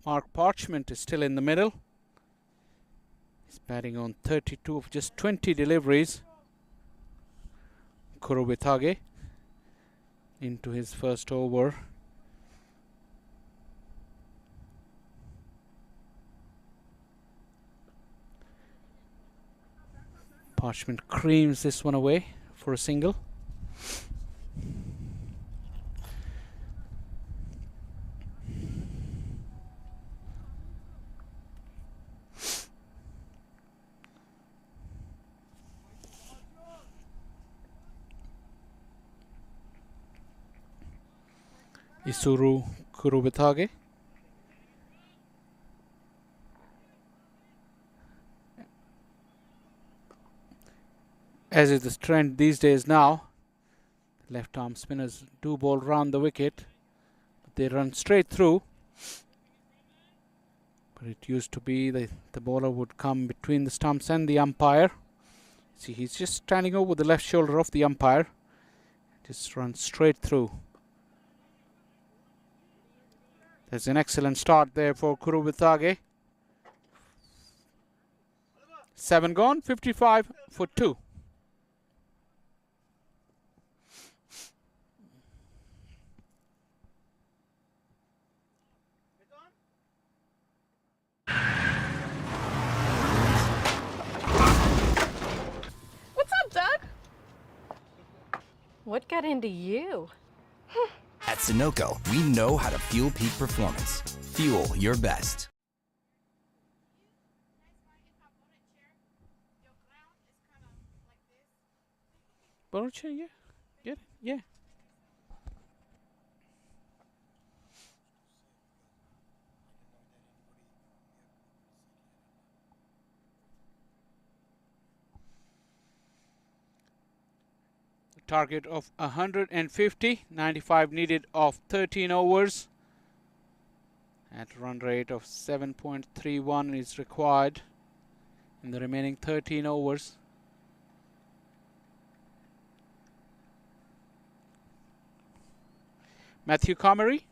E: Mark Parchment is still in the middle. He's batting on 32 of just 20 deliveries. Kuruvitage into his first over. Parchment creams this one away for a single. Isuru Kuruvitage. As is the trend these days now, left arm spinners do bowl round the wicket, but they run straight through. But it used to be the bowler would come between the stumps and the umpire. See, he's just standing over the left shoulder of the umpire. Just run straight through. There's an excellent start there for Kuruvitage. 7 gone, 55 for 2.
M: What's up, Doug? What got into you?
J: At Sunoco, we know how to fuel peak performance. Fuel your best.
E: Borrow chair, yeah. Get it? Yeah. Target of 150, 95 needed of 13 overs. At run rate of 7.31 is required in the remaining 13 overs. Matthew Comrie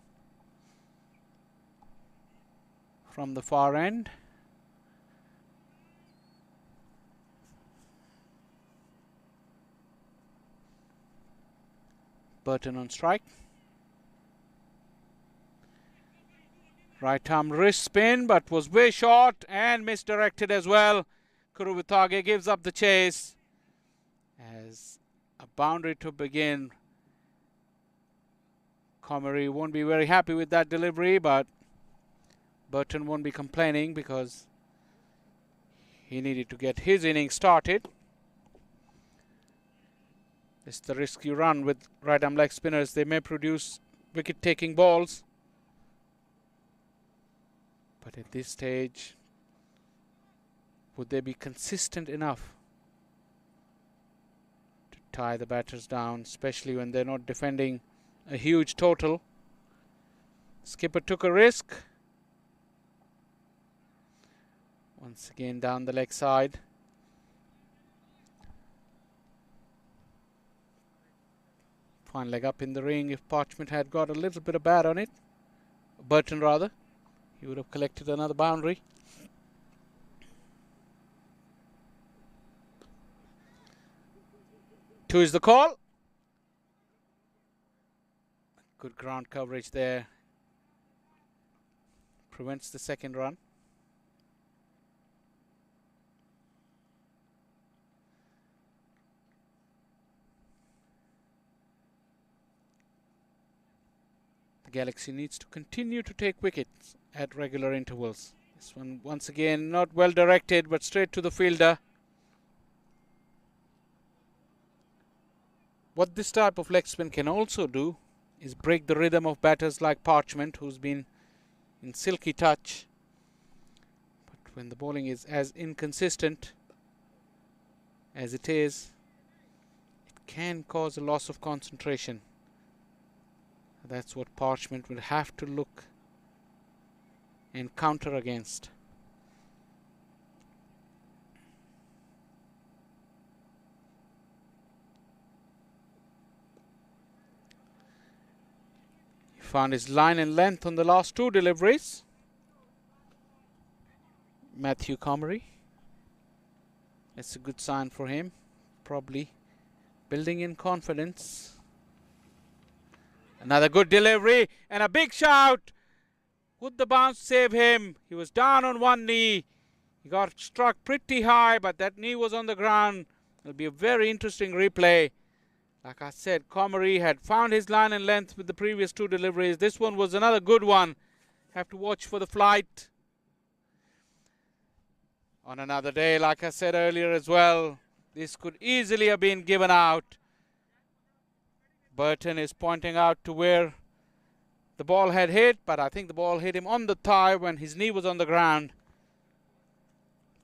E: from the far end. Burton on strike. Right arm wrist spin, but was way short and misdirected as well. Kuruvitage gives up the chase as a boundary to begin. Comrie won't be very happy with that delivery, but Burton won't be complaining because he needed to get his innings started. It's the risk you run with right arm leg spinners. They may produce wicket taking balls, but at this stage, would they be consistent enough to tie the batters down, especially when they're not defending a huge total? Skipper took a risk. Once again down the leg side. Fine leg up in the ring. If Parchment had got a little bit of bat on it, Burton rather, he would have collected another boundary. Two is the call. Good ground coverage there. Prevents the second run. Galaxy needs to continue to take wickets at regular intervals. This one once again not well directed, but straight to the fielder. What this type of leg spin can also do is break the rhythm of batters like Parchment, who's been in silky touch. But when the bowling is as inconsistent as it is, it can cause a loss of concentration. That's what Parchment will have to look and counter against. He found his line and length on the last two deliveries. Matthew Comrie. It's a good sign for him. Probably building in confidence. Another good delivery and a big shout. Would the bounce save him? He was down on one knee. He got struck pretty high, but that knee was on the ground. It'll be a very interesting replay. Like I said, Comrie had found his line and length with the previous two deliveries. This one was another good one. Have to watch for the flight. On another day, like I said earlier as well, this could easily have been given out. Burton is pointing out to where the ball had hit, but I think the ball hit him on the thigh when his knee was on the ground.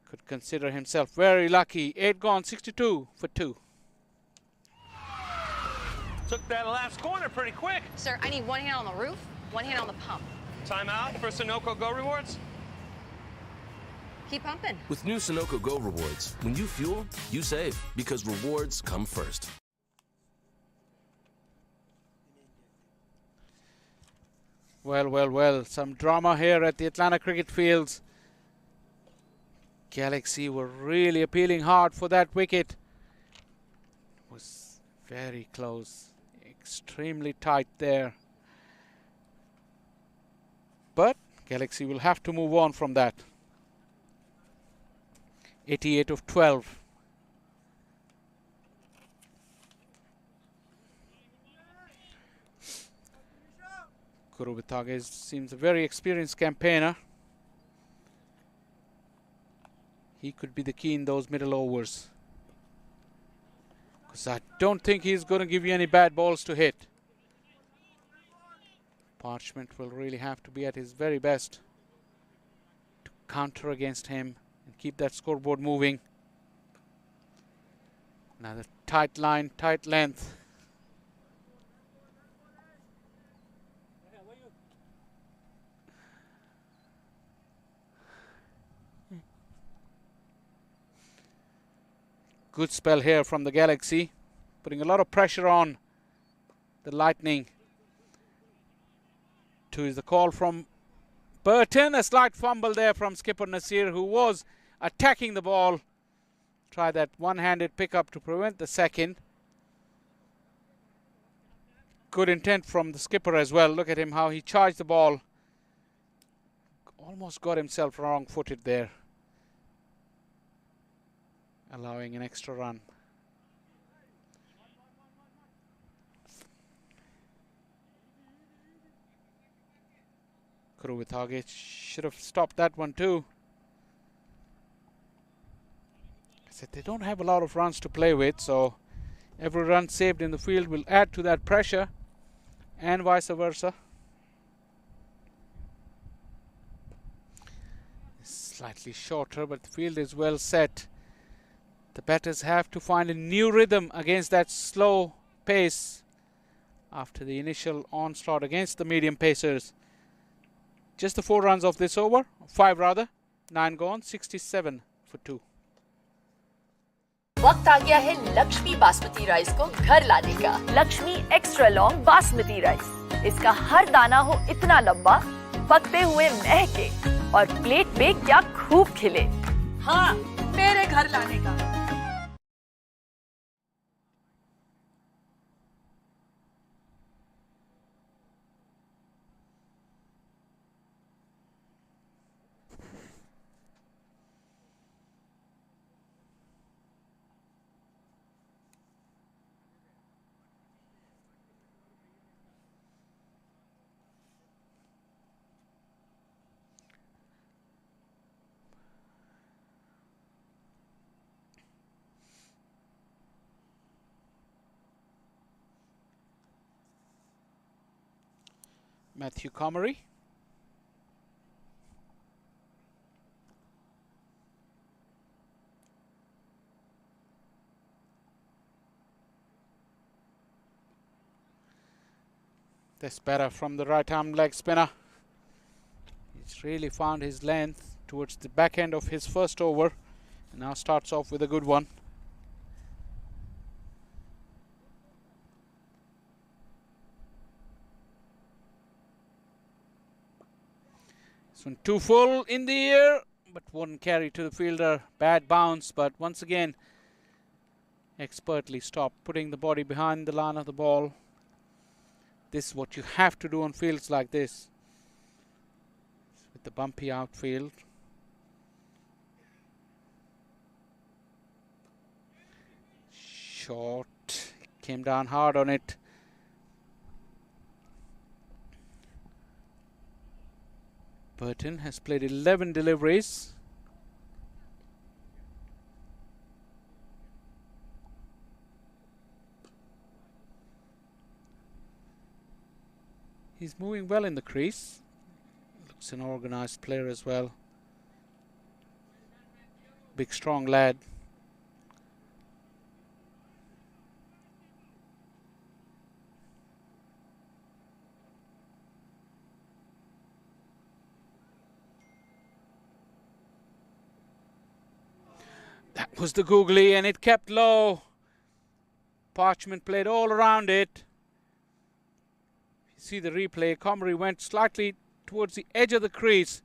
E: Could consider himself very lucky. 8 gone, 62 for 2.
C: Took that last corner pretty quick.
H: Sir, I need one hand on the roof, one hand on the pump.
C: Timeout for Sunoco Go Rewards.
H: Keep pumping.
I: With new Sunoco Go Rewards, when you fuel, you save, because rewards come first.
E: Well, some drama here at the Atlanta Cricket Fields. Galaxy were really appealing hard for that wicket. It was very close, extremely tight there. But Galaxy will have to move on from that. 88 of 12. Kuruvitage seems a very experienced campaigner. He could be the key in those middle overs. Because I don't think he's going to give you any bad balls to hit. Parchment will really have to be at his very best to counter against him and keep that scoreboard moving. Another tight line, tight length. Good spell here from the Galaxy, putting a lot of pressure on the Lightning. 2 is the call from Burton. A slight fumble there from skipper Nasir, who was attacking the ball. Try that one-handed pickup to prevent the second. Good intent from the skipper as well. Look at him, how he charged the ball. Almost got himself wrong-footed there, allowing an extra run. Kuruvitage should have stopped that one too. I said they don't have a lot of runs to play with, so every run saved in the field will add to that pressure, and vice versa. Slightly shorter, but the field is well set. The batters have to find a new rhythm against that slow pace after the initial onslaught against the medium pacers. Just the 4 runs of this over, 5 rather, 9 gone, 67 for 2.
K: वक्त आ गया है Lakshmi basmati rice को घर लाने का। Lakshmi extra long basmati rice. इसका हर दाना हो इतना लंबा, पकते हुए महके और प्लेट पे क्या खूब खिले।
M: हाँ, मेरे घर लाने का।
E: Matthew Comrie. That's better from the right arm leg spinner. He's really found his length towards the back end of his first over and now starts off with a good one. This one too full in the air, but wouldn't carry to the fielder. Bad bounce, but once again expertly stopped, putting the body behind the line of the ball. This is what you have to do on fields like this, with the bumpy outfield. Short, came down hard on it. Burton has played 11 deliveries. He's moving well in the crease. Looks an organized player as well. Big, strong lad. That was the googly, and it kept low. Parchment played all around it. You see the replay. Comrie went slightly towards the edge of the crease,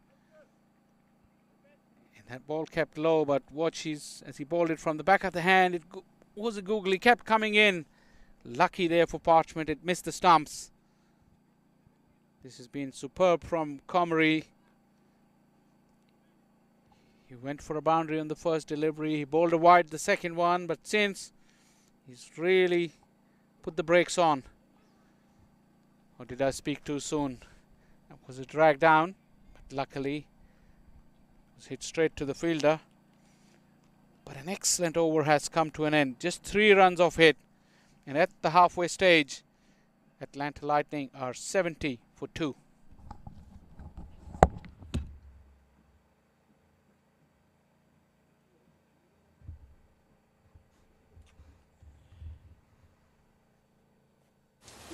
E: and that ball kept low. But watch, as he bowled it from the back of the hand, it was a googly, kept coming in. Lucky there for Parchment, it missed the stumps. This has been superb from Comrie. He went for a boundary on the first delivery. He bowled a wide the second one, but since he's really put the brakes on. Or did I speak too soon? That was a drag down, but luckily it was hit straight to the fielder. But an excellent over has come to an end. Just 3 runs off hit, and at the halfway stage, Atlanta Lightning are 70 for 2.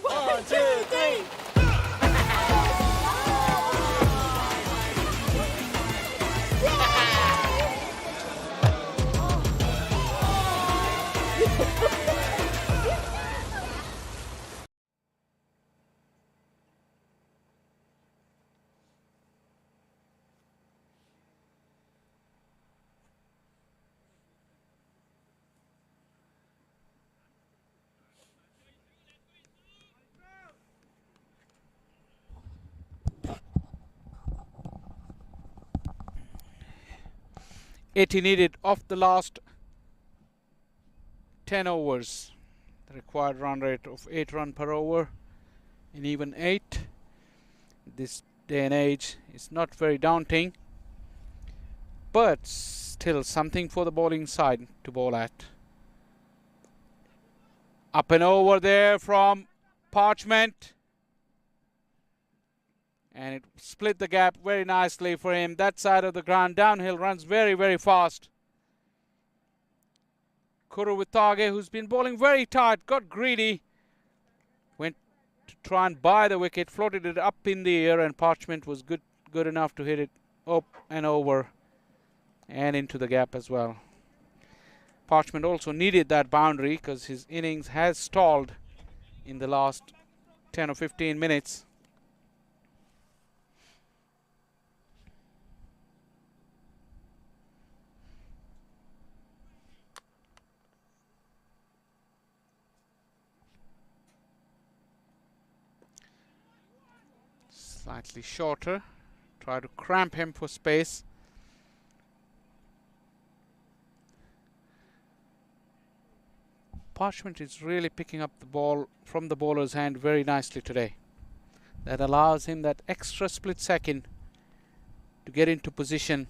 L: One, two, three.
E: He needed off the last 10 overs. The required run rate of 8 runs per over, and even 8 this day and age is not very daunting, but still something for the bowling side to bowl at. Up and over there from Parchment, and it split the gap very nicely for him. That side of the ground, downhill, runs very, very fast. Kuruvitage, who's been bowling very tight, got greedy, went to try and buy the wicket, floated it up in the air, and Parchment was good enough to hit it up and over and into the gap as well. Parchment also needed that boundary because his innings has stalled in the last 10 or 15 minutes. Slightly shorter, try to cramp him for space. Parchment is really picking up the ball from the bowler's hand very nicely today. That allows him that extra split second to get into position.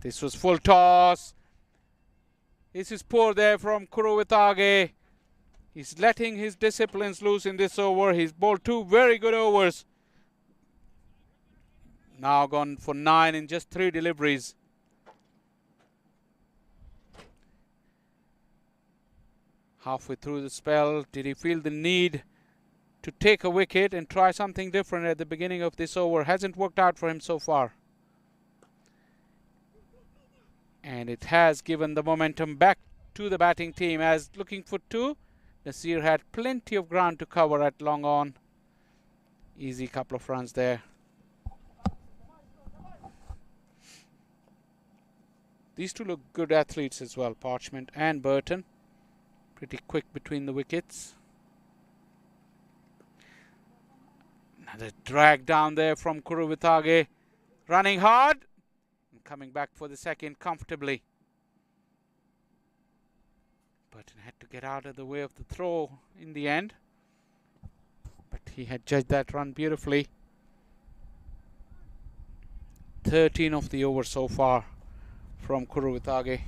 E: This was full toss. This is poor there from Kuruvitage. He's letting his disciplines loose in this over. He's bowled 2 very good overs. Now gone for 9 in just 3 deliveries. Halfway through the spell, did he feel the need to take a wicket and try something different at the beginning of this over? Hasn't worked out for him so far. And it has given the momentum back to the batting team, as looking for 2. Nasir had plenty of ground to cover at long on. Easy couple of runs there. These two look good athletes as well, Parchment and Burton. Pretty quick between the wickets. Another drag down there from Kuruvitage. Running hard and coming back for the second comfortably. Burton had to get out of the way of the throw in the end, but he had judged that run beautifully. 13 of the over so far from Kuruvitage.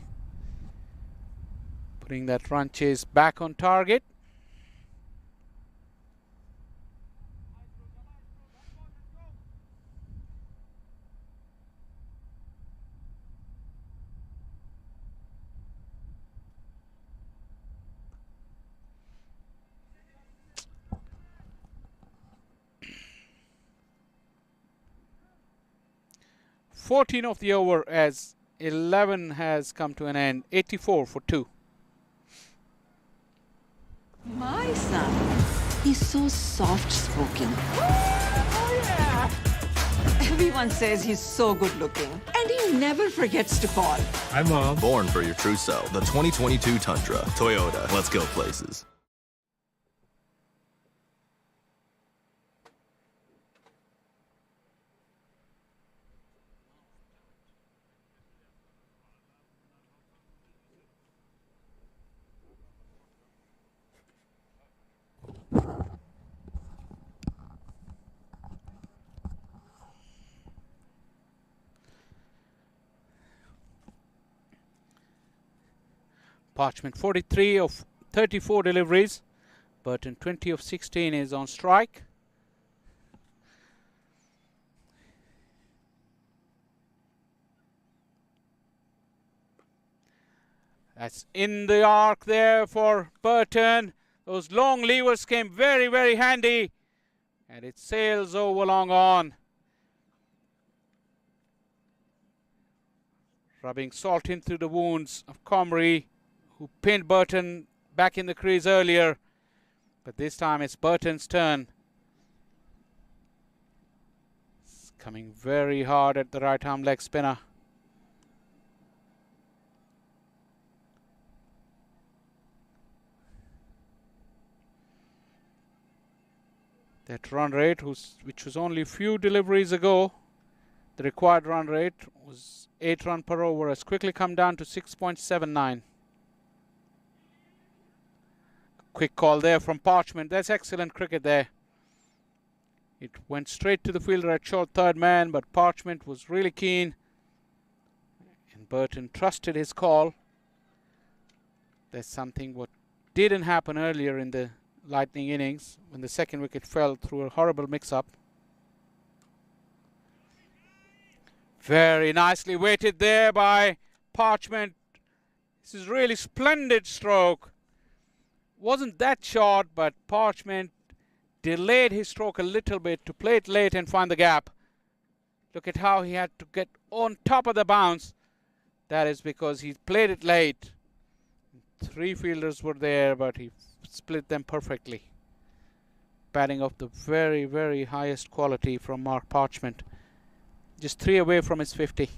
E: Putting that run chase back on target. "14 of the over as 11 has come to an end. 84 for 2.
B: My son, he's so soft-spoken. Everyone says he's so good-looking, and he never forgets to call.
I: Hi, Mom. Born for your true self. The 2022 Tundra. Toyota. Let's go places.
E: Parchment 43 of 34 deliveries. Burton 20 of 16 is on strike. That's in the arc there for Burton. Those long levers came very, very handy. And it sails over long on. Rubbing salt into the wounds of Comrie, who pinned Burton back in the crease earlier. But this time it's Burton's turn. It's coming very hard at the right arm leg spinner. That run rate, which was only a few deliveries ago, the required run rate was 8 runs per over, has quickly come down to 6.79. Quick call there from Parchment. That's excellent cricket there. It went straight to the fielder at short third man, but Parchment was really keen. And Burton trusted his call. That's something what didn't happen earlier in the Lightning innings when the second wicket fell through a horrible mix-up. Very nicely weighted there by Parchment. This is really splendid stroke. Wasn't that short, but Parchment delayed his stroke a little bit to play it late and find the gap. Look at how he had to get on top of the bounce. That is because he played it late. 3 fielders were there, but he split them perfectly. Batting of the very, very highest quality from Mark Parchment. Just 3 away from his 50.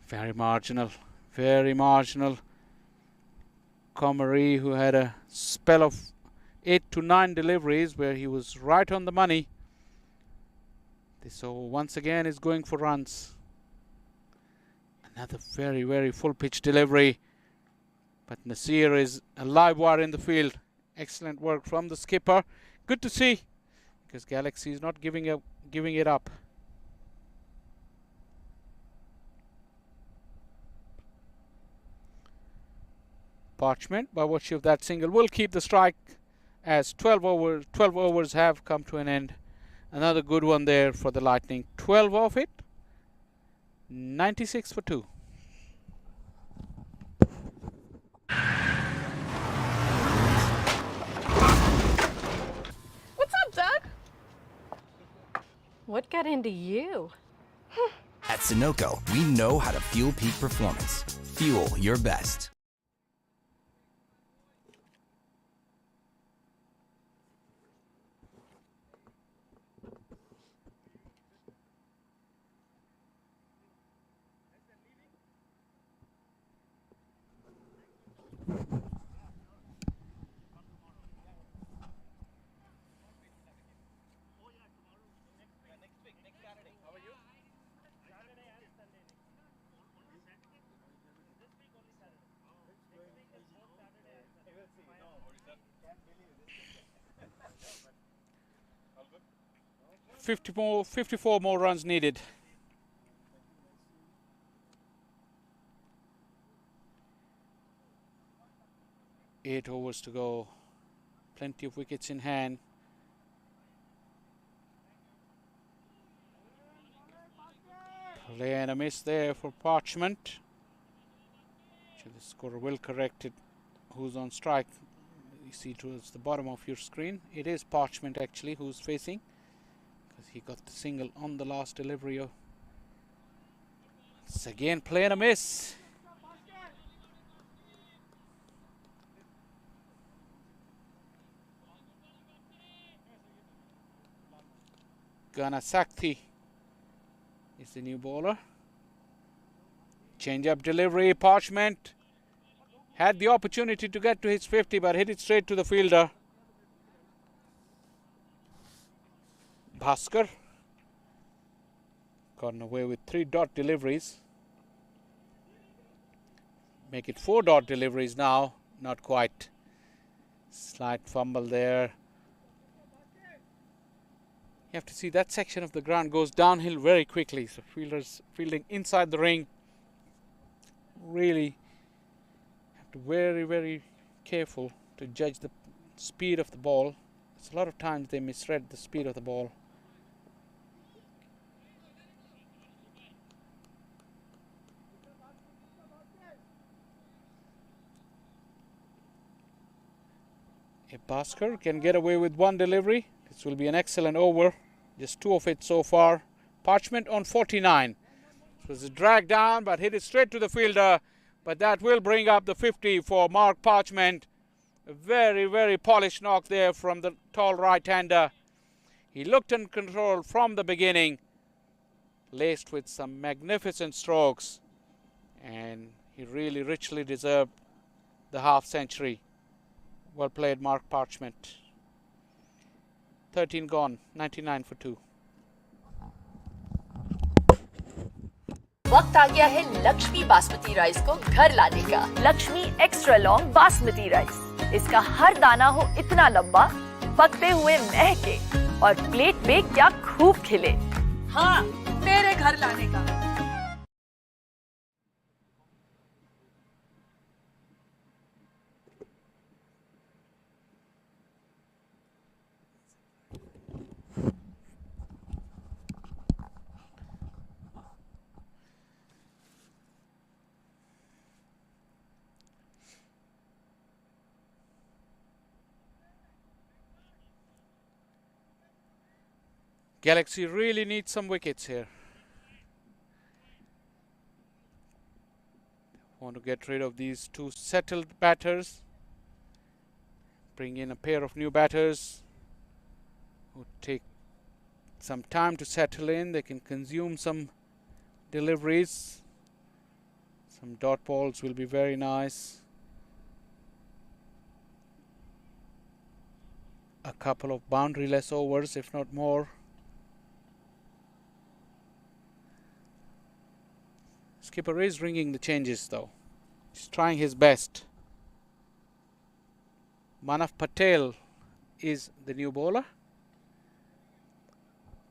E: Very marginal, very marginal. Comrie, who had a spell of 8 to 9 deliveries where he was right on the money. So once again is going for runs. Another very, very full pitch delivery. But Nasir is a live wire in the field. Excellent work from the skipper. Good to see, because Galaxy is not giving it up. Parchment, by virtue of that single, will keep the strike as 12 overs have come to an end. Another good one there for the Lightning. 12 of it. 96 for 2.
M: What's up, Doug? What got into you?
J: At Sunoco, we know how to fuel peak performance. Fuel your best.
E: $54 more runs needed. Eight overs to go. Plenty of wickets in hand. Play and a miss there for Parchment. The scorer will correct it. Who's on strike? You see towards the bottom of your screen. It is Parchment actually who's facing, because he got the single on the last delivery. It's again play and a miss. Ganasakthi is the new bowler. Change up delivery. Parchment had the opportunity to get to his 50, but hit it straight to the fielder. Bhaskar gotten away with 3 dot deliveries. Make it 4 dot deliveries now. Not quite. Slight fumble there. You have to see that section of the ground goes downhill very quickly. So fielders fielding inside the ring really have to very careful to judge the speed of the ball. It's a lot of times they misread the speed of the ball. If Bhaskar can get away with 1 delivery, this will be an excellent over. Just 2 of it so far. Parchment on 49. It was a drag down, but hit it straight to the fielder. But that will bring up the 50 for Mark Parchment. A very polished knock there from the tall right-hander. He looked in control from the beginning, laced with some magnificent strokes, and he really richly deserved the half century. Well played, Mark Parchment. 13 gone, 99 for 2.
K: वक्त आ गया है Lakshmi basmati rice को घर लाने का। Lakshmi extra long basmati rice. इसका हर दाना हो इतना लंबा, पकते हुए महके और प्लेट पे क्या खूब खिले।
M: हाँ, मेरे घर लाने का।
E: Galaxy really needs some wickets here. Want to get rid of these 2 settled batters. Bring in a pair of new batters who take some time to settle in. They can consume some deliveries. Some dot balls will be very nice. A couple of boundary-less overs, if not more. Skipper is ringing the changes though. He's trying his best. Manav Patel is the new bowler.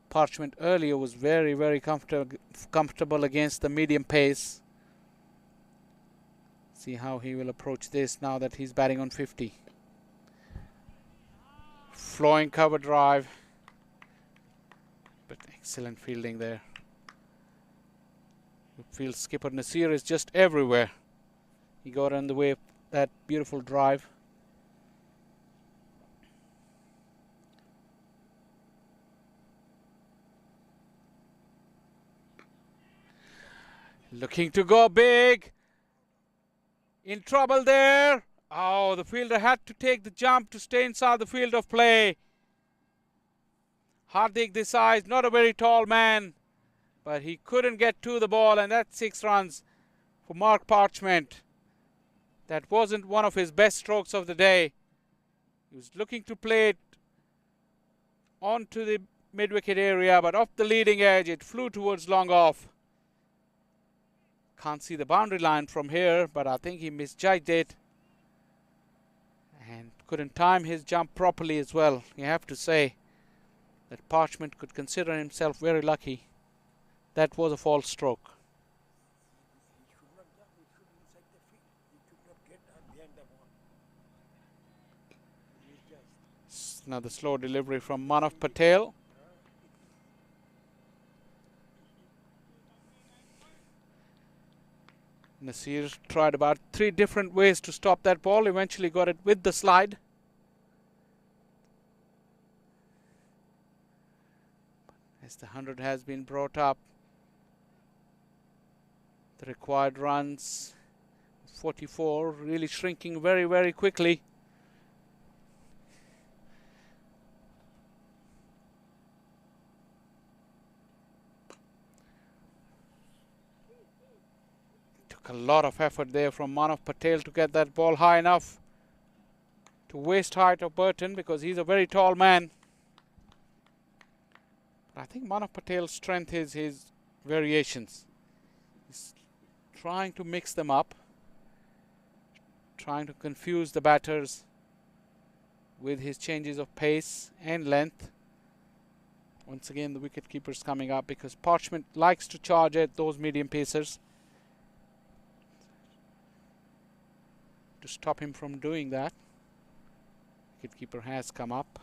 E: Parchment earlier was very comfortable against the medium pace. See how he will approach this now that he's batting on 50. Flowing cover drive. But excellent fielding there. Field skipper Nasir is just everywhere. He got on the way of that beautiful drive. Looking to go big. In trouble there. Oh, the fielder had to take the jump to stay inside the field of play. Hardik Desai, not a very tall man, but he couldn't get to the ball, and that's 6 runs for Mark Parchment. That wasn't one of his best strokes of the day. He was looking to play it onto the mid-wicket area, but off the leading edge, it flew towards long off. Can't see the boundary line from here, but I think he misjudged it and couldn't time his jump properly as well. You have to say that Parchment could consider himself very lucky. That was a false stroke. Another slow delivery from Manav Patel. Nasir tried about 3 different ways to stop that ball. Eventually got it with the slide. As the 100 has been brought up, the required runs, 44, really shrinking very, very quickly. Took a lot of effort there from Manav Patel to get that ball high enough to waist height of Burton, because he's a very tall man. But I think Manav Patel's strength is his variations. He's trying to mix them up, trying to confuse the batters with his changes of pace and length. Once again, the wicket keeper's coming up because Parchment likes to charge at those medium pacers. To stop him from doing that, wicketkeeper has come up.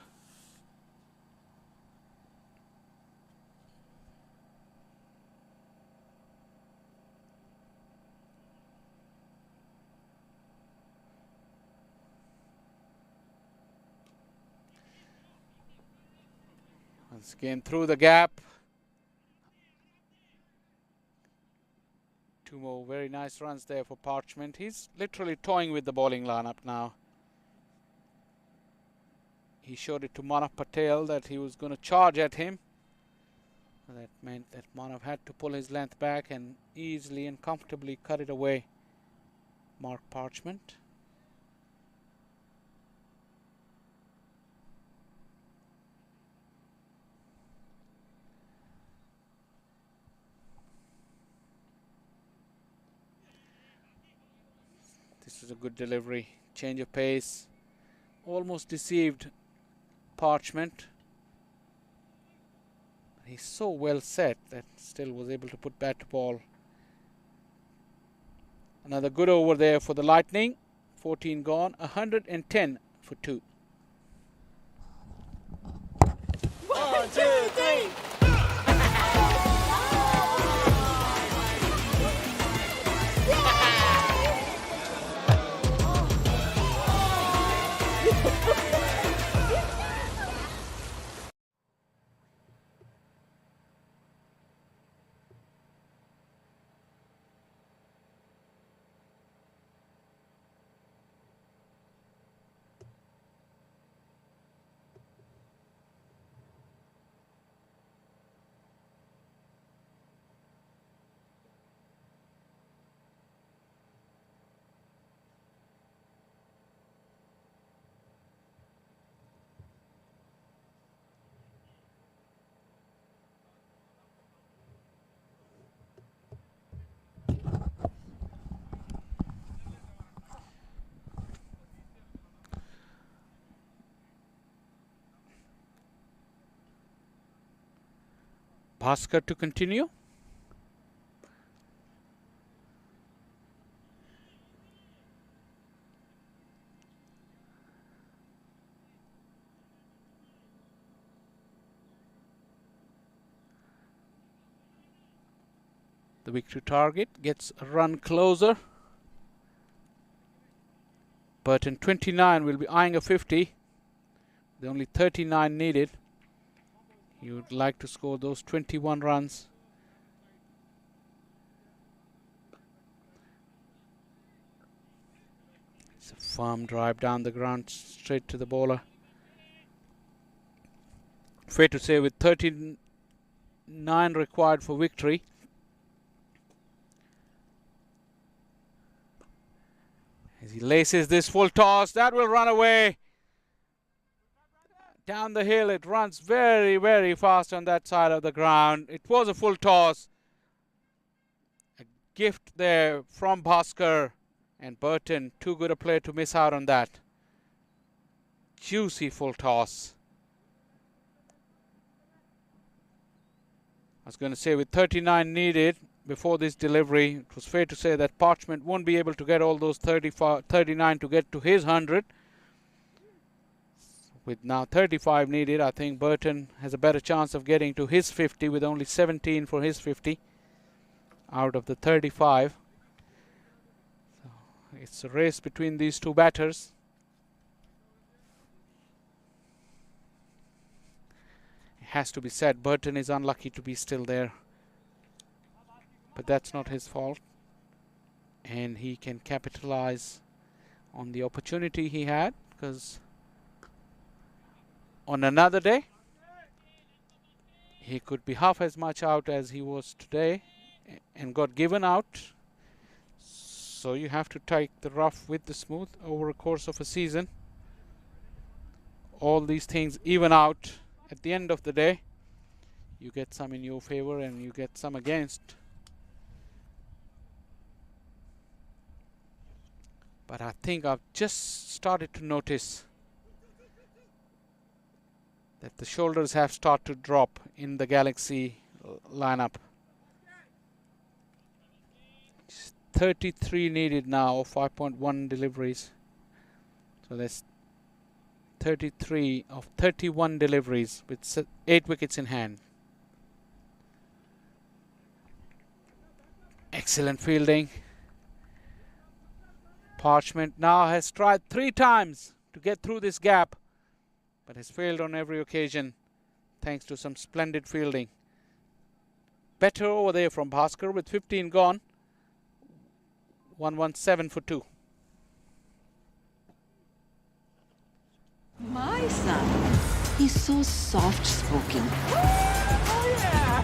E: Once again through the gap. 2 more very nice runs there for Parchment. He's literally toying with the bowling lineup now. He showed it to Manav Patel that he was going to charge at him. That meant that Manav had to pull his length back and easily and comfortably cut it away. Mark Parchment. This was a good delivery. Change of pace. Almost deceived Parchment. He's so well set that still was able to put bat to ball. Another good over there for the Lightning. 14 gone. 110 for 2.
L: 1, 2, 3.
E: Bhaskar to continue. The wicket to target gets a run closer. Burton 29 will be eyeing a 50. The only 39 needed. You would like to score those 21 runs. It's a firm drive down the ground, straight to the bowler. Fair to say, with 39 required for victory, as he laces this full toss, that will run away. Down the hill, it runs very, very fast on that side of the ground. It was a full toss. A gift there from Bhaskar, and Burton, too good a play to miss out on that. juicy full toss. I was going to say with 39 needed before this delivery, it was fair to say that Parchment won't be able to get all those 39 to get to his 100. With now 35 needed, I think Burton has a better chance of getting to his 50 with only 17 for his 50 out of the 35. So it's a race between these two batters. It has to be said, Burton is unlucky to be still there. But that's not his fault. And he can capitalize on the opportunity he had, because on another day, he could be half as much out as he was today and got given out. So you have to take the rough with the smooth over a course of a season. All these things even out. At the end of the day, you get some in your favor and you get some against. But I think I've just started to notice that the shoulders have started to drop in the Galaxy lineup. 33 needed now, 5.1 deliveries. So that's 33 of 31 deliveries with 8 wickets in hand. Excellent fielding. Parchment now has tried 3 times to get through this gap, but has failed on every occasion thanks to some splendid fielding. Better over there from Bhaskar with 15 gone. 117 for 2.
B: My son, he's so soft-spoken.
L: Oh, yeah!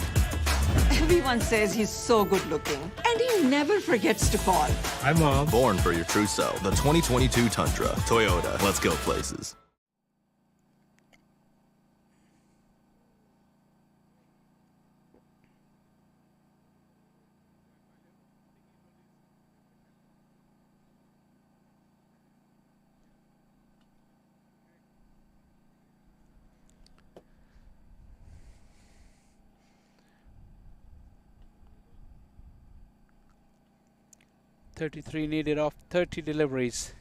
B: Everyone says he's so good-looking, and he never forgets to call.
I: Hi, Mom. Born for your true self. The 2022 Tundra. Toyota. Let's go places.
E: .33 needed off 30 deliveries.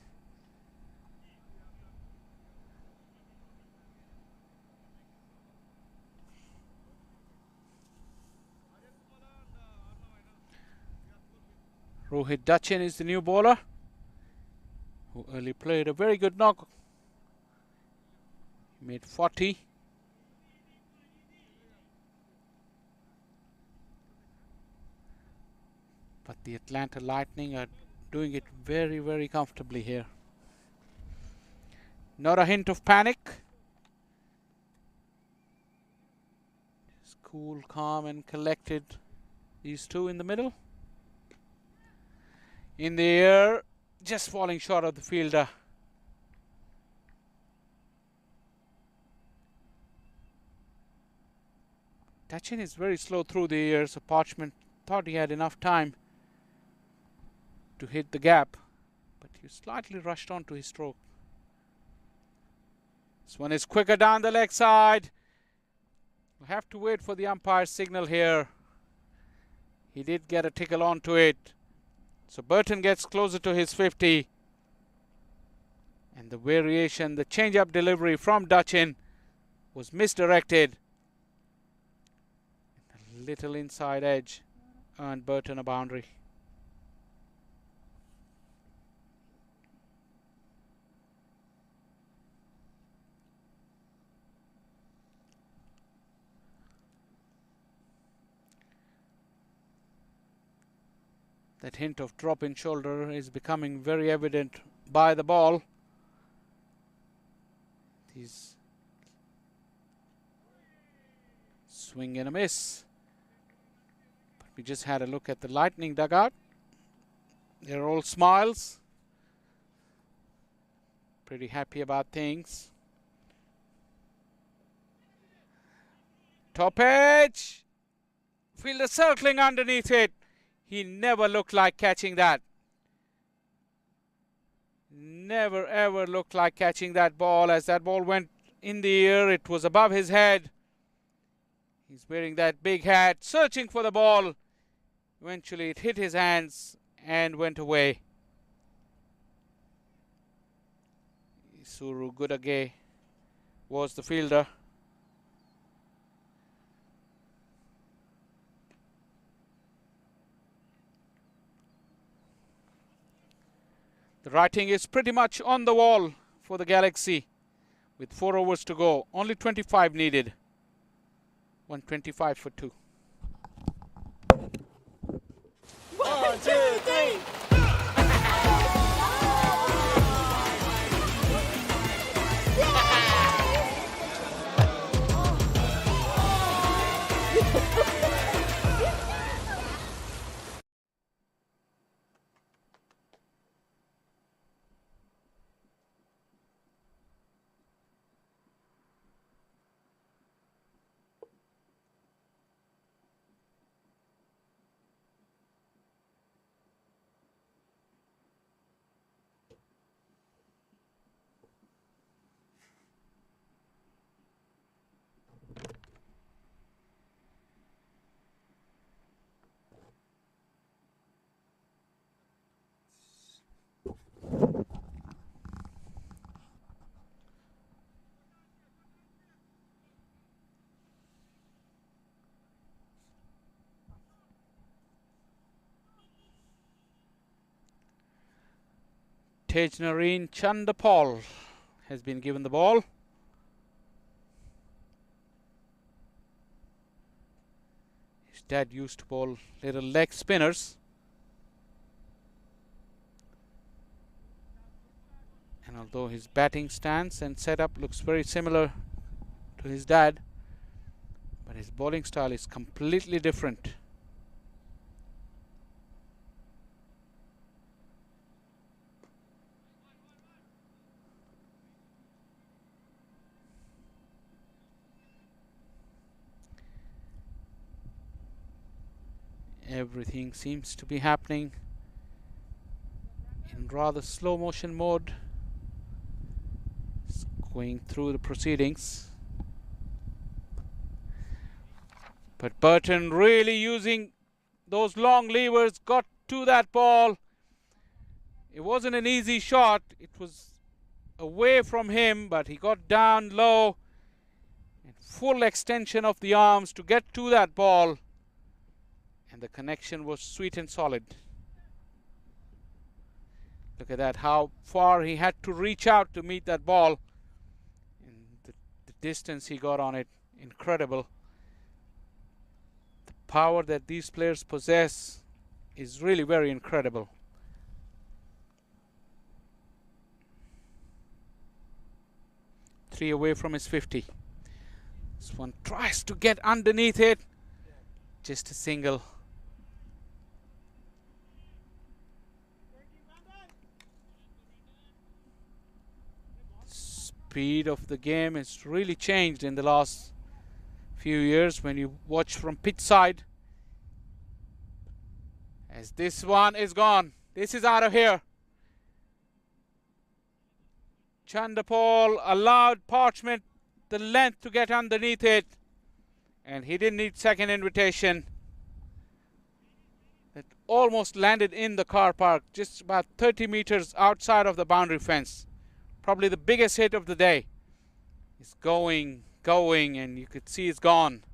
E: Rohit Dachin is the new bowler, who early played a very good knock. He made 40. But the Atlanta Lightning are doing it very, very comfortably here. Not a hint of panic. Just cool, calm and collected. These two in the middle. In the air, just falling short of the fielder. Dachin is very slow through the air, so Parchment thought he had enough time to hit the gap, but he slightly rushed onto his stroke. This one is quicker down the leg side. We'll have to wait for the umpire's signal here. He did get a tickle onto it. So Burton gets closer to his 50. And the variation, the change-up delivery from Dachin was misdirected. A little inside edge earned Burton a boundary. That hint of drop in shoulder is becoming very evident by the ball. He's swing and a miss. But we just had a look at the Lightning dugout. They're all smiles. Pretty happy about things. Top edge. Fielder circling underneath it. He never looked like catching that. Never ever looked like catching that ball. As that ball went in the air, it was above his head. He's wearing that big hat, searching for the ball. Eventually it hit his hands and went away. Isuru Gudage was the fielder. The writing is pretty much on the wall for the Galaxy with 4 overs to go. Only 25 needed. 125 for 2.
L: 1, 2, 3.
E: Tejnareen Chandapal has been given the ball. His dad used to bowl little leg spinners. And although his batting stance and setup looks very similar to his dad, but his bowling style is completely different. Everything seems to be happening in rather slow motion mode. It's going through the proceedings. But Burton really using those long levers, got to that ball. It wasn't an easy shot. It was away from him, but he got down low and full extension of the arms to get to that ball. And the connection was sweet and solid. Look at that, how far he had to reach out to meet that ball. And the distance he got on it, incredible. The power that these players possess is really very incredible. Three away from his 50. This one tries to get underneath it. Just a single. Speed of the game has really changed in the last few years when you watch from pitch side. As this one is gone. This is out of here. Chandapal allowed Parchment the length to get underneath it. And he didn't need second invitation. It almost landed in the car park, just about 30 meters outside of the boundary fence. Probably the biggest hit of the day. It's going, and you could see it's gone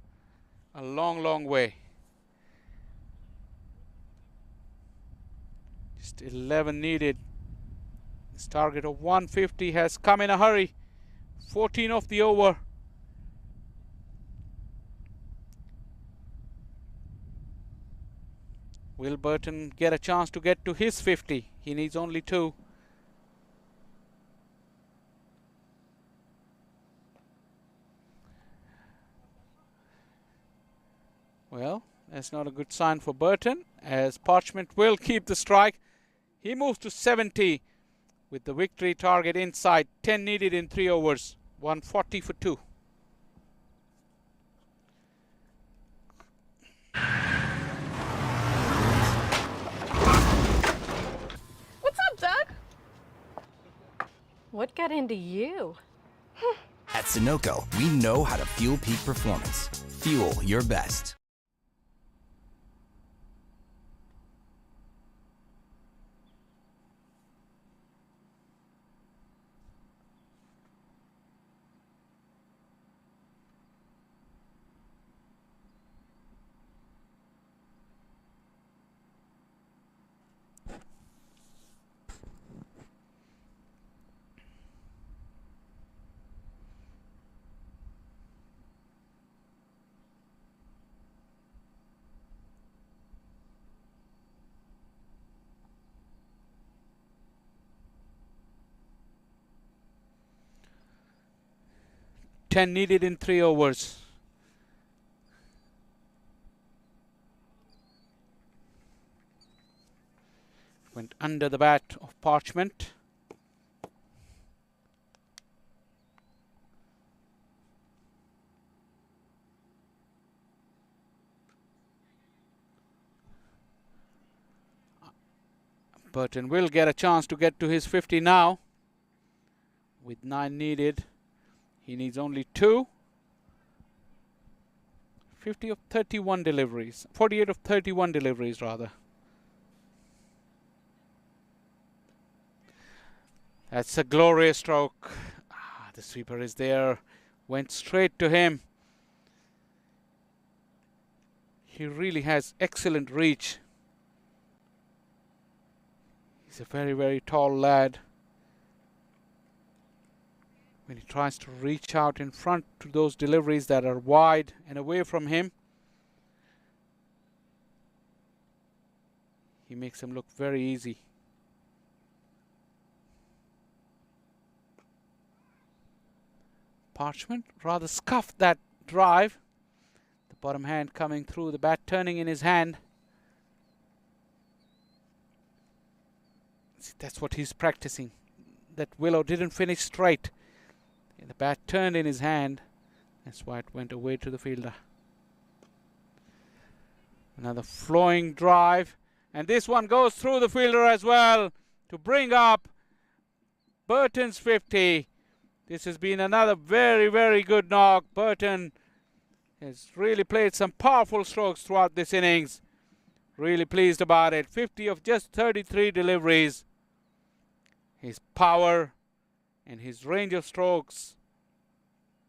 E: a long, long way. Just 11 needed. This target of 150 has come in a hurry. 14 off the over. Will Burton get a chance to get to his 50? He needs only 2. Well, that's not a good sign for Burton, as Parchment will keep the strike. He moves to 70 with the victory target inside. 10 needed in 3 overs. 140 for 2.
M: What's up, Doug?
L: What got into you?
J: At Sunoco, we know how to fuel peak performance. Fuel your best.
E: Ten needed in 3 overs. Went under the bat of Parchment. Burton will get a chance to get to his 50 now. With 9 needed, he needs only 2. 50 of 31 deliveries. 48 of 31 deliveries, rather. That's a glorious stroke. The sweeper is there. Went straight to him. He really has excellent reach. He's a very, very tall lad. When he tries to reach out in front to those deliveries that are wide and away from him, he makes them look very easy. Parchment rather scuffed that drive. The bottom hand coming through, the bat turning in his hand. See, that's what he's practicing. That willow didn't finish straight. And the bat turned in his hand. That's why it went away to the fielder. Another flowing drive. And this one goes through the fielder as well to bring up Burton's 50. This has been another very, very good knock. Burton has really played some powerful strokes throughout this innings. Really pleased about it. 50 of just 33 deliveries. His power and his range of strokes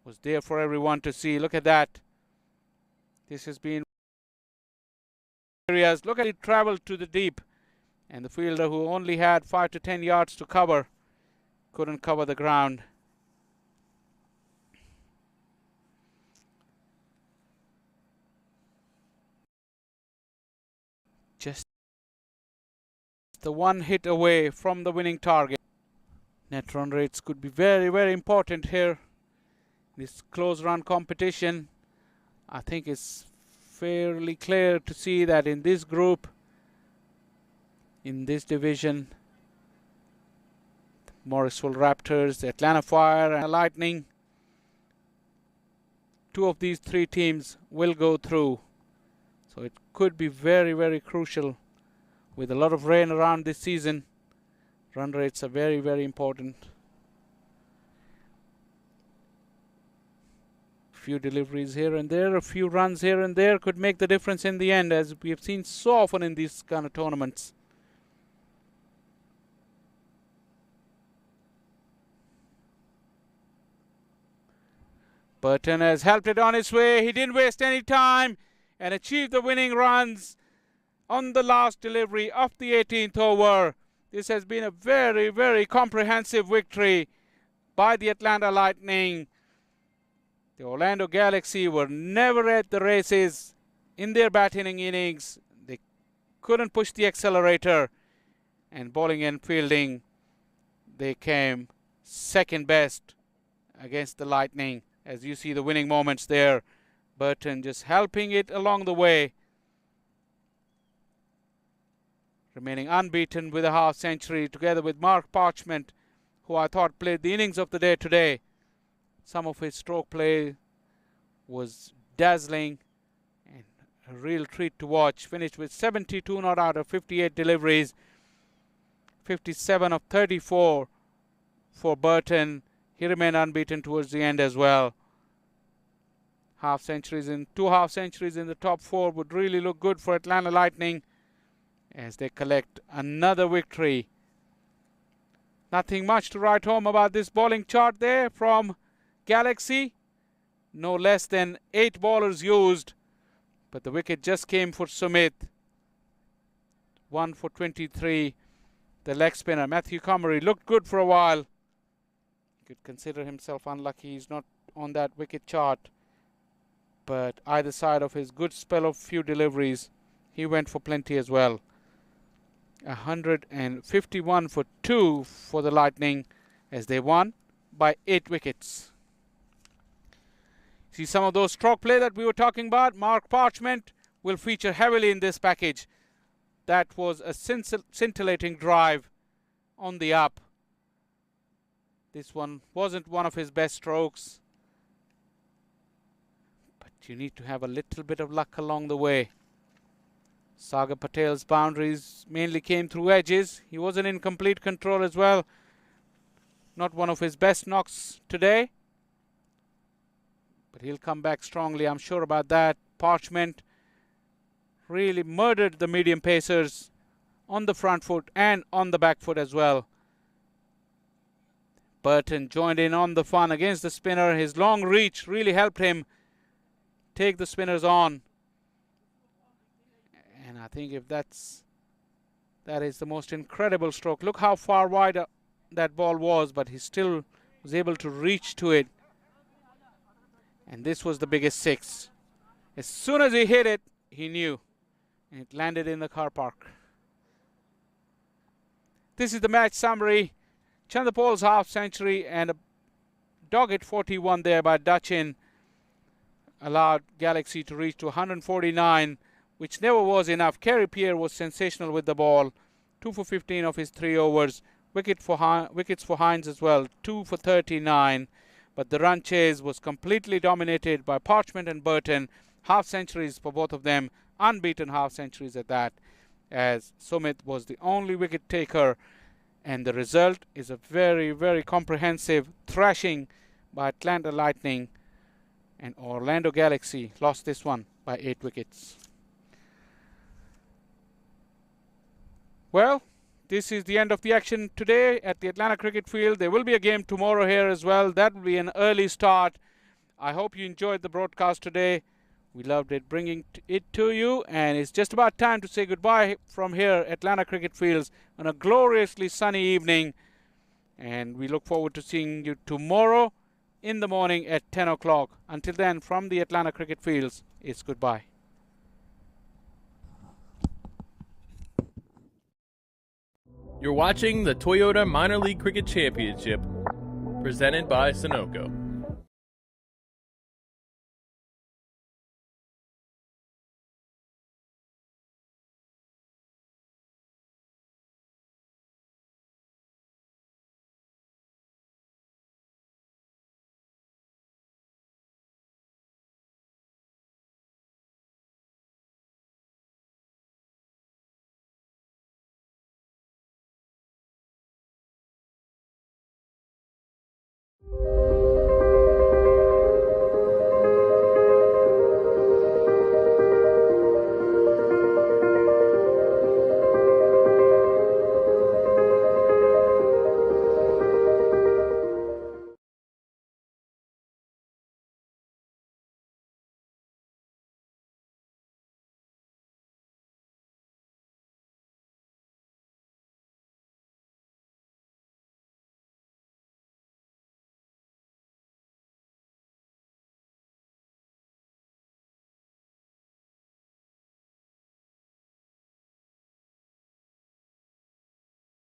E: was there for everyone to see. Look at that. This has been areas. Look at it traveled to the deep. And the fielder, who only had 5 to 10 yards to cover, couldn't cover the ground. Just the one hit away from the winning target. Net run rates could be very, very important here. This close run competition, I think it's fairly clear to see that in this group, in this division, the Morrisville Raptors, the Atlanta Fire and Lightning, 2 of these 3 teams will go through. So it could be very, very crucial. With a lot of rain around this season, run rates are very, very important. A few deliveries here and there, a few runs here and there could make the difference in the end, as we have seen so often in these kind of tournaments. Burton has helped it on its way. He didn't waste any time and achieved the winning runs on the last delivery of the 18th over. This has been a very, very comprehensive victory by the Atlanta Lightning. The Orlando Galaxy were never at the races in their batting innings. They couldn't push the accelerator, and bowling and fielding, they came second best against the Lightning. As you see the winning moments there, Burton just helping it along the way, remaining unbeaten with a half century, together with Mark Parchment, who I thought played the innings of the day today. Some of his stroke play was dazzling and a real treat to watch. Finished with 72 not out of 58 deliveries, 57 of 34 for Burton. He remained unbeaten towards the end as well. Two half centuries in the top 4 would really look good for Atlanta Lightning as they collect another victory. Nothing much to write home about this bowling chart there from Galaxy. No less than 8 bowlers used, but the wicket just came for Sumit. 1 for 23. The leg spinner Matthew Comrie looked good for a while. He could consider himself unlucky he's not on that wicket chart, but either side of his good spell of few deliveries, he went for plenty as well. 151 for 2 for the Lightning as they won by 8 wickets. See some of those stroke play that we were talking about. Mark Parchment will feature heavily in this package. That was a scintillating drive on the up. This one wasn't one of his best strokes, but you need to have a little bit of luck along the way. Sagar Patel's boundaries mainly came through edges. He wasn't in complete control as well. Not one of his best knocks today, but he'll come back strongly, I'm sure about that. Parchment really murdered the medium pacers on the front foot and on the back foot as well. Burton joined in on the fun against the spinner. His long reach really helped him take the spinners on. And I think if that is the most incredible stroke. Look how far wide that ball was, but he still was able to reach to it. And this was the biggest 6. As soon as he hit it, he knew. And it landed in the car park. This is the match summary. Chanderpaul's half century and a dogged 41 there by Dutchin allowed Galaxy to reach to 149, which never was enough. Kerry Pierre was sensational with the ball. 2 for 15 of his 3 overs. Wickets for Hines as well. 2 for 39. But the run chase was completely dominated by Parchment and Burton. Half centuries for both of them. Unbeaten half centuries at that, as Sumit was the only wicket taker. And the result is a very, very comprehensive thrashing by Atlanta Lightning. And Orlando Galaxy lost this one by 8 wickets. Well, this is the end of the action today at the Atlanta Cricket Field. There will be a game tomorrow here as well. That will be an early start. I hope you enjoyed the broadcast today. We loved it bringing it to you, and it's just about time to say goodbye from here at Atlanta Cricket Fields on a gloriously sunny evening. And we look forward to seeing you tomorrow in the morning at 10 o'clock. Until then, from the Atlanta Cricket Fields, it's goodbye.
D: You're watching the Toyota Minor League Cricket Championship, presented by Sunoco.